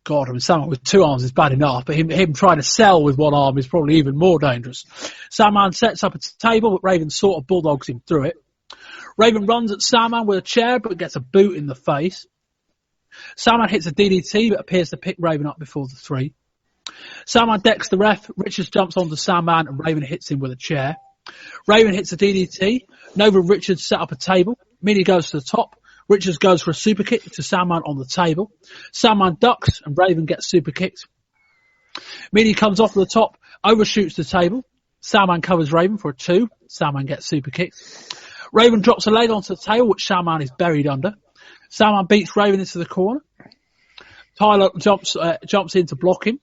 God, I mean, Sandman with two arms is bad enough, but him trying to sell with one arm is probably even more dangerous. Sandman sets up a table, but Raven sort of bulldogs him through it. Raven runs at Sandman with a chair, but gets a boot in the face. Sandman hits a DDT, but appears to pick Raven up before the 3. Sandman decks the ref. Richards jumps onto Sandman, and Raven hits him with a chair. Raven hits a DDT. Nova and Richards set up a table. Meanie goes to the top. Richards goes for a super kick to Sandman on the table. Sandman ducks, and Raven gets super kicked. Meanie comes off the top, overshoots the table. Sandman covers Raven for a 2. Sandman gets super kicked. Raven drops a leg onto the table, which Sandman is buried under. Sandman beats Raven into the corner. Tyler jumps in to block him.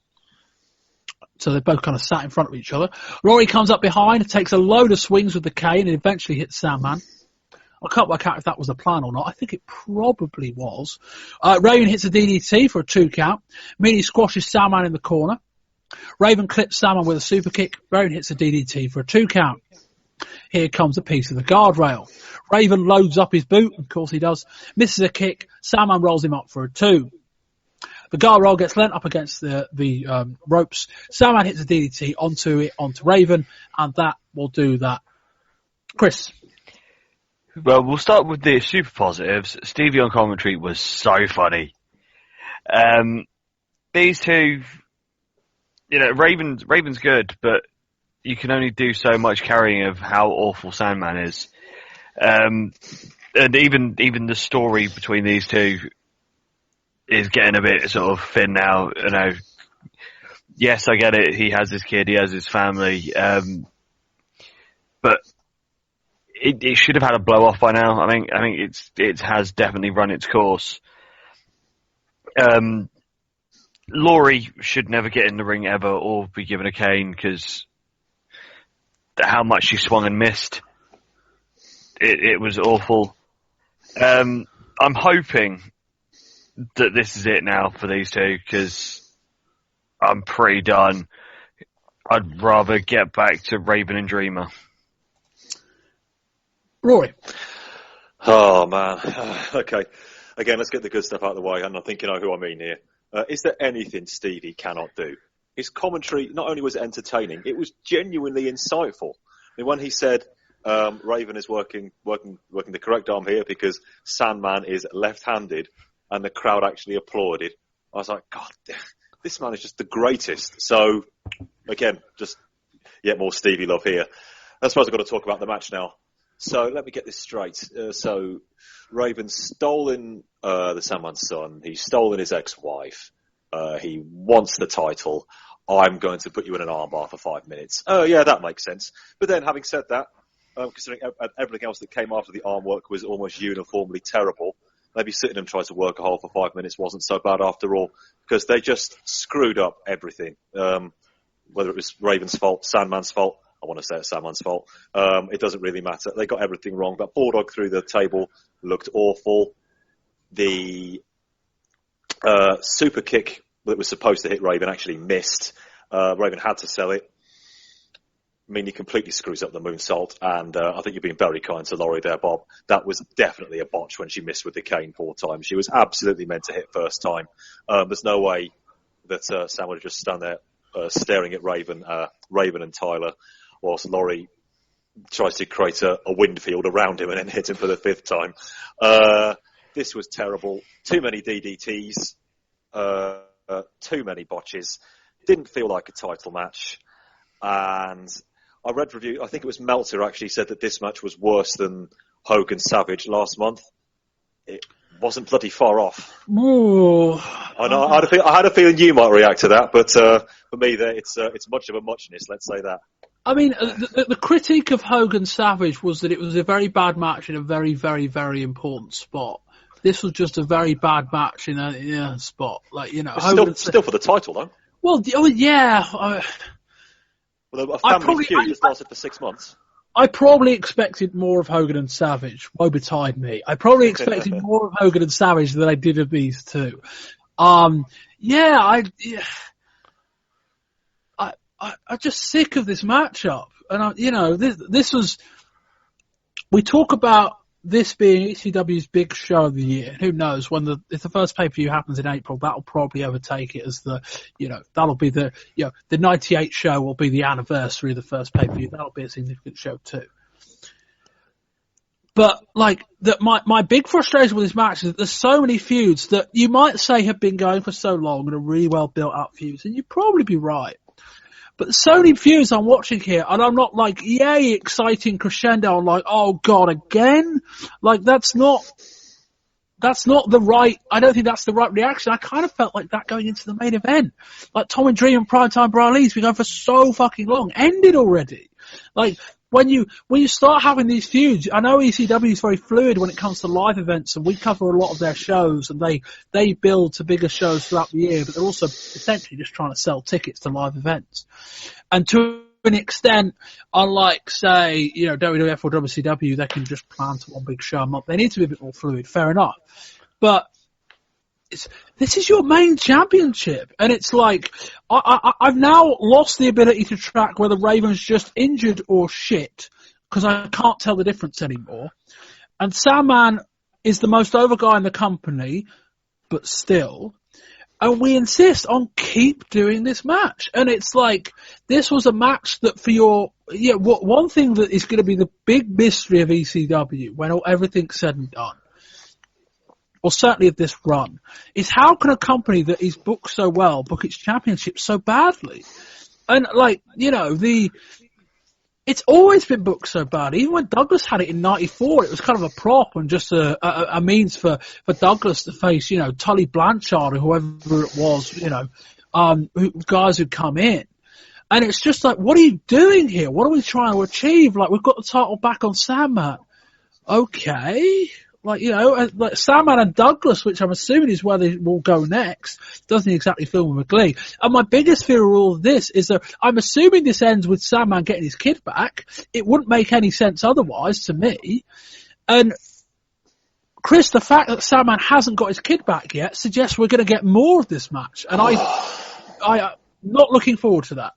So they're both kind of sat in front of each other. Rory comes up behind, takes a load of swings with the cane, and eventually hits Sandman. I can't work out if that was the plan or not. I think it probably was. Raven hits a DDT for a 2 count. Meanie squashes Sandman in the corner. Raven clips Sandman with a super kick. Raven hits a DDT for a 2 count. Here comes a piece of the guardrail. Raven loads up his boot, of course he does, misses a kick, Sandman rolls him up for a 2. The guard roll gets lent up against the ropes. Sandman hits a DDT onto Raven, and that will do that. Chris. Well, we'll start with the super positives. Stevie on commentary was so funny. These two, Raven's good, but you can only do so much carrying of how awful Sandman is. And even the story between these two is getting a bit sort of thin now. Yes, I get it. He has his kid, he has his family, but it should have had a blow off by now. I think it has definitely run its course. Rory should never get in the ring ever or be given a cane because how much she swung and missed. It was awful. I'm hoping that this is it now for these two because I'm pretty done. I'd rather get back to Raven and Dreamer. Rory. Oh, man. Okay. Again, let's get the good stuff out of the way, and I think you know who I mean here. Is there anything Stevie cannot do? His commentary, not only was it entertaining, it was genuinely insightful. I mean, when he said Raven is working the correct arm here because Sandman is left-handed, and the crowd actually applauded, I was like, God, this man is just the greatest. So, again, just yet more Stevie love here. I suppose I've got to talk about the match now. So let me get this straight. So Raven's stolen the Sandman's son. He's stolen his ex-wife. He wants the title. I'm going to put you in an armbar for 5 minutes. Oh, yeah, that makes sense. But then, having said that, considering everything else that came after the arm work was almost uniformly terrible, maybe Sydenham tried to work a hole for 5 minutes wasn't so bad after all, because they just screwed up everything. Whether it was Raven's fault, Sandman's fault, I want to say it's Sandman's fault. It doesn't really matter. They got everything wrong. That bulldog through the table looked awful. The super kick that was supposed to hit Raven actually missed. Raven had to sell it. I mean, he completely screws up the moonsault, and I think you're being very kind to Rory there, Bob. That was definitely a botch when she missed with the cane 4 times. She was absolutely meant to hit first time. There's no way that Sam would have just stand there staring at Raven and Tyler, whilst Rory tries to create a wind field around him and then hit him for the 5th time. This was terrible. Too many DDTs, too many botches. Didn't feel like a title match. And I read review. I think it was Meltzer actually said that this match was worse than Hogan Savage last month. It wasn't bloody far off. Ooh. I know. I had a feeling you might react to that, but for me, it's much of a muchness. Let's say that. I mean, the critique of Hogan Savage was that it was a very bad match in a very, very, very important spot. This was just a very bad match in a spot. Like, you know, still for the title though. Well, yeah. Well, a family feud just lasted for 6 months. I probably expected more of Hogan and Savage. Woe betide me. I probably expected more of Hogan and Savage than I did of these two. I'm just sick of this matchup. And this was. We talk about this being ECW's big show of the year. Who knows if the first pay-per-view happens in April, that'll probably overtake it as that'll be the 98 show will be the anniversary of the first pay-per-view. That'll be a significant show too. But my big frustration with this match is that there's so many feuds that you might say have been going for so long and are really well built up feuds, and you'd probably be right. But there's so many feuds I'm watching here, and I'm not like, yay, exciting crescendo. I'm like, oh God, again? Like, that's not the right, I don't think that's the right reaction. I kind of felt like that going into the main event. Like, Tom and Dream and Primetime Brawley's been going for so fucking long. Ended already. Like, when you start having these feuds, I know ECW is very fluid when it comes to live events, and we cover a lot of their shows, and they build to bigger shows throughout the year, but they're also essentially just trying to sell tickets to live events. And to an extent, unlike, say, WWF or WCW, they can just plan to one big show a month. They need to be a bit more fluid, fair enough. But this is your main championship, and it's like I've now lost the ability to track whether Raven's just injured or shit, because I can't tell the difference anymore. And Sandman is the most over guy in the company, but still. And we insist on keep doing this match. And it's like, this was a match that for one thing that is going to be the big mystery of ECW when everything's said and done, or certainly of this run, is how can a company that is booked so well book its championship so badly? And it's always been booked so bad. Even when Douglas had it in '94, it was kind of a prop and just a means for Douglas to face, Tully Blanchard or whoever it was, guys who'd come in. And it's just like, what are you doing here? What are we trying to achieve? Like, we've got the title back on Sandman. Okay. Like Sandman and Douglas, which I'm assuming is where they will go next, doesn't exactly fill me with glee. And my biggest fear of all of this is that I'm assuming this ends with Sandman getting his kid back. It wouldn't make any sense otherwise to me. And Chris, the fact that Sandman hasn't got his kid back yet suggests we're going to get more of this match. And I'm not looking forward to that.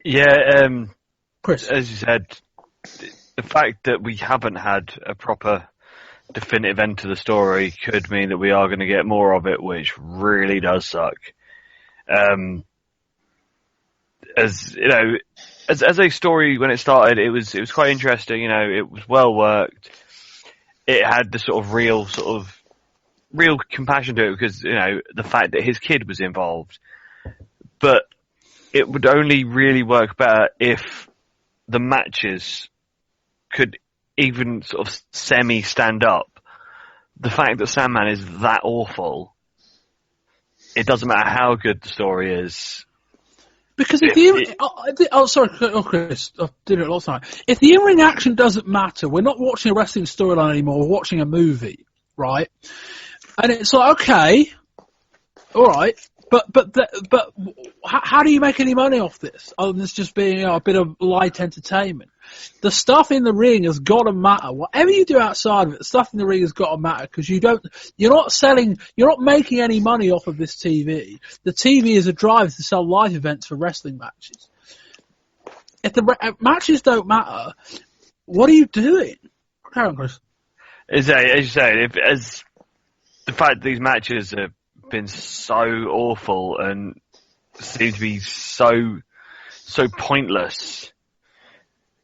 Yeah, Chris, as you said, the fact that we haven't had a proper definitive end to the story could mean that we are going to get more of it, which really does suck. As a story when it started, it was quite interesting. It was well worked. It had the sort of real compassion to it because the fact that his kid was involved, but it would only really work better if the matches could even sort of semi-stand up. The fact that Sandman is that awful, it doesn't matter how good the story is. Because Chris, I've done it a lot of time. If the in-ring action doesn't matter, we're not watching a wrestling storyline anymore, we're watching a movie, right? And it's like, okay, alright, but how do you make any money off this? Other than this just being a bit of light entertainment. The stuff in the ring has got to matter. Whatever you do outside of it, the stuff in the ring has got to matter because you're not making any money off of this TV. The TV is a drive to sell live events for wrestling matches. If the matches don't matter, what are you doing? Carry on, Chris. As you say, as the fact that these matches have been so awful and seem to be so pointless.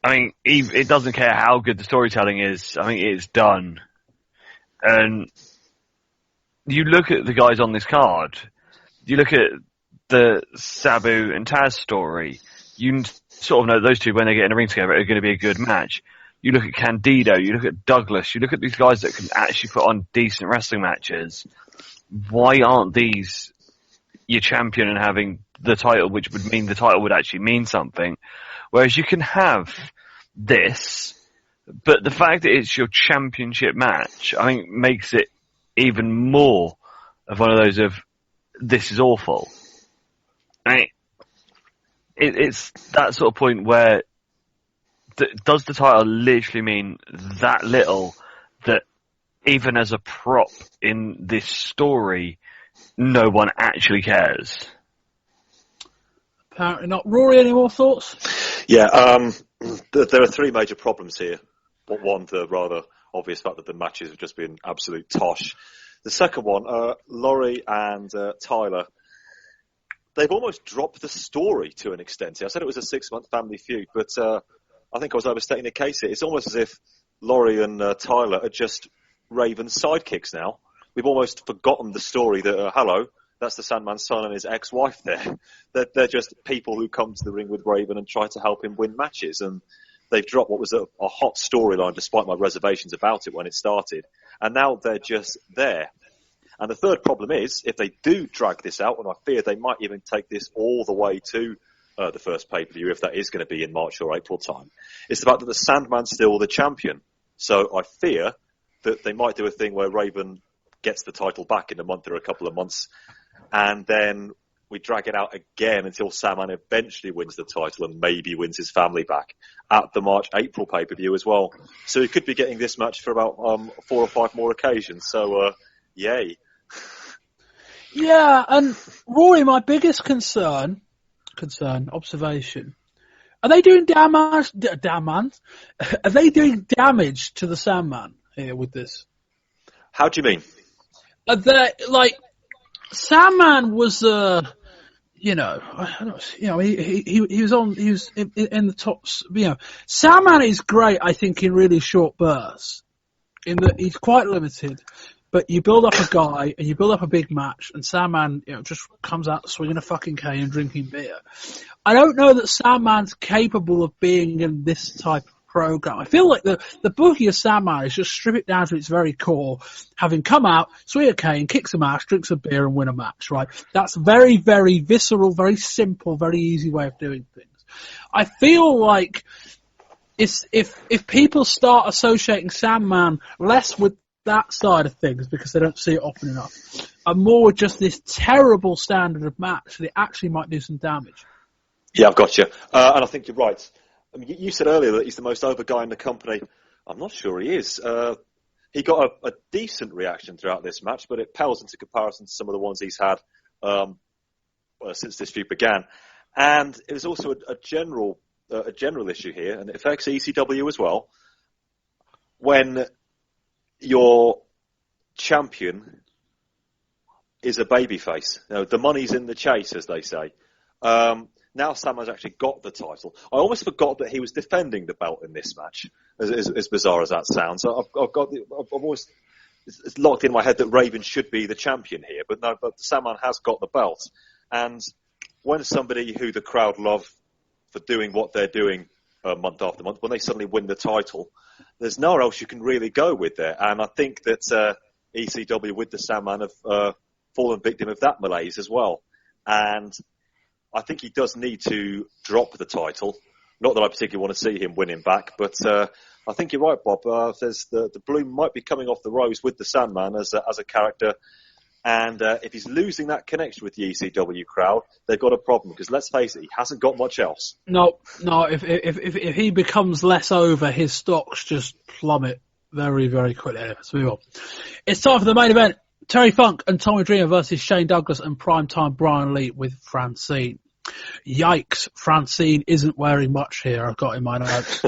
I mean, it doesn't care how good the storytelling is. I mean, it's done. And you look at the guys on this card. You look at the Sabu and Taz story. You sort of know those two, when they get in a ring together, are going to be a good match. You look at Candido. You look at Douglas. You look at these guys that can actually put on decent wrestling matches. Why aren't these your champion and having the title, which would mean the title would actually mean something? Whereas you can have this, but the fact that it's your championship match, I think, makes it even more of one of those of, this is awful. I mean, it's that sort of point where, does the title literally mean that little that even as a prop in this story, no one actually cares? Apparently not. Rory, any more thoughts? Yeah, there are three major problems here. One, the rather obvious fact that the matches have just been absolute tosh. The second one, Laurie and Tyler, they've almost dropped the story to an extent here. I said it was a 6-month family feud, but I think I was overstating the case here. It's almost as if Laurie and Tyler are just Raven's sidekicks now. We've almost forgotten the story that, hello, that's the Sandman's son and his ex-wife there. They're just people who come to the ring with Raven and try to help him win matches. And they've dropped what was a hot storyline, despite my reservations about it when it started. And now they're just there. And the third problem is, if they do drag this out, and I fear they might even take this all the way to the first pay-per-view, if that is going to be in March or April time, it's the fact that the Sandman's still the champion. So I fear that they might do a thing where Raven gets the title back in a month or a couple of months, and then we drag it out again until Sandman eventually wins the title and maybe wins his family back at the March-April pay-per-view as well. So he could be getting this match for about 4 or 5 more occasions. So, yay. Yeah, and Rory, my biggest observation, are they doing damage? Are they doing damage to the Sandman here with this? How do you mean? Sandman was, he was in the tops. Sandman is great, I think, in really short bursts. In that he's quite limited, but you build up a guy and you build up a big match, and Sandman, just comes out swinging a fucking cane and drinking beer. I don't know that Sandman's capable of being in this type of program. I feel like the booking of Sandman is just strip it down to its very core, having come out, swing a cane, kicks a match, drinks a beer and win a match, right? That's very, very visceral, very simple, very easy way of doing things. I feel like if people start associating Sandman less with that side of things because they don't see it often enough, and more with just this terrible standard of match, that it actually might do some damage. Yeah, I've got you. And I think you're right. I mean, you said earlier that he's the most over guy in the company. I'm not sure he is. He got a decent reaction throughout this match, but it pales into comparison to some of the ones he's had since this feud began. And it was also a general issue here, and it affects ECW as well. When your champion is a babyface, the money's in the chase, as they say. Now Sandman's actually got the title. I almost forgot that he was defending the belt in this match, as bizarre as that sounds. I've always it's locked in my head that Raven should be the champion here, but Sandman has got the belt. And when somebody who the crowd love for doing what they're doing month after month, when they suddenly win the title, there's nowhere else you can really go with there. And I think that ECW with the Sandman have fallen victim of that malaise as well. And I think he does need to drop the title. Not that I particularly want to see him winning back, but I think you're right, Bob. The bloom might be coming off the rose with the Sandman as a character. And if he's losing that connection with the ECW crowd, they've got a problem. Because let's face it, he hasn't got much else. No. If he becomes less over, his stocks just plummet very, very quickly. Let's move on. It's time for the main event. Terry Funk and Tommy Dreamer versus Shane Douglas and primetime Brian Lee with Francine. Yikes, Francine isn't wearing much here, I've got in my notes.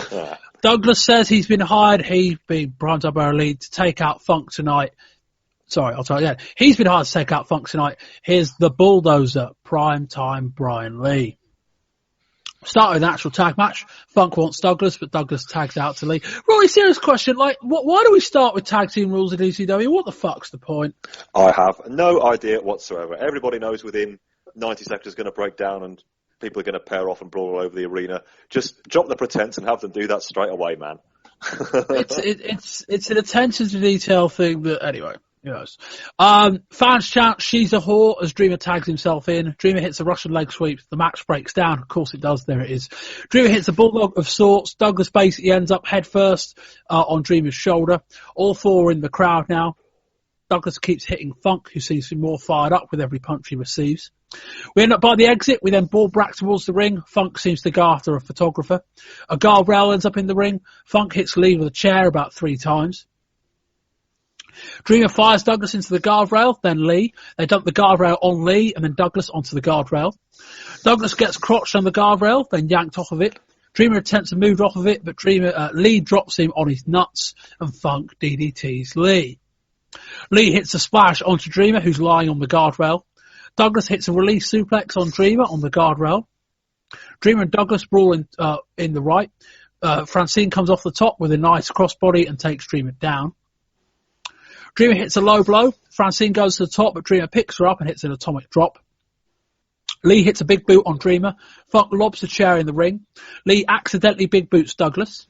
Douglas says he's been hired, he being primetime Brian Lee, to take out Funk tonight. Sorry, I'll try it again. He's been hired to take out Funk tonight. Here's the Bulldozer, primetime Brian Lee. Start with an actual tag match. Funk wants Douglas, but Douglas tags out to Lee. Rory, serious question. Why do we start with tag team rules at ECW? What the fuck's the point? I have no idea whatsoever. Everybody knows within 90 seconds is going to break down and people are going to pair off and brawl all over the arena. Just drop the pretense and have them do that straight away, man. It's an attention to detail thing, but anyway. Who knows? Fans chant, she's a whore, as Dreamer tags himself in. Dreamer hits a Russian leg sweep. The match breaks down. Of course it does. There it is. Dreamer hits a bulldog of sorts. Douglas basically ends up head first on Dreamer's shoulder. All four are in the crowd now. Douglas keeps hitting Funk, who seems to be more fired up with every punch he receives. We end up by the exit. We then ball back towards the ring. Funk seems to go after a photographer. A guardrail ends up in the ring. Funk hits Lee with a chair about 3 times. Dreamer fires Douglas into the guardrail, then Lee. They dump the guardrail on Lee and then Douglas onto the guardrail. Douglas gets crotched on the guardrail, then yanked off of it. Dreamer attempts to move off of it, but Lee drops him on his nuts and Funk DDTs Lee. Lee hits a splash onto Dreamer, who's lying on the guardrail. Douglas hits a release suplex on Dreamer on the guardrail. Dreamer and Douglas brawl in the right. Francine comes off the top with a nice crossbody and takes Dreamer down. Dreamer hits a low blow. Francine goes to the top, but Dreamer picks her up and hits an atomic drop. Lee hits a big boot on Dreamer. Funk lobs the chair in the ring. Lee accidentally big boots Douglas.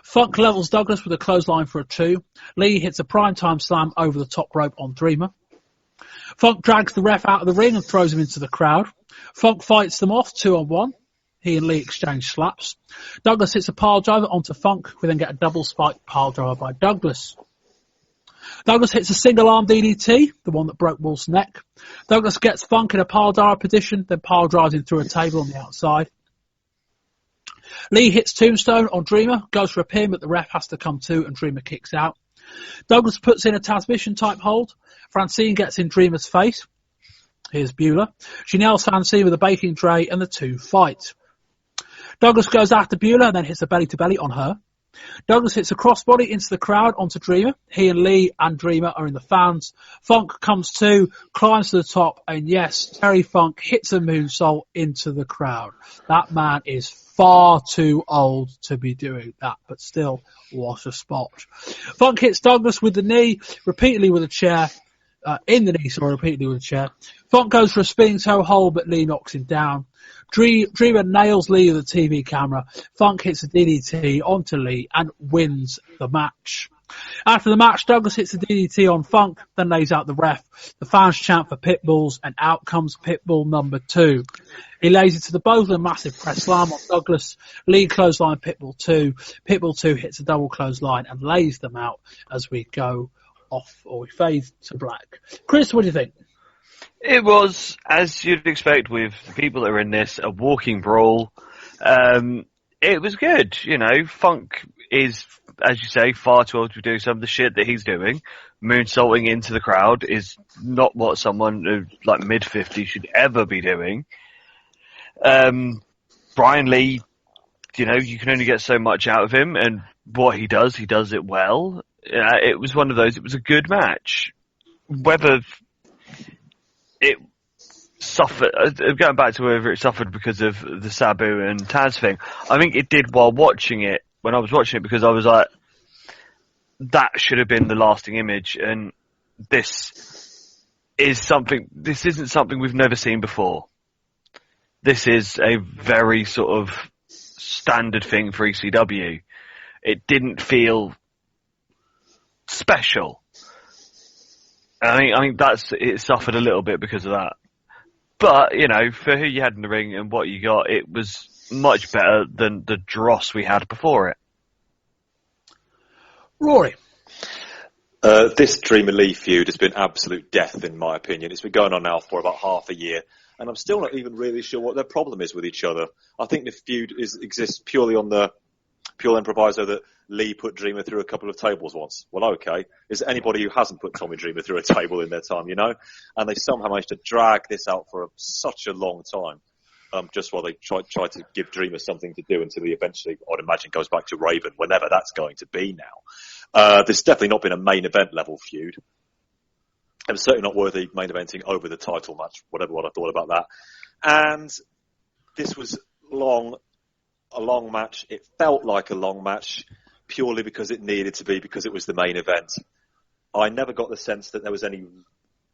Funk levels Douglas with a clothesline for a 2. Lee hits a primetime slam over the top rope on Dreamer. Funk drags the ref out of the ring and throws him into the crowd. Funk fights them off 2-on-1. He and Lee exchange slaps. Douglas hits a pile driver onto Funk. We then get a double spike pile driver by Douglas. Douglas hits a single arm DDT, the one that broke Wolf's neck. Douglas gets Funk in a pile driver position, then pile drives him through a table on the outside. Lee hits Tombstone on Dreamer, goes for a pin, but the ref has to come to and Dreamer kicks out. Douglas puts in a transmission type hold. Francine gets in Dreamer's face. Here's Beulah. She nails Francine with a baking tray and the two fight. Douglas goes after Beulah and then hits a belly to belly on her. Douglas hits a crossbody into the crowd onto Dreamer. He and Lee and Dreamer are in the fans. Funk comes to, climbs to the top, and yes, Terry Funk hits a moonsault into the crowd. That man is far too old to be doing that, but still, what a spot. Funk hits Douglas with the knee, repeatedly with a chair. Repeatedly with a chair. Funk goes for a spinning toe hold, but Lee knocks him down. Dreamer nails Lee with a TV camera. Funk hits a DDT onto Lee and wins the match. After the match, Douglas hits a DDT on Funk, then lays out the ref. The fans chant for Pitbulls, and out comes Pitbull number 2. He lays it to the both of them, massive press slam on Douglas. Lee clothesline Pitbull 2. Pitbull 2 hits a double clothesline and lays them out as we go off, or we fade to black. Chris, what do you think? It was, as you'd expect with the people that are in this, a walking brawl. It was good, you know. Funk is, as you say, far too old to do some of the shit that he's doing. Moonsaulting into the crowd is not what someone who's like mid-50s should ever be doing. Brian Lee, you know, you can only get so much out of him, and what he does it well. It was one of those, it was a good match. Whether it suffered, going back to whether it suffered because of the Sabu and Taz thing, I think it did while watching it, when I was watching it, because I was like, that should have been the lasting image, and this isn't something we've never seen before. This is a very sort of standard thing for ECW. It didn't feel special. I think it suffered a little bit because of that. But, you know, for who you had in the ring and what you got, it was much better than the dross we had before it. Rory. This Dreamer Lee feud has been absolute death, in my opinion. It's been going on now for about half a year, and I'm still not even really sure what their problem is with each other. I think the feud exists purely on the pure improviso that Lee put Dreamer through a couple of tables once. Well, okay. Is there anybody who hasn't put Tommy Dreamer through a table in their time, you know? And they somehow managed to drag this out for such a long time, just while they try to give Dreamer something to do until he eventually, I'd imagine, goes back to Raven, whenever that's going to be now. There's definitely not been a main event level feud. It was certainly not worthy main eventing over the title match, whatever what I thought about that. And this was a long match. It felt like a long match purely because it needed to be, because it was the main event. I never got the sense that there was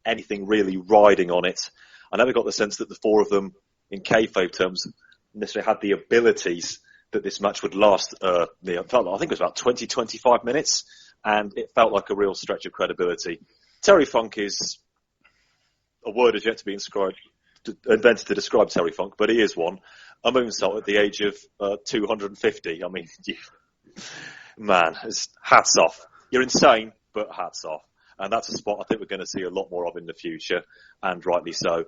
anything really riding on it. I never got the sense that the four of them, in kayfabe terms, necessarily had the abilities that this match would last. I think it was about 20, 25 minutes, and it felt like a real stretch of credibility. Terry Funk is a word has yet to be invented to describe Terry Funk, but he is one. A moonsault at the age of 250. I mean, man, hats off. You're insane, but hats off. And that's a spot I think we're going to see a lot more of in the future, and rightly so.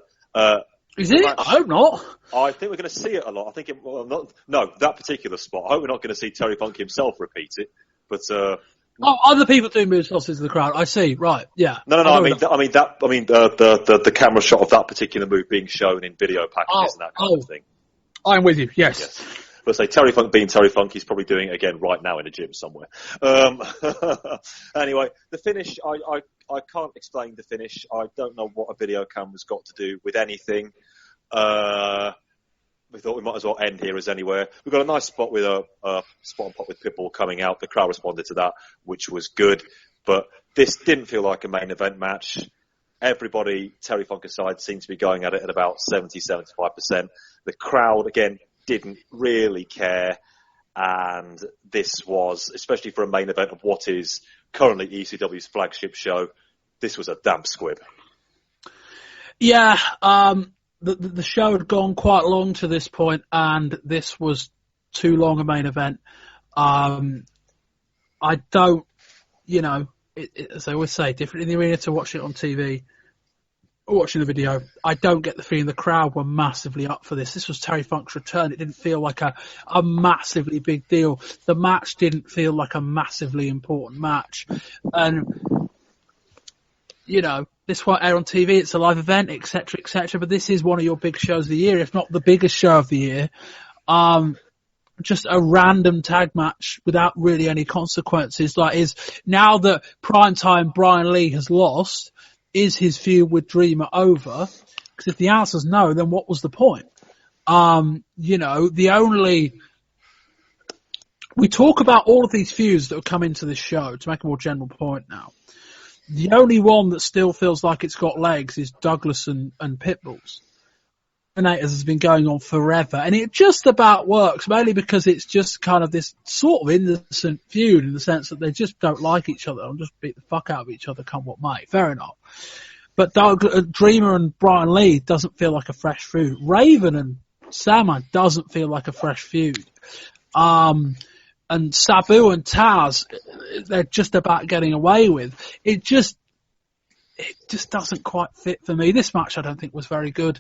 Is it? I hope not. I think we're going to see it a lot. I think that particular spot. I hope we're not going to see Terry Funk himself repeat it, but. Other people doing moonsaults into the crowd. I see. Right. Yeah. No. I mean the camera shot of that particular move being shown in video packages and that kind of thing. I'm with you. Yes. But say Terry Funk being Terry Funk, he's probably doing it again right now in a gym somewhere. Anyway, the finish. I can't explain the finish. I don't know what a video camera's got to do with anything. We thought we might as well end here as anywhere. We've got a nice spot with a spot on pop with Pitbull coming out. The crowd responded to that, which was good. But this didn't feel like a main event match. Everybody, Terry Funk aside, seemed to be going at it at about 70-75%. The crowd, again, didn't really care. And this was, especially for a main event of what is currently ECW's flagship show, this was a damp squib. Yeah, the show had gone quite long to this point, and this was too long a main event. I don't, as I always say, different in the arena to watching it on TV, or watching the video. I don't get the feeling the crowd were massively up for this. This was Terry Funk's return. It didn't feel like a massively big deal. The match didn't feel like a massively important match. And, this won't air on TV, it's a live event, etc., etc. But this is one of your big shows of the year, if not the biggest show of the year. just a random tag match without really any consequences. Like, is now that primetime Brian Lee has lost, is his feud with Dreamer over? Because if the answer's no, then what was the point? We talk about all of these feuds that have come into this show to make a more general point now. The only one that still feels like it's got legs is Douglas and Pitbull's. Terminators has been going on forever, and it just about works, mainly because it's just kind of this sort of innocent feud in the sense that they just don't like each other and just beat the fuck out of each other, come what may. Fair enough. But Dreamer and Brian Lee doesn't feel like a fresh feud. Raven and Sandman doesn't feel like a fresh feud. And Sabu and Taz, they're just about getting away with. It just doesn't quite fit for me. This match I don't think was very good.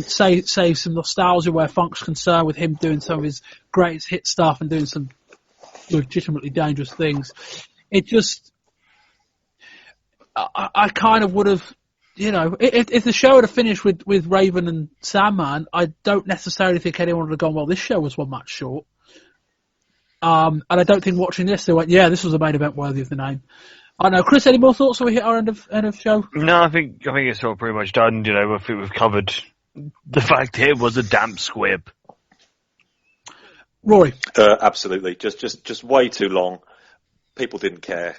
Save some nostalgia where Funk's concerned with him doing some of his greatest hit stuff and doing some legitimately dangerous things. It just, I kind of would have, if the show had finished with Raven and Sandman, I don't necessarily think anyone would have gone, well, this show was one match short. And I don't think watching this, they went, yeah, this was a main event worthy of the name. I don't know. Chris, any more thoughts before we hit our end of show? No, I think it's all pretty much done. I think we've covered the fact here was a damp squib. Rory? Absolutely. Just way too long. People didn't care.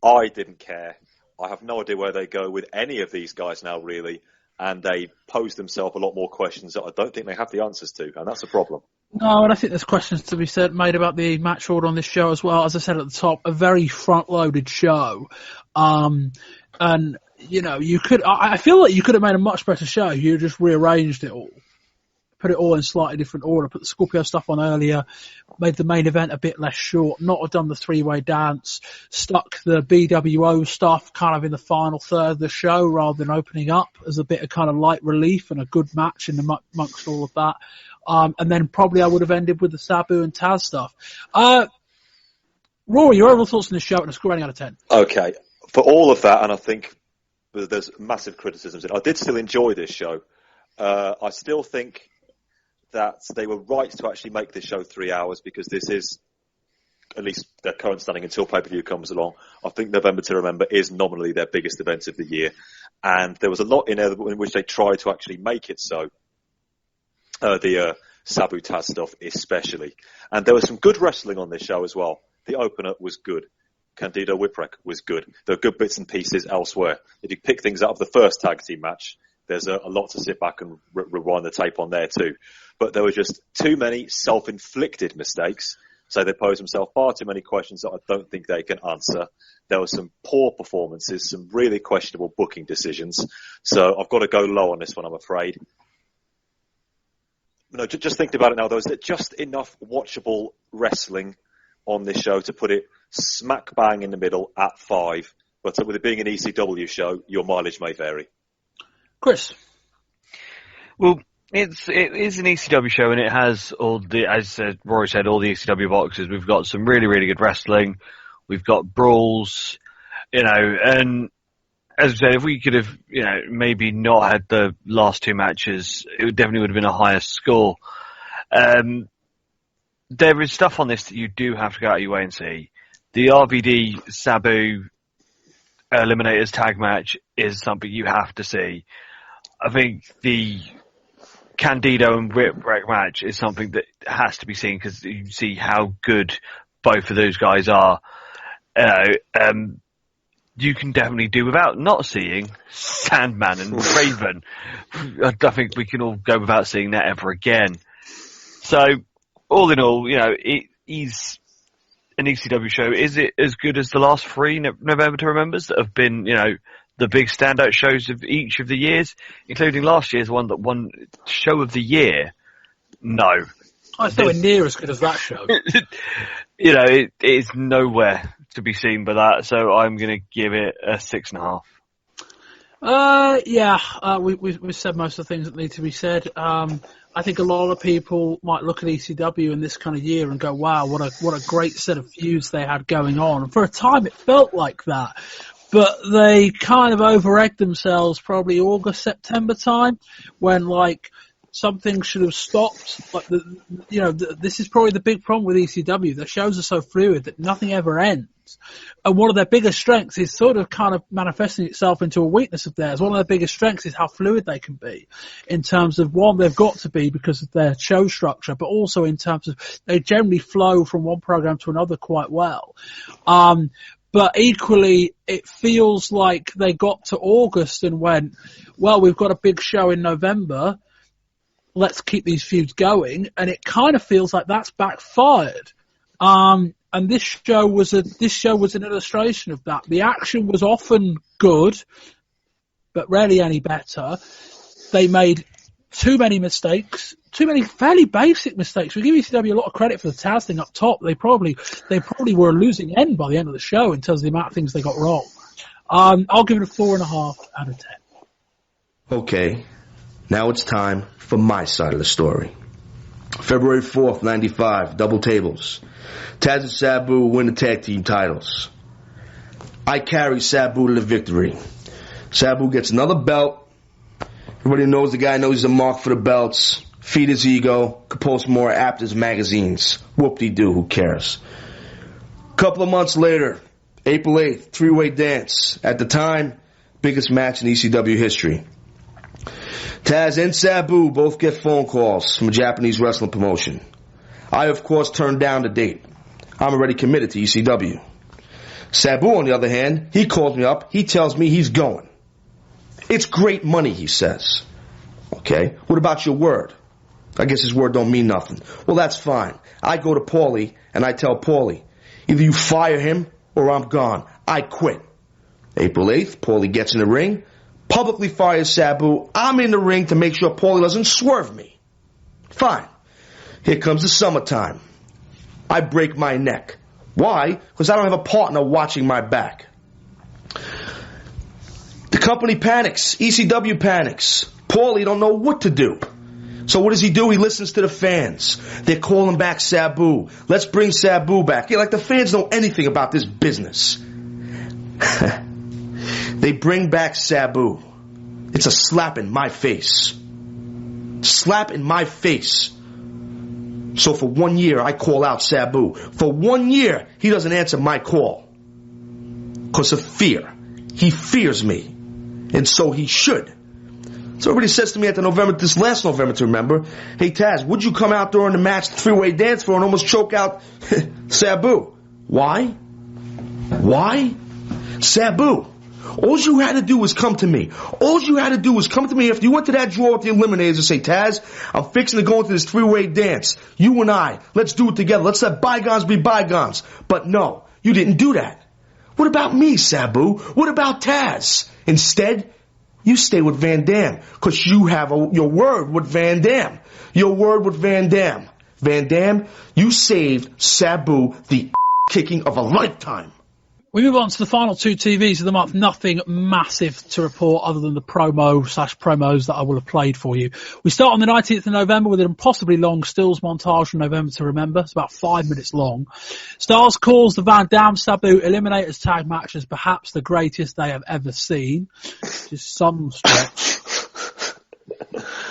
I didn't care. I have no idea where they go with any of these guys now, really. And they pose themselves a lot more questions that I don't think they have the answers to, and that's a problem. No, and I think there's questions to be made about the match order on this show as well. As I said at the top, a very front-loaded show. And, I feel like you could have made a much better show if you just rearranged it all. Put it all in slightly different order, put the Scorpio stuff on earlier, made the main event a bit less short, not have done the three-way dance, stuck the BWO stuff kind of in the final third of the show rather than opening up as a bit of kind of light relief and a good match in amongst all of that. And then probably I would have ended with the Sabu and Taz stuff. Rory, your overall thoughts on this show and a score rating out of 10? Okay. For all of that, and I think there's massive criticisms in it, I did still enjoy this show. I still think that they were right to actually make this show 3 hours because this is, at least their current standing until pay-per-view comes along, I think November to Remember is nominally their biggest event of the year. And there was a lot in there in which they tried to actually make it so. The Sabu Taz stuff especially. And there was some good wrestling on this show as well. The opener was good. Candida Whitwreck was good. There are good bits and pieces elsewhere. If you pick things out of the first tag team match, there's a lot to sit back and rewind the tape on there too. But there were just too many self-inflicted mistakes. So they posed themselves far too many questions that I don't think they can answer. There were some poor performances, some really questionable booking decisions. So I've got to go low on this one, I'm afraid. No, just thinking about it now, there was just enough watchable wrestling on this show to put it smack bang in the middle at 5. But with it being an ECW show, your mileage may vary. Chris? Well, it is an ECW show, and it has all the, as Rory said, all the ECW boxes. We've got some really, really good wrestling. We've got brawls, and as I said, if we could have, maybe not had the last two matches, it definitely would have been a higher score. There is stuff on this that you do have to go out of your way and see. The RVD Sabu Eliminators tag match is something you have to see. I think the Candido and Whitwreck match is something that has to be seen because you see how good both of those guys are. You can definitely do without not seeing Sandman and Raven. I don't think we can all go without seeing that ever again. So, all in all, it is an ECW show. Is it as good as the last 3 November to Remembers that have been, the big standout shows of each of the years, including last year's one that won Show of the Year? No. It's nowhere near as good as that show. It is nowhere to be seen by that, so I'm going to give it a 6.5. We've said most of the things that need to be said. I think a lot of people might look at ECW in this kind of year and go, wow, what a great set of feuds they had going on. And for a time it felt like that. But they kind of over-egged themselves probably August, September time when some things should have stopped. Like this is probably the big problem with ECW. Their shows are so fluid that nothing ever ends. And one of their biggest strengths is sort of kind of manifesting itself into a weakness of theirs. One of their biggest strengths is how fluid they can be in terms of, one, they've got to be because of their show structure, but also in terms of they generally flow from one program to another quite well. But equally, it feels like they got to August and went, well, we've got a big show in November. Let's keep these feuds going. And it kind of feels like that's backfired. And this show was an illustration of that. The action was often good, but rarely any better. They made too many mistakes, too many fairly basic mistakes. We give ECW a lot of credit for the Taz thing up top. They probably were a losing end by the end of the show in terms of the amount of things they got wrong. I'll give it a 4.5 out of 10. Okay, now it's time for my side of the story. February 4th, 95, double tables. Taz and Sabu win the tag team titles. I carry Sabu to the victory. Sabu gets another belt. Everybody knows the guy knows he's a mark for the belts. Feed his ego. Could post more Aptors magazines. Whoop-de-doo, who cares? Couple of months later, April 8th, three-way dance. At the time, biggest match in ECW history. Taz and Sabu both get phone calls from a Japanese wrestling promotion. I, of course, turned down the date. I'm already committed to ECW. Sabu, on the other hand, he calls me up. He tells me he's going. It's great money, he says. Okay, what about your word? I guess his word don't mean nothing. Well, that's fine. I go to Paulie, and I tell Paulie, either you fire him or I'm gone. I quit. April 8th, Paulie gets in the ring, publicly fires Sabu. I'm in the ring to make sure Paulie doesn't swerve me. Fine. Here comes the summertime. I break my neck. Why? Because I don't have a partner watching my back. The company panics. ECW panics. Paulie don't know what to do. So what does he do? He listens to the fans. They're calling back Sabu. Let's bring Sabu back. Yeah, like the fans know anything about this business. They bring back Sabu. It's a slap in my face. Slap in my face. So for 1 year, I call out Sabu. For 1 year, he doesn't answer my call. Because of fear. He fears me. And so he should. So everybody says to me at this last November to Remember, hey Taz, would you come out during the match, the three-way dance floor, and almost choke out Sabu? Why? Why? Sabu. All you had to do was come to me. All you had to do was come to me after you went to that drawer with the Eliminators and say, Taz, I'm fixing to go into this three-way dance. You and I, let's do it together. Let's let bygones be bygones. But no, you didn't do that. What about me, Sabu? What about Taz? Instead, you stay with Van Dam because you have your word with Van Dam. Your word with Van Dam. Van Dam, you saved Sabu the kicking of a lifetime. We move on to the final two TVs of the month. Nothing massive to report other than the promos that I will have played for you. We start on the 19th of November with an impossibly long stills montage from November to Remember. It's about 5 minutes long. Stars calls the Van Dam Sabu Eliminators tag match as perhaps the greatest they have ever seen. Just some stretch.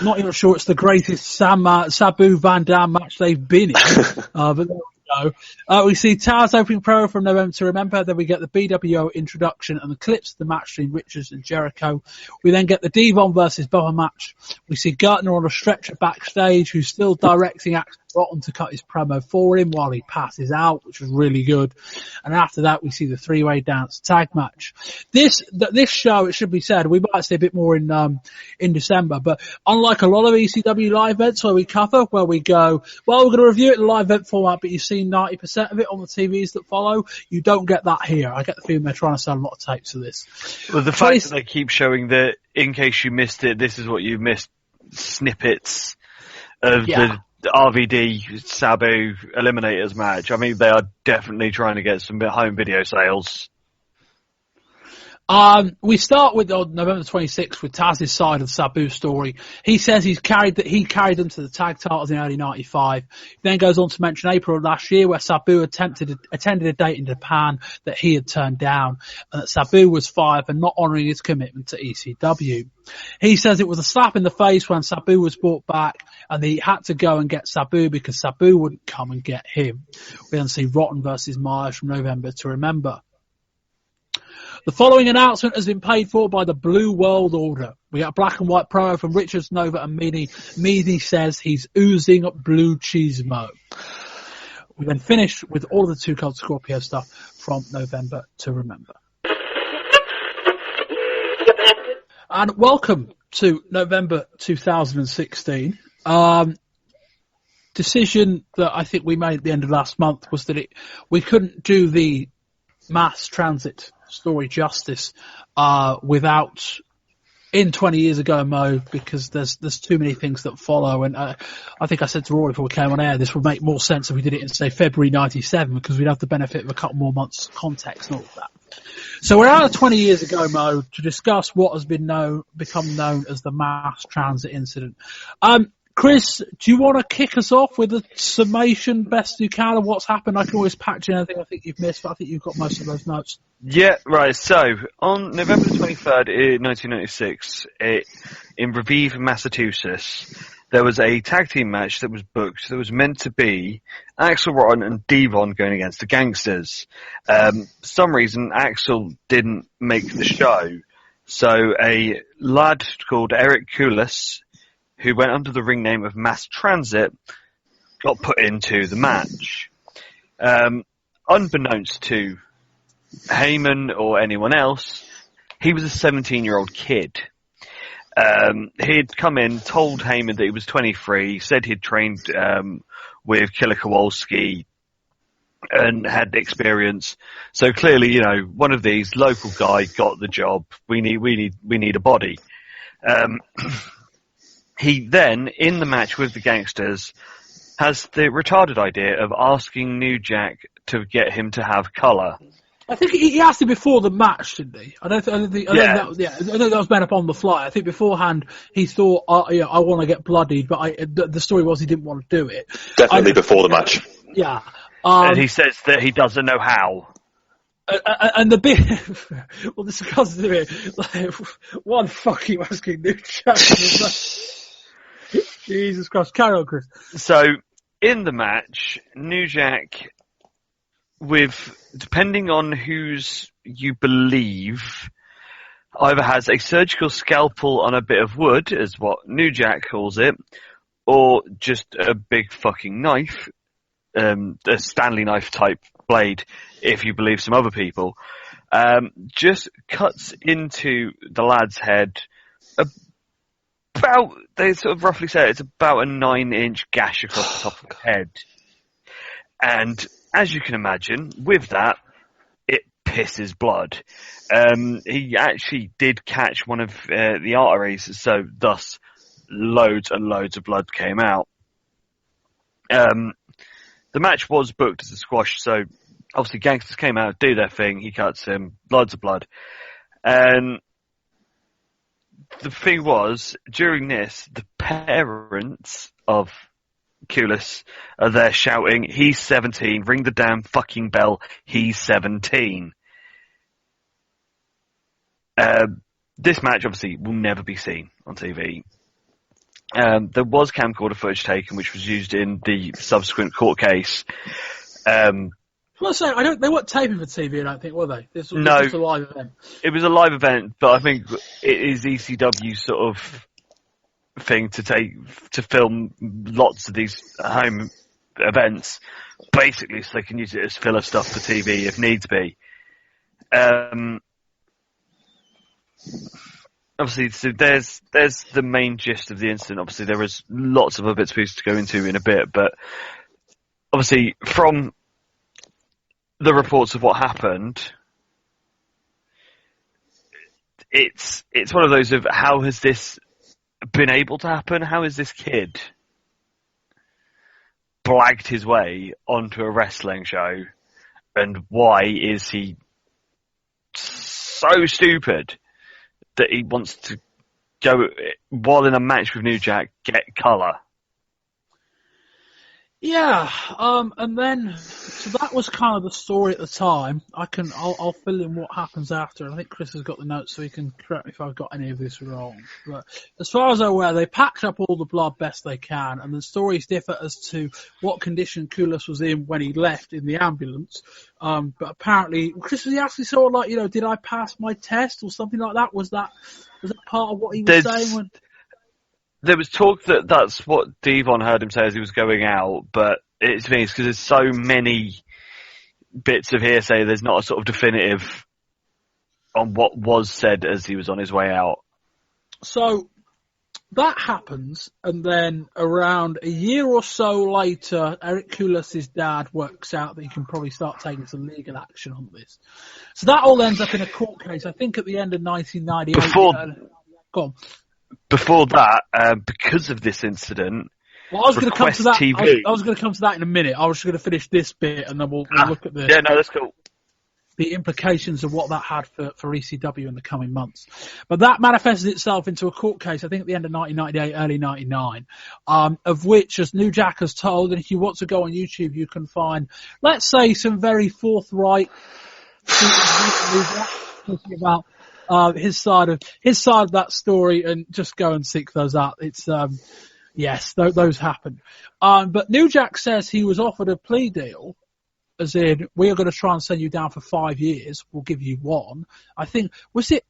Not even sure it's the greatest Sabu Van Dam match they've been in. But there we go. We see Taz opening promo from November to Remember. Then we get the BWO introduction and the clips of the match between Richards and Jericho. We then get the Devon versus Bubba match. We see Gertner on a stretcher backstage who's still directing Axel Rotten to cut his promo for him while he passes out, which was really good. And after that, we see the three-way dance tag match. This show, it should be said, we might see a bit more in December, but unlike a lot of ECW live events where we go, well, we're going to review it in a live event format, but you've seen 90% of it on the TVs that follow, you don't get that here. I get the feeling they're trying to sell a lot of tapes of this. Well, the fact that they keep showing that, in case you missed it, this is what you missed, snippets of the RVD Sabu Eliminators match. I mean, they are definitely trying to get some home video sales. We start with November 26th with Taz's side of the Sabu story. He says he carried them to the tag titles in early '95. Then goes on to mention April of last year where Sabu attended a date in Japan that he had turned down, and that Sabu was fired for not honouring his commitment to ECW. He says it was a slap in the face when Sabu was brought back and he had to go and get Sabu because Sabu wouldn't come and get him. We then see Rotten versus Myers from November to Remember. The following announcement has been paid for by the Blue World Order. We got a black and white promo from Richards, Nova and Meany. Meany says he's oozing blue cheesemo. We then finish with all of the Too Cold Scorpio stuff from November to Remember. And welcome to November 2016. Decision that I think we made at the end of last month was that we couldn't do the mass transit story justice without in 20 years ago mode, because there's too many things that follow, and I think I said to Rory before we came on air, this would make more sense if we did it in, say, February 97, because we'd have the benefit of a couple more months context and all of that. So we're out of 20 years ago mode to discuss what has become known as the mass transit incident. Chris, do you want to kick us off with a summation best you can of what's happened? I can always patch in anything I think you've missed, but I think you've got most of those notes. Yeah, right. So, on November 23rd, 1996, in Revive, Massachusetts, there was a tag team match that was booked that was meant to be Axel Rotten and Devon going against the Gangsters. For some reason, Axel didn't make the show, so a lad called Eric Kulis, who went under the ring name of Mass Transit, got put into the match. Unbeknownst to Heyman or anyone else, he was a 17-year-old kid. He'd come in, told Heyman that he was 23, said he'd trained with Killer Kowalski and had experience. So clearly, you know, one of these local guy got the job. We need a body. He then, in the match with the Gangsters, has the retarded idea of asking New Jack to get him to have colour. I think he asked him before the match, didn't he? I don't think that was made up on the fly. I think beforehand he thought, I want to get bloodied, but the story was he didn't want to do it. Definitely before the match. Yeah. And he says that he doesn't know how. And the bit, well, this comes to it, like, one fucking asking New Jack. Jesus Christ, carry on, Chris. So, in the match, New Jack, depending on whose you believe, either has a surgical scalpel on a bit of wood, as what New Jack calls it, or just a big fucking knife, a Stanley knife type blade, if you believe some other people, just cuts into the lad's head they sort of roughly say it's about a 9-inch gash across the top of the head. And as you can imagine, with that, it pisses blood. He actually did catch one of the arteries, so thus loads and loads of blood came out. The match was booked as a squash, so obviously Gangsters came out, do their thing, he cuts him, loads of blood. And the thing was, during this, the parents of Kulis are there shouting, he's 17, ring the damn fucking bell, he's 17. This match, obviously, will never be seen on TV. There was camcorder footage taken, which was used in the subsequent court case. Well, they weren't taping for TV, I don't think, were they? This was just a live event. It was a live event, but I think it is ECW sort of thing to film lots of these home events, basically, so they can use it as filler stuff for TV if needs be. Obviously, so there's the main gist of the incident. Obviously, there was lots of other bits and pieces to go into in a bit, but obviously, from the reports of what happened, it's one of those of how has this been able to happen? How has this kid blagged his way onto a wrestling show, and why is he so so stupid that he wants to go, while in a match with New Jack, get colour. Yeah, and then, so that was kind of the story at the time. I'll fill in what happens after. I think Chris has got the notes, so he can correct me if I've got any of this wrong. But as far as I'm aware, they packed up all the blood best they can, and the stories differ as to what condition Kulas was in when he left in the ambulance. But apparently, Chris, was he actually sort of like, you know, did I pass my test or something like that? Was that part of what he was saying when... There was talk that that's what Devon heard him say as he was going out, but it's because there's so many bits of hearsay, there's not a sort of definitive on what was said as he was on his way out. So that happens, and then around a year or so later, Eric Kulas' dad works out that he can probably start taking some legal action on this. So that all ends up in a court case, I think at the end of 1998. Go on. Before that, because of this incident, well, I was going to come to that. TV. I was going to come to that in a minute. I was going to finish this bit, and then we'll look at the. Yeah, no, that's cool. The implications of what that had for ECW in the coming months. But that manifested itself into a court case, I think at the end of 1998, early 99, of which, as New Jack has told, and if you want to go on YouTube, you can find, let's say, some very forthright talking about his side of that story, and just go and seek those out. It's yes, those happened. But New Jack says he was offered a plea deal, as in, we are going to try and send you down for 5 years. We'll give you 1. I think, was it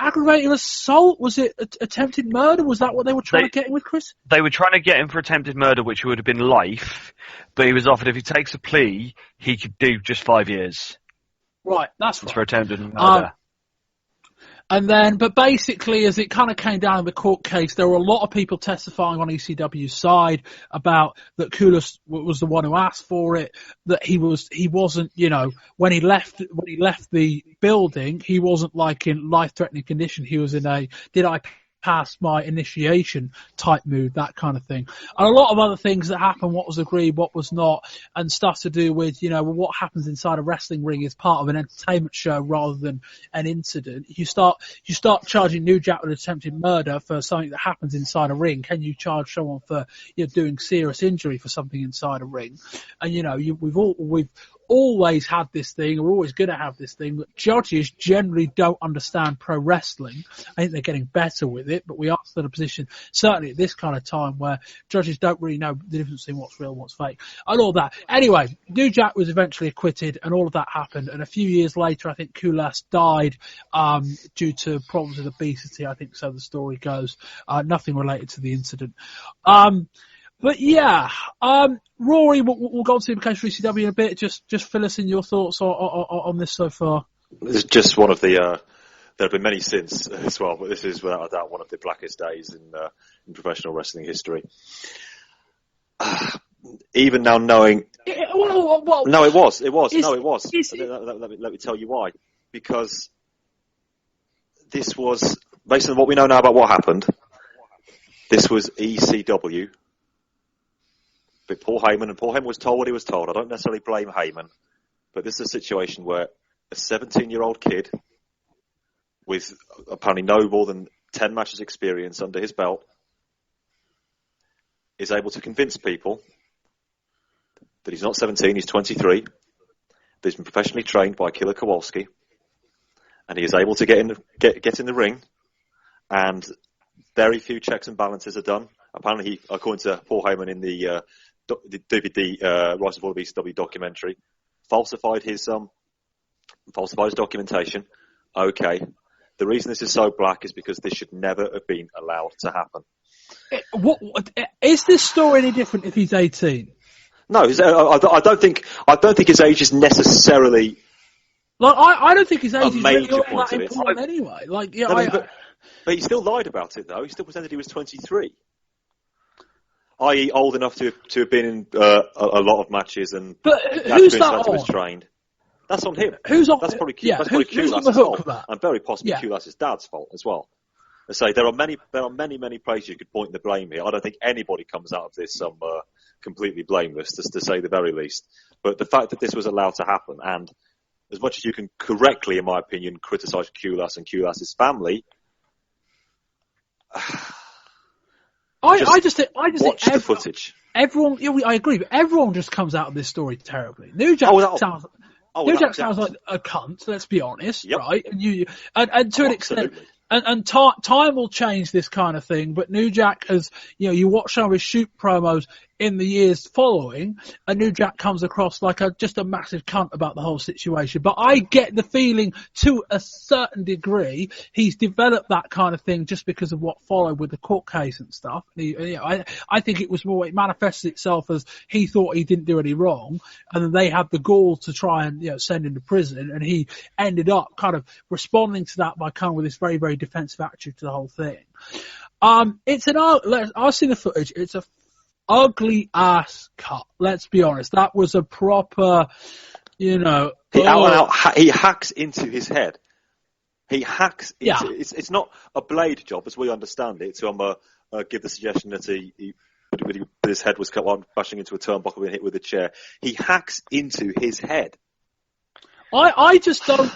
aggravated assault? Was it attempted murder? Was that what they were trying to get him with, Chris? They were trying to get him for attempted murder, which would have been life, but he was offered, if he takes a plea, he could do just 5 years. Right, that's right. For attempted murder. And then, but basically, as it kind of came down in the court case, there were a lot of people testifying on ECW's side about that Kulas was the one who asked for it, that he wasn't, you know, when he left the building, he wasn't like in life-threatening condition. He was in a, did I pass my initiation type mood, that kind of thing. And a lot of other things that happened, what was agreed, what was not, and stuff to do with, you know, what happens inside a wrestling ring is part of an entertainment show rather than an incident. You start charging New Jack with attempted murder for something that happens inside a ring. Can you charge someone for, you know, doing serious injury for something inside a ring? And, you know, we've always had this thing, we're always going to have this thing, that judges generally don't understand pro wrestling. I think they're getting better with it, but we are still in a position, certainly at this kind of time, where judges don't really know the difference between what's real and what's fake, and all that. Anyway, New Jack was eventually acquitted, and all of that happened, and a few years later, I think Kulas died due to problems with obesity, I think so the story goes. Nothing related to the incident. But yeah, Rory, we'll go on to the implications for ECW in a bit. Just fill us in your thoughts on this so far. This is just one of the. There have been many since as well, but this is without a doubt one of the blackest days in professional wrestling history. Even now, knowing. No, it was. Let me tell you why. Because this was based on what we know now about what happened. This was ECW. But Paul Heyman was told what he was told. I don't necessarily blame Heyman, but this is a situation where a 17-year-old kid with apparently no more than 10 matches experience under his belt is able to convince people that he's not 17, he's 23, that he's been professionally trained by Killer Kowalski, and he is able to get in the ring, and very few checks and balances are done. Apparently, he, according to Paul Heyman in the DVD Rise of All of ECW documentary, falsified his documentation. Okay, the reason this is so black is because this should never have been allowed to happen. What is this story any different if he's 18? No, I don't think his age is necessarily. Like I don't think his age is really all point that important anyway. Like yeah, but he still lied about it though. He still pretended he was 23. I.e., old enough to have been in a lot of matches and who's that on? Was trained. That's on him. Who's on? That's probably who's on the Kulas' hook for fault, that? and very possibly Kulas' dad's fault as well. I say there are many places you could point the blame here. I don't think anybody comes out of this completely blameless, just to say the very least. But the fact that this was allowed to happen, and as much as you can correctly, in my opinion, criticise Kulas and Kulas' family. I just think watch the footage. Everyone, I agree, but everyone just comes out of this story terribly. New Jack sounds like a cunt. Let's be honest, right? And to an extent, and time will change this kind of thing. But New Jack has, you watch some of his shoot promos in the years following, and New Jack comes across like just a massive cunt about the whole situation. But I get the feeling, to a certain degree, he's developed that kind of thing just because of what followed with the court case and stuff. I think it was more, it manifested itself as he thought he didn't do any wrong, and then they had the gall to try and send him to prison, and he ended up kind of responding to that by coming with this very, very defensive attitude to the whole thing. I've seen the footage. It's a ugly ass cut. Let's be honest. That was a proper, he hacks into his head. He hacks into it's not a blade job as we understand it. So give the suggestion that his head was cut while bashing into a turnbuckle and hit with a chair. He hacks into his head. I just don't.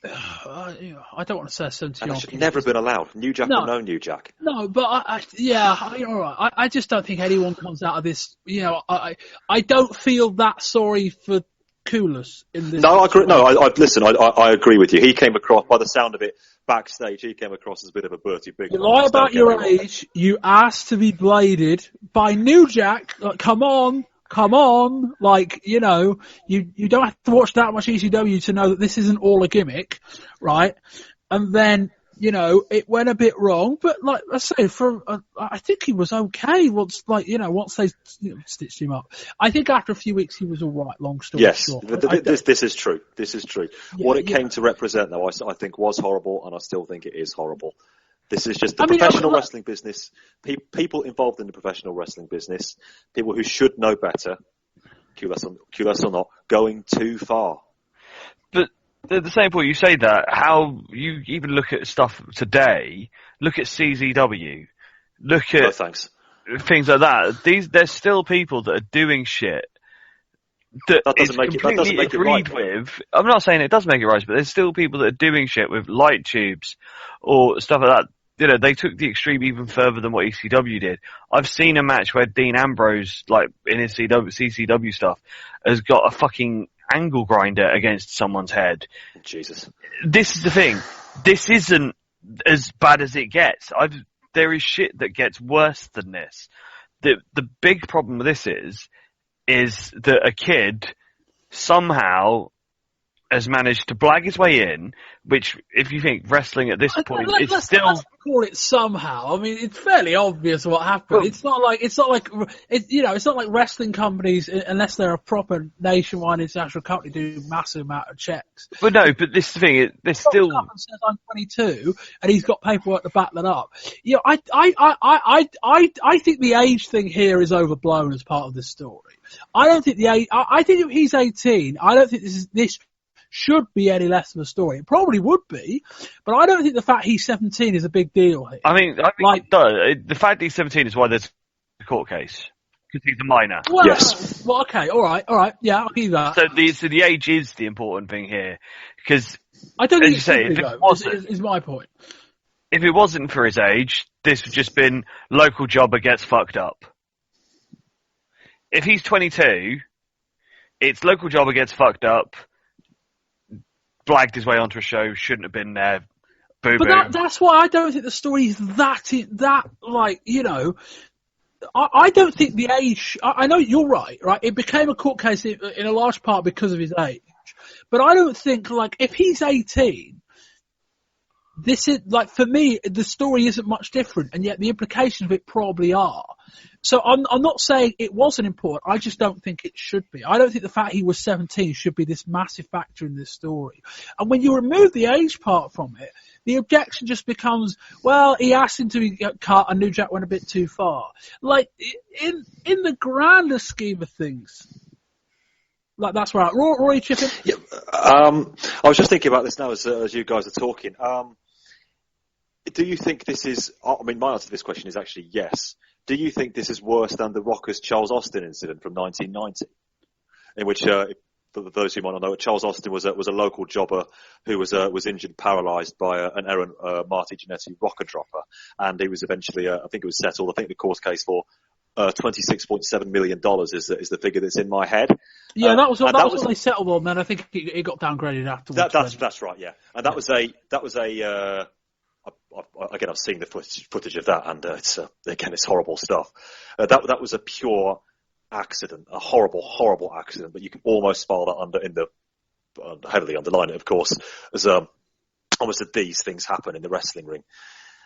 I don't want to say 70. And that should never have been allowed. New Jack or no New Jack. No, but all right. I just don't think anyone comes out of this. I don't feel that sorry for Kulas in this. No, I agree. No, I agree with you. He came across, by the sound of it, backstage. He came across as a bit of a Bertie Big. You lie about your age. You asked to be bladed by New Jack. Like, come on. Like, you don't have to watch that much ECW to know that this isn't all a gimmick, right? And then, it went a bit wrong, but like I say, I think he was okay once they stitched him up. I think after a few weeks he was all right. Long story short. Yes, this is true. This is true. Yeah, what it came to represent, though, I think was horrible, and I still think it is horrible. This is just the professional wrestling business. People involved in the professional wrestling business, people who should know better, Kulas or not, going too far. But at the same point, you say that, how you even look at stuff today, look at CZW, look at things like that. There's still people that are doing shit that doesn't make it right. With. I'm not saying it does make it right, but there's still people that are doing shit with light tubes or stuff like that. They took the extreme even further than what ECW did. I've seen a match where Dean Ambrose, like in his CCW stuff, has got a fucking angle grinder against someone's head. Jesus. This is the thing. This isn't as bad as it gets. There is shit that gets worse than this. The big problem with this is that a kid somehow has managed to blag his way in, which, if you think wrestling at this point, let's call it somehow. I mean, it's fairly obvious what happened. Well, it's not like wrestling companies, unless they're a proper nationwide international company, do massive amount of checks. But no, but this thing, there's still. Says I'm 22, and he's got paperwork to back that up. I think the age thing here is overblown as part of this story. I don't think I think if he's 18, I don't think this should be any less of a story. It probably would be, but I don't think the fact he's 17 is a big deal here. I think the fact that he's 17 is why there's a court case, because he's a minor. Well, yes. Well, okay, all right, yeah, I'll give you that. So the age is the important thing here, because I don't think is my point. If it wasn't for his age, this would just been local jobber gets fucked up. If he's 22, it's local jobber gets fucked up, blagged his way onto a show, shouldn't have been there. Boo boo. But that's why I don't think the story is I don't think the age. I know you're right. It became a court case in a large part because of his age, but I don't think if he's 18. This is for me, the story isn't much different, and yet the implications of it probably are. So I'm not saying it wasn't important. I just don't think it should be. I don't think the fact he was 17 should be this massive factor in this story. And when you remove the age part from it, the objection just becomes, well, he asked him to get cut and New Jack went a bit too far. In the grander scheme of things, that's right. Rory, chip in? Yeah, I was just thinking about this now as you guys are talking. Do you think this is... I mean, my answer to this question is actually yes. Do you think this is worse than the Rockers' Charles Austin incident from 1990? In which for those who might not know, Charles Austin was a local jobber who was injured, paralysed by an errant Marty Jannetty rocker dropper, and he was eventually, I think it was settled. I think the court case for $26.7 million is the figure that's in my head. Yeah, that was what they settled on. Then I think it got downgraded afterwards. That's right. Yeah, and that was a. Again, I've seen the footage of that, and it's horrible stuff. That was a pure accident, a horrible accident. But you can almost file that under in the heavily underline it, of course, as almost that these things happen in the wrestling ring.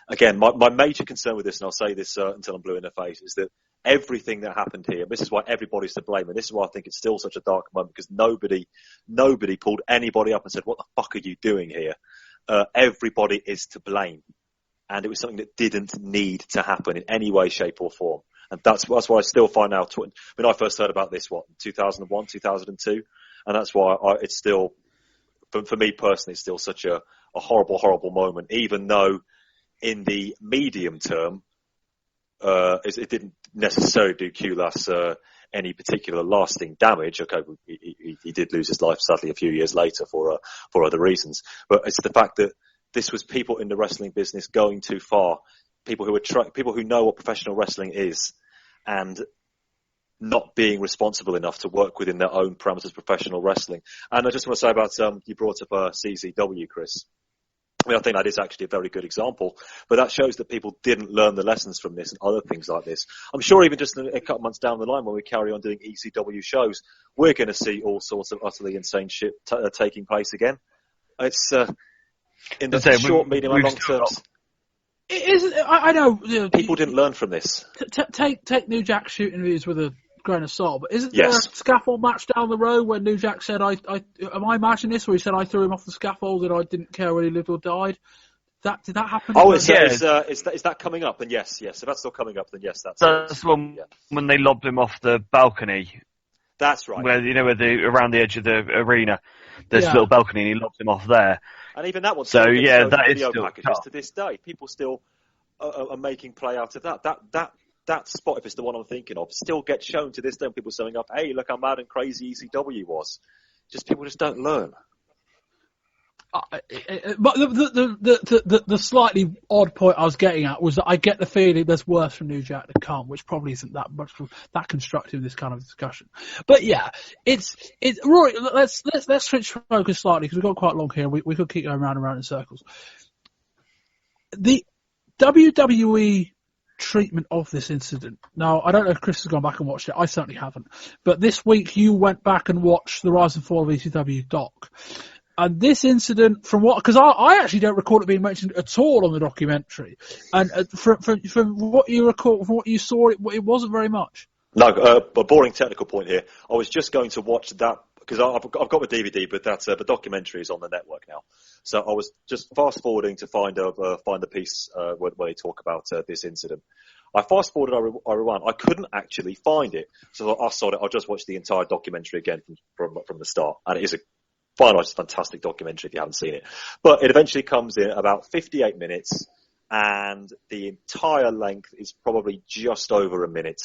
Again, my major concern with this, and I'll say this until I'm blue in the face, is that everything that happened here, this is why everybody's to blame, and this is why I think it's still such a dark moment, because nobody pulled anybody up and said, what the fuck are you doing here? Everybody is to blame. And it was something that didn't need to happen in any way, shape or form. And that's what I still find now. I first heard about this, 2001, 2002? And that's why it's still, for me personally, it's still such a horrible moment, even though in the medium term, it didn't necessarily do Kulas any particular lasting damage. Okay, he did lose his life sadly a few years later for other reasons. But it's the fact that this was people in the wrestling business going too far, people who know what professional wrestling is, and not being responsible enough to work within their own parameters of professional wrestling. And I just want to say about you brought up CZW, Chris. I mean, I think that is actually a very good example, but that shows that people didn't learn the lessons from this and other things like this. I'm sure even just a couple of months down the line when we carry on doing ECW shows, we're going to see all sorts of utterly insane shit taking place again. It's in the short, medium and long terms. It is, I know. People didn't learn from this. Take New Jack shooting these with a grain of salt, but isn't there a scaffold match down the road where New Jack said, am I imagining this, where he said I threw him off the scaffold and I didn't care whether he lived or died? Did that happen? Oh, is that coming up? Then yes. If that's still coming up, then yes, that's when they lobbed him off the balcony. That's right. Where around the edge of the arena, there's a little balcony, and he lobbed him off there. And even that one. So that is still packages to this day. People still are making play out of that. That spot, if it's the one I'm thinking of, still gets shown to this day. People saying up, "Hey, look how mad and crazy ECW was." People just don't learn. But the slightly odd point I was getting at was that I get the feeling there's worse from New Jack to come, which probably isn't that constructive in this kind of discussion. But yeah, it's Rory. Let's switch focus slightly because we've got quite long here. We could keep going round and round in circles. The WWE treatment of this incident. Now, I don't know if Chris has gone back and watched it. I certainly haven't. But this week you went back and watched the Rise and Fall of ECW doc. And this incident, because I actually don't recall it being mentioned at all on the documentary. And from what you recall, from what you saw, it wasn't very much. No, a boring technical point here. I was just going to watch that because I've got the DVD, but the documentary is on the network now. So I was just fast forwarding to find the piece where they talk about this incident. I fast forwarded, I rewound. I couldn't actually find it, so I saw it. I just watched the entire documentary again from the start, and it is a fantastic documentary if you haven't seen it. But it eventually comes in about 58 minutes, and the entire length is probably just over a minute.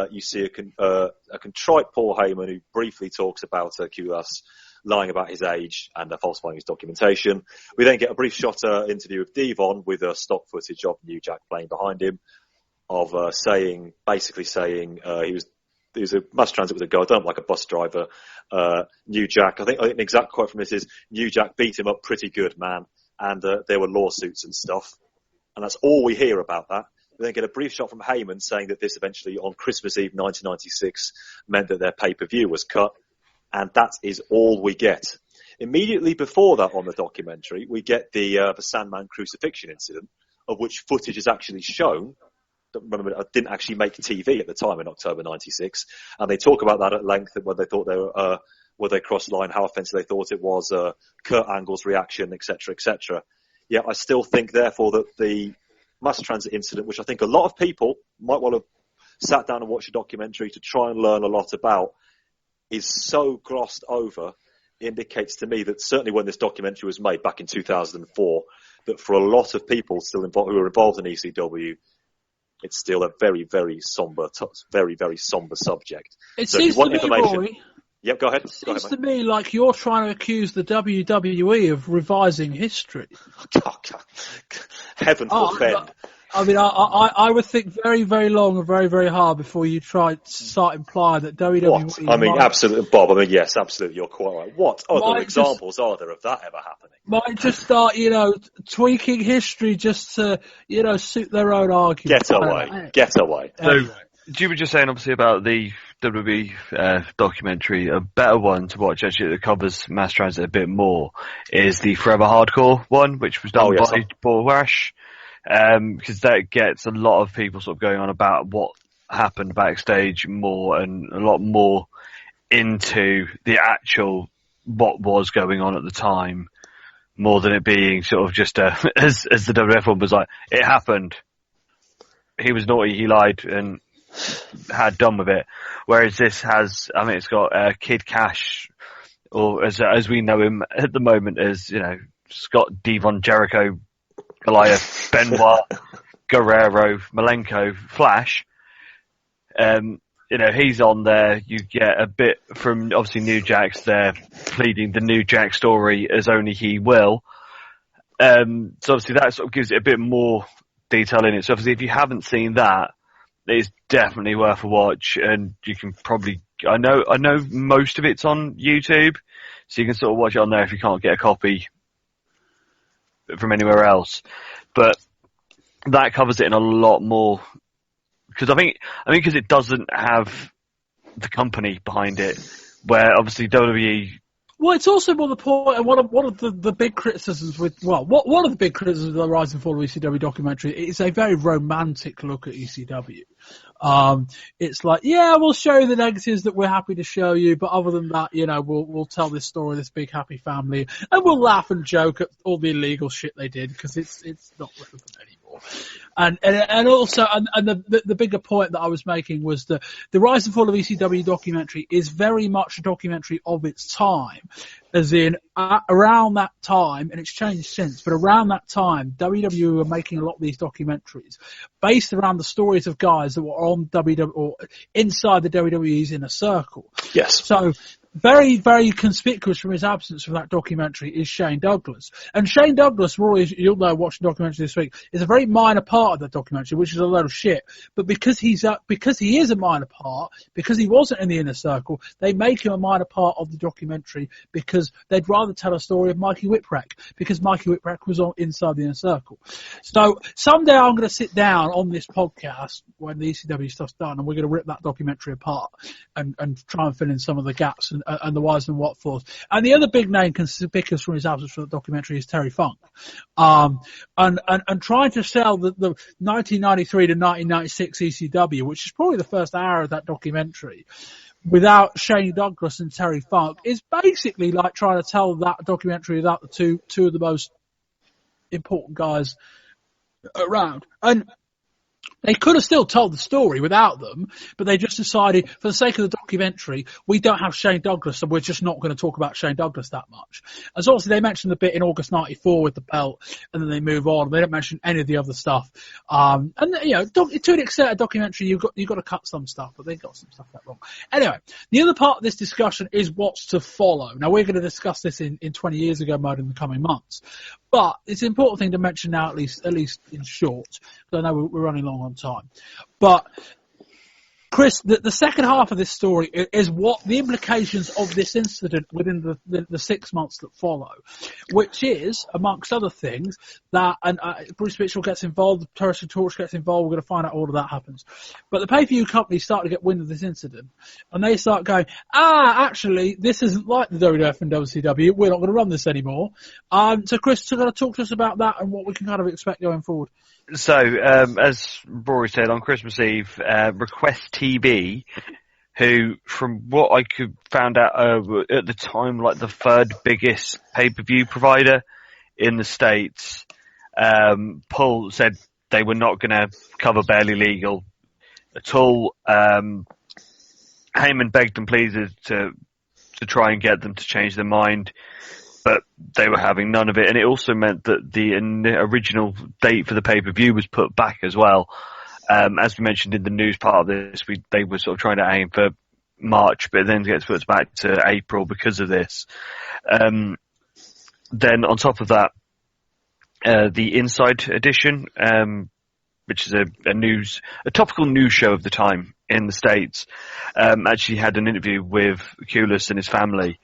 You see a contrite Paul Heyman who briefly talks about Kulas lying about his age and falsifying his documentation. We then get a brief shot interview of Devon with stock footage of New Jack playing behind him, of basically saying he was a mass transit with a guy, don't like a bus driver. New Jack, I think the exact quote from this is, New Jack beat him up pretty good, man. And there were lawsuits and stuff. And that's all we hear about that. We then get a brief shot from Heyman saying that this eventually, on Christmas Eve 1996, meant that their pay-per-view was cut. And that is all we get. Immediately before that on the documentary, we get the Sandman crucifixion incident, of which footage is actually shown. Remember, I didn't actually make TV at the time in October 96, and they talk about that at length, where they thought where they crossed the line, how offensive they thought it was, Kurt Angle's reaction, etc., etc. Yeah, I still think, therefore, that the mass transit incident, which I think a lot of people might well have sat down and watched a documentary to try and learn a lot about, is so glossed over, indicates to me that certainly when this documentary was made back in 2004, that for a lot of people still involved, who are involved in ECW, it's still a very, very somber, very, very somber subject. It seems to me, Rory, Yep, go ahead. It seems to me like you're trying to accuse the WWE of revising history. Oh, God. Heaven forfend. I mean, I would think very, very long and very, very hard before you start implying that WWE... What? I mean, absolutely, Bob, yes, absolutely, you're quite right. What other examples are there of that ever happening? Might just start, tweaking history just to, suit their own argument. Get away. So, you were just saying, obviously, about the WWE documentary. A better one to watch, actually, that covers mass transit a bit more, is the Forever Hardcore one, which was done by Paul Wash. Because that gets a lot of people sort of going on about what happened backstage more and a lot more into the actual what was going on at the time, more than it being sort of just as the WWF one was like, it happened. He was naughty, he lied, and had done with it. Whereas this has, it's got Kid Cash, or as we know him at the moment as, Scott Devon, Jericho, Goliath, Benoit, Guerrero, Malenko, Flash. He's on there. You get a bit from, obviously, New Jack's there, pleading the New Jack story as only he will. So obviously that sort of gives it a bit more detail in it. So obviously if you haven't seen that, it's definitely worth a watch, and you can probably, I know most of it's on YouTube, so you can sort of watch it on there if you can't get a copy from anywhere else. But that covers it in a lot more, because I think because it doesn't have the company behind it, where obviously WWE. Well, it's also more the point, and one of the big criticisms one of the big criticisms of the Rise and Fall of ECW documentary is a very romantic look at ECW. It's like, we'll show you the negatives that we're happy to show you, but other than that, we'll tell this story of this big happy family, and we'll laugh and joke at all the illegal shit they did, because it's not relevant anymore. And also, the bigger point that I was making was that the Rise and Fall of ECW documentary is very much a documentary of its time, as in around that time, and it's changed since, but around that time, WWE were making a lot of these documentaries based around the stories of guys that were on WWE or inside the WWE's inner circle. Yes. So very, very conspicuous from his absence from that documentary is Shane Douglas. And Shane Douglas, Rory, you'll know, watching the documentary this week, is a very minor part of that documentary, which is a load of shit. But because he is a minor part, because he wasn't in the inner circle, they make him a minor part of the documentary because they'd rather tell a story of Mikey Whitwreck, because Mikey Whitwreck was inside the inner circle. So someday I'm going to sit down on this podcast when the ECW stuff's done, and we're going to rip that documentary apart and try and fill in some of the gaps and the whys and what fors. And the other big name conspicuous from his absence from the documentary is Terry Funk. And trying to sell the 1993 to 1996 ECW, which is probably the first hour of that documentary, without Shane Douglas and Terry Funk, is basically like trying to tell that documentary without the two of the most important guys around. And they could have still told the story without them, but they just decided, for the sake of the documentary, we don't have Shane Douglas, so we're just not going to talk about Shane Douglas that much. And so obviously they mentioned the bit in August 94 with the belt, and then they move on. They don't mention any of the other stuff. And to an extent, a documentary, you've got to cut some stuff, but they got some stuff that wrong. Anyway, the other part of this discussion is what's to follow. Now, we're going to discuss this in 20 years ago mode in the coming months. But it's an important thing to mention now, at least in short, because I know we're running long on time. But Chris, the second half of this story is what the implications of this incident within the 6 months that follow, which is, amongst other things, that Bruce Mitchell gets involved, the Tertiary Torch gets involved. We're going to find out all of that happens. But the pay-per-view companies start to get wind of this incident, and they start going, actually, this isn't like the WWF and WCW. We're not going to run this anymore. So Chris, you're going to talk to us about that and what we can kind of expect going forward. So, as Rory said, on Christmas Eve, Request TV, who, from what I could found out at the time, like the third biggest pay-per-view provider in the States, Paul said they were not going to cover Barely Legal at all. Heyman begged and pleaded to try and get them to change their mind, but they were having none of it. And it also meant that the original date for the pay-per-view was put back as well. As we mentioned in the news part of this, they were sort of trying to aim for March, but then gets put back to April because of this. Then on top of that, the Inside Edition, which is a topical news show of the time in the States, actually had an interview with Kulis and his family,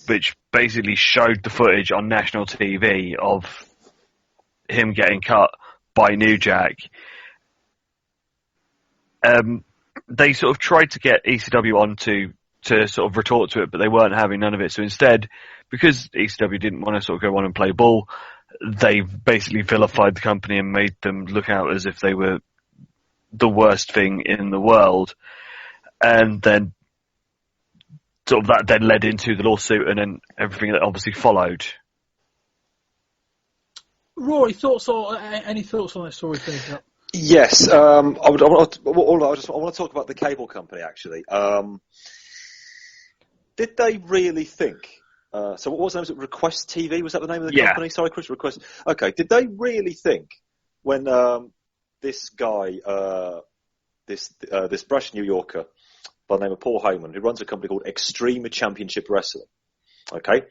which basically showed the footage on national TV of him getting cut by New Jack. They sort of tried to get ECW on to sort of retort to it, but they weren't having none of it. So instead, because ECW didn't want to sort of go on and play ball, they basically vilified the company and made them look out as if they were the worst thing in the world. And then sort of that then led into the lawsuit and then everything that obviously followed. Rory, any thoughts on this story? Yes, I want to talk about the cable company, actually. Did they really think... so what was the name? Was it Request TV? Was that the name of the company? Sorry, Chris, Request. Okay, did they really think when this guy, this brash New Yorker by the name of Paul Heyman, who runs a company called Extreme Championship Wrestling, okay,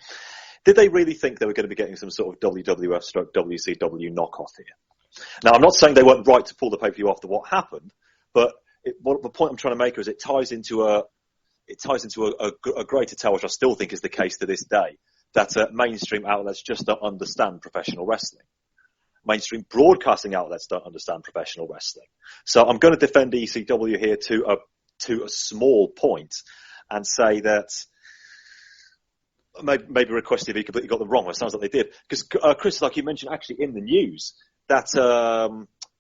did they really think they were going to be getting some sort of WWF/WCW knockoff here? Now, I'm not saying they weren't right to pull the pay-per-view after what happened, but the point I'm trying to make is it ties into a greater tale, which I still think is the case to this day, that mainstream outlets just don't understand professional wrestling. Mainstream broadcasting outlets don't understand professional wrestling. So I'm going to defend ECW here to a small point and say that maybe Request TV completely got them wrong. It sounds like they did. Because, Chris, like you mentioned actually in the news, that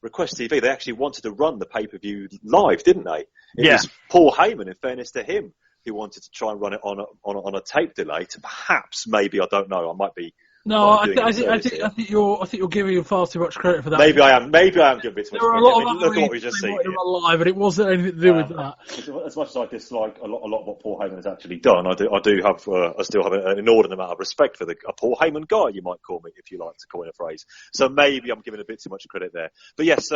Request TV, they actually wanted to run the pay-per-view live, didn't they? It was Paul Heyman, in fairness to him, who wanted to try and run it on a tape delay to perhaps, maybe, I don't know, I might be... No, I think you're giving him far too much credit for that. Maybe I am giving a bit too much credit. Look at what we just seen. Live, and it wasn't anything to do with that. As much as I dislike a lot of what Paul Heyman has actually done, I still have an inordinate amount of respect for a Paul Heyman guy, you might call me, if you like to coin a phrase. So maybe I'm giving a bit too much credit there. But yes,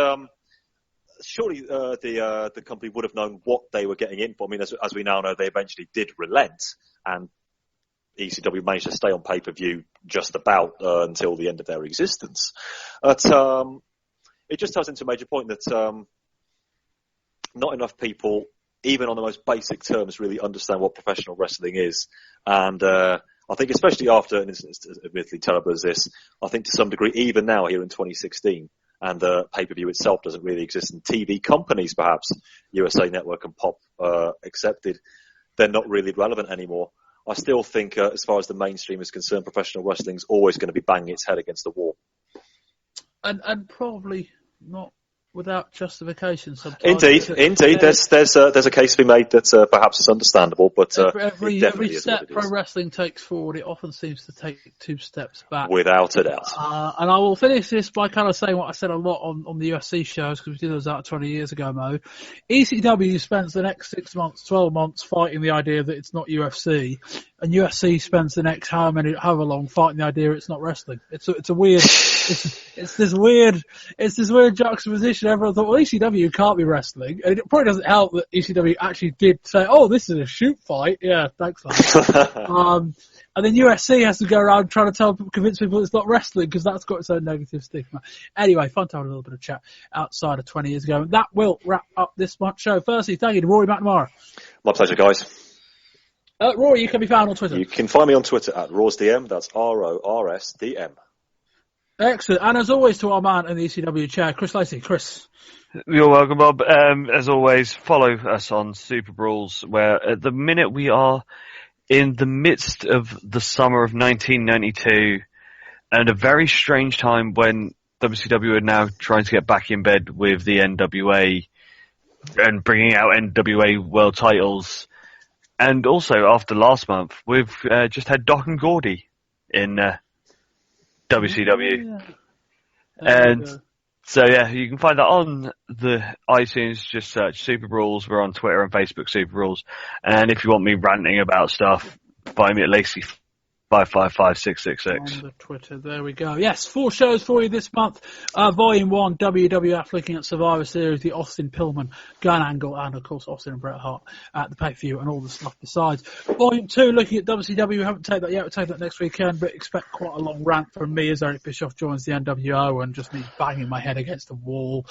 surely the company would have known what they were getting in for. I mean, as we now know, they eventually did relent, and ECW managed to stay on pay-per-view just about until the end of their existence. But it just ties into a major point that not enough people, even on the most basic terms, really understand what professional wrestling is. And I think especially after an incident as admittedly terrible as this, I think to some degree, even now here in 2016, and the pay-per-view itself doesn't really exist, and TV companies perhaps, USA Network and Pop accepted, they're not really relevant anymore. I still think, as far as the mainstream is concerned, professional wrestling is always going to be banging its head against the wall. And probably not without justification sometimes. Indeed. There's a case to be made that perhaps is understandable, but every step pro wrestling takes forward, it often seems to take 2 steps back. Without a doubt. And I will finish this by kind of saying what I said a lot on the UFC shows, because we did those out 20 years ago, Mo. ECW spends the next 6 months, 12 months fighting the idea that it's not UFC, and UFC spends the next however long fighting the idea it's not wrestling. It's a weird, it's this weird juxtaposition. Everyone thought, well, ECW can't be wrestling, and it probably doesn't help that ECW actually did say, oh, this is a shoot fight. Yeah, thanks, man. And then UFC has to go around trying to convince people it's not wrestling, because that's got its own negative stigma. Anyway, fun to have a little bit of chat outside of 20 years ago. And that will wrap up this month's show. Firstly, thank you to Rory McNamara. My pleasure, guys. Rory, you can be found on Twitter. You can find me on Twitter at RorsDM. That's RORSDM. Excellent. And as always, to our man in the ECW chair, Chris Lacey. Chris. You're welcome, Bob. As always, follow us on Super Brawls, where at the minute we are in the midst of the summer of 1992, and a very strange time when WCW are now trying to get back in bed with the NWA and bringing out NWA world titles. And also, after last month, we've just had Doc and Gordy in WCW. And so, yeah, you can find that on the iTunes. Just search Super Brawls. We're on Twitter and Facebook, Super Brawls. And if you want me ranting about stuff, find me at Lacey 555-666. On the Twitter, there we go. Yes, 4 shows for you this month. Volume 1, WWF looking at Survivor Series, the Austin Pillman gun angle, and of course Austin and Bret Hart at the pay-per-view and all the stuff besides. Volume 2, looking at WCW. We haven't taken that yet. We'll take that next weekend, but expect quite a long rant from me as Eric Bischoff joins the NWO and just me banging my head against the wall.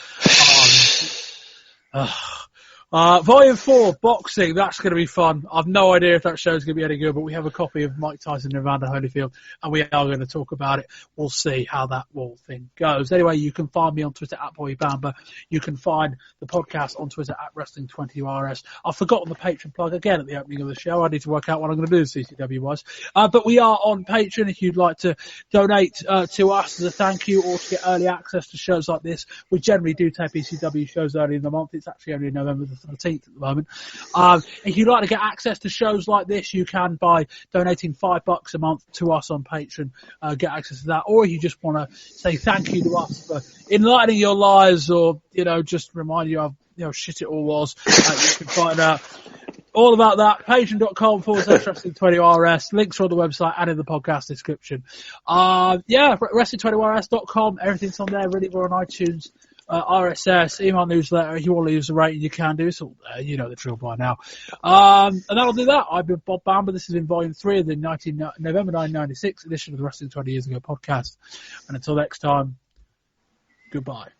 Volume 4, boxing, that's going to be fun. I've no idea if that show's going to be any good, but we have a copy of Mike Tyson and Evander Holyfield, and we are going to talk about it. We'll see how that whole thing goes. Anyway, you can find me on Twitter at Bamber. You can find the podcast on Twitter at Wrestling20RS. I've forgotten the Patreon plug again at the opening of the show. I need to work out what I'm going to do CCW-wise. But we are on Patreon if you'd like to donate to us as a thank you or to get early access to shows like this. We generally do tape ECW shows early in the month. It's actually only November the 13th at the moment. If you'd like to get access to shows like this, you can by donating $5 a month to us on Patreon, get access to that. Or if you just want to say thank you to us for enlightening your lives, or just remind you of shit it all was, you can find out all about that. Patreon.com/Wrestling20RS. Links are on the website and in the podcast description. Wrestling20RS.com. Everything's on there. Really, we're on iTunes. RSS, email newsletter. If you want to leave us a rating, you can do. So you know the drill by now. And that'll do that. I've been Bob Bamber. This has been Volume 3 of the November 1996 edition of the Wrestling 20 Years Ago podcast. And until next time, goodbye.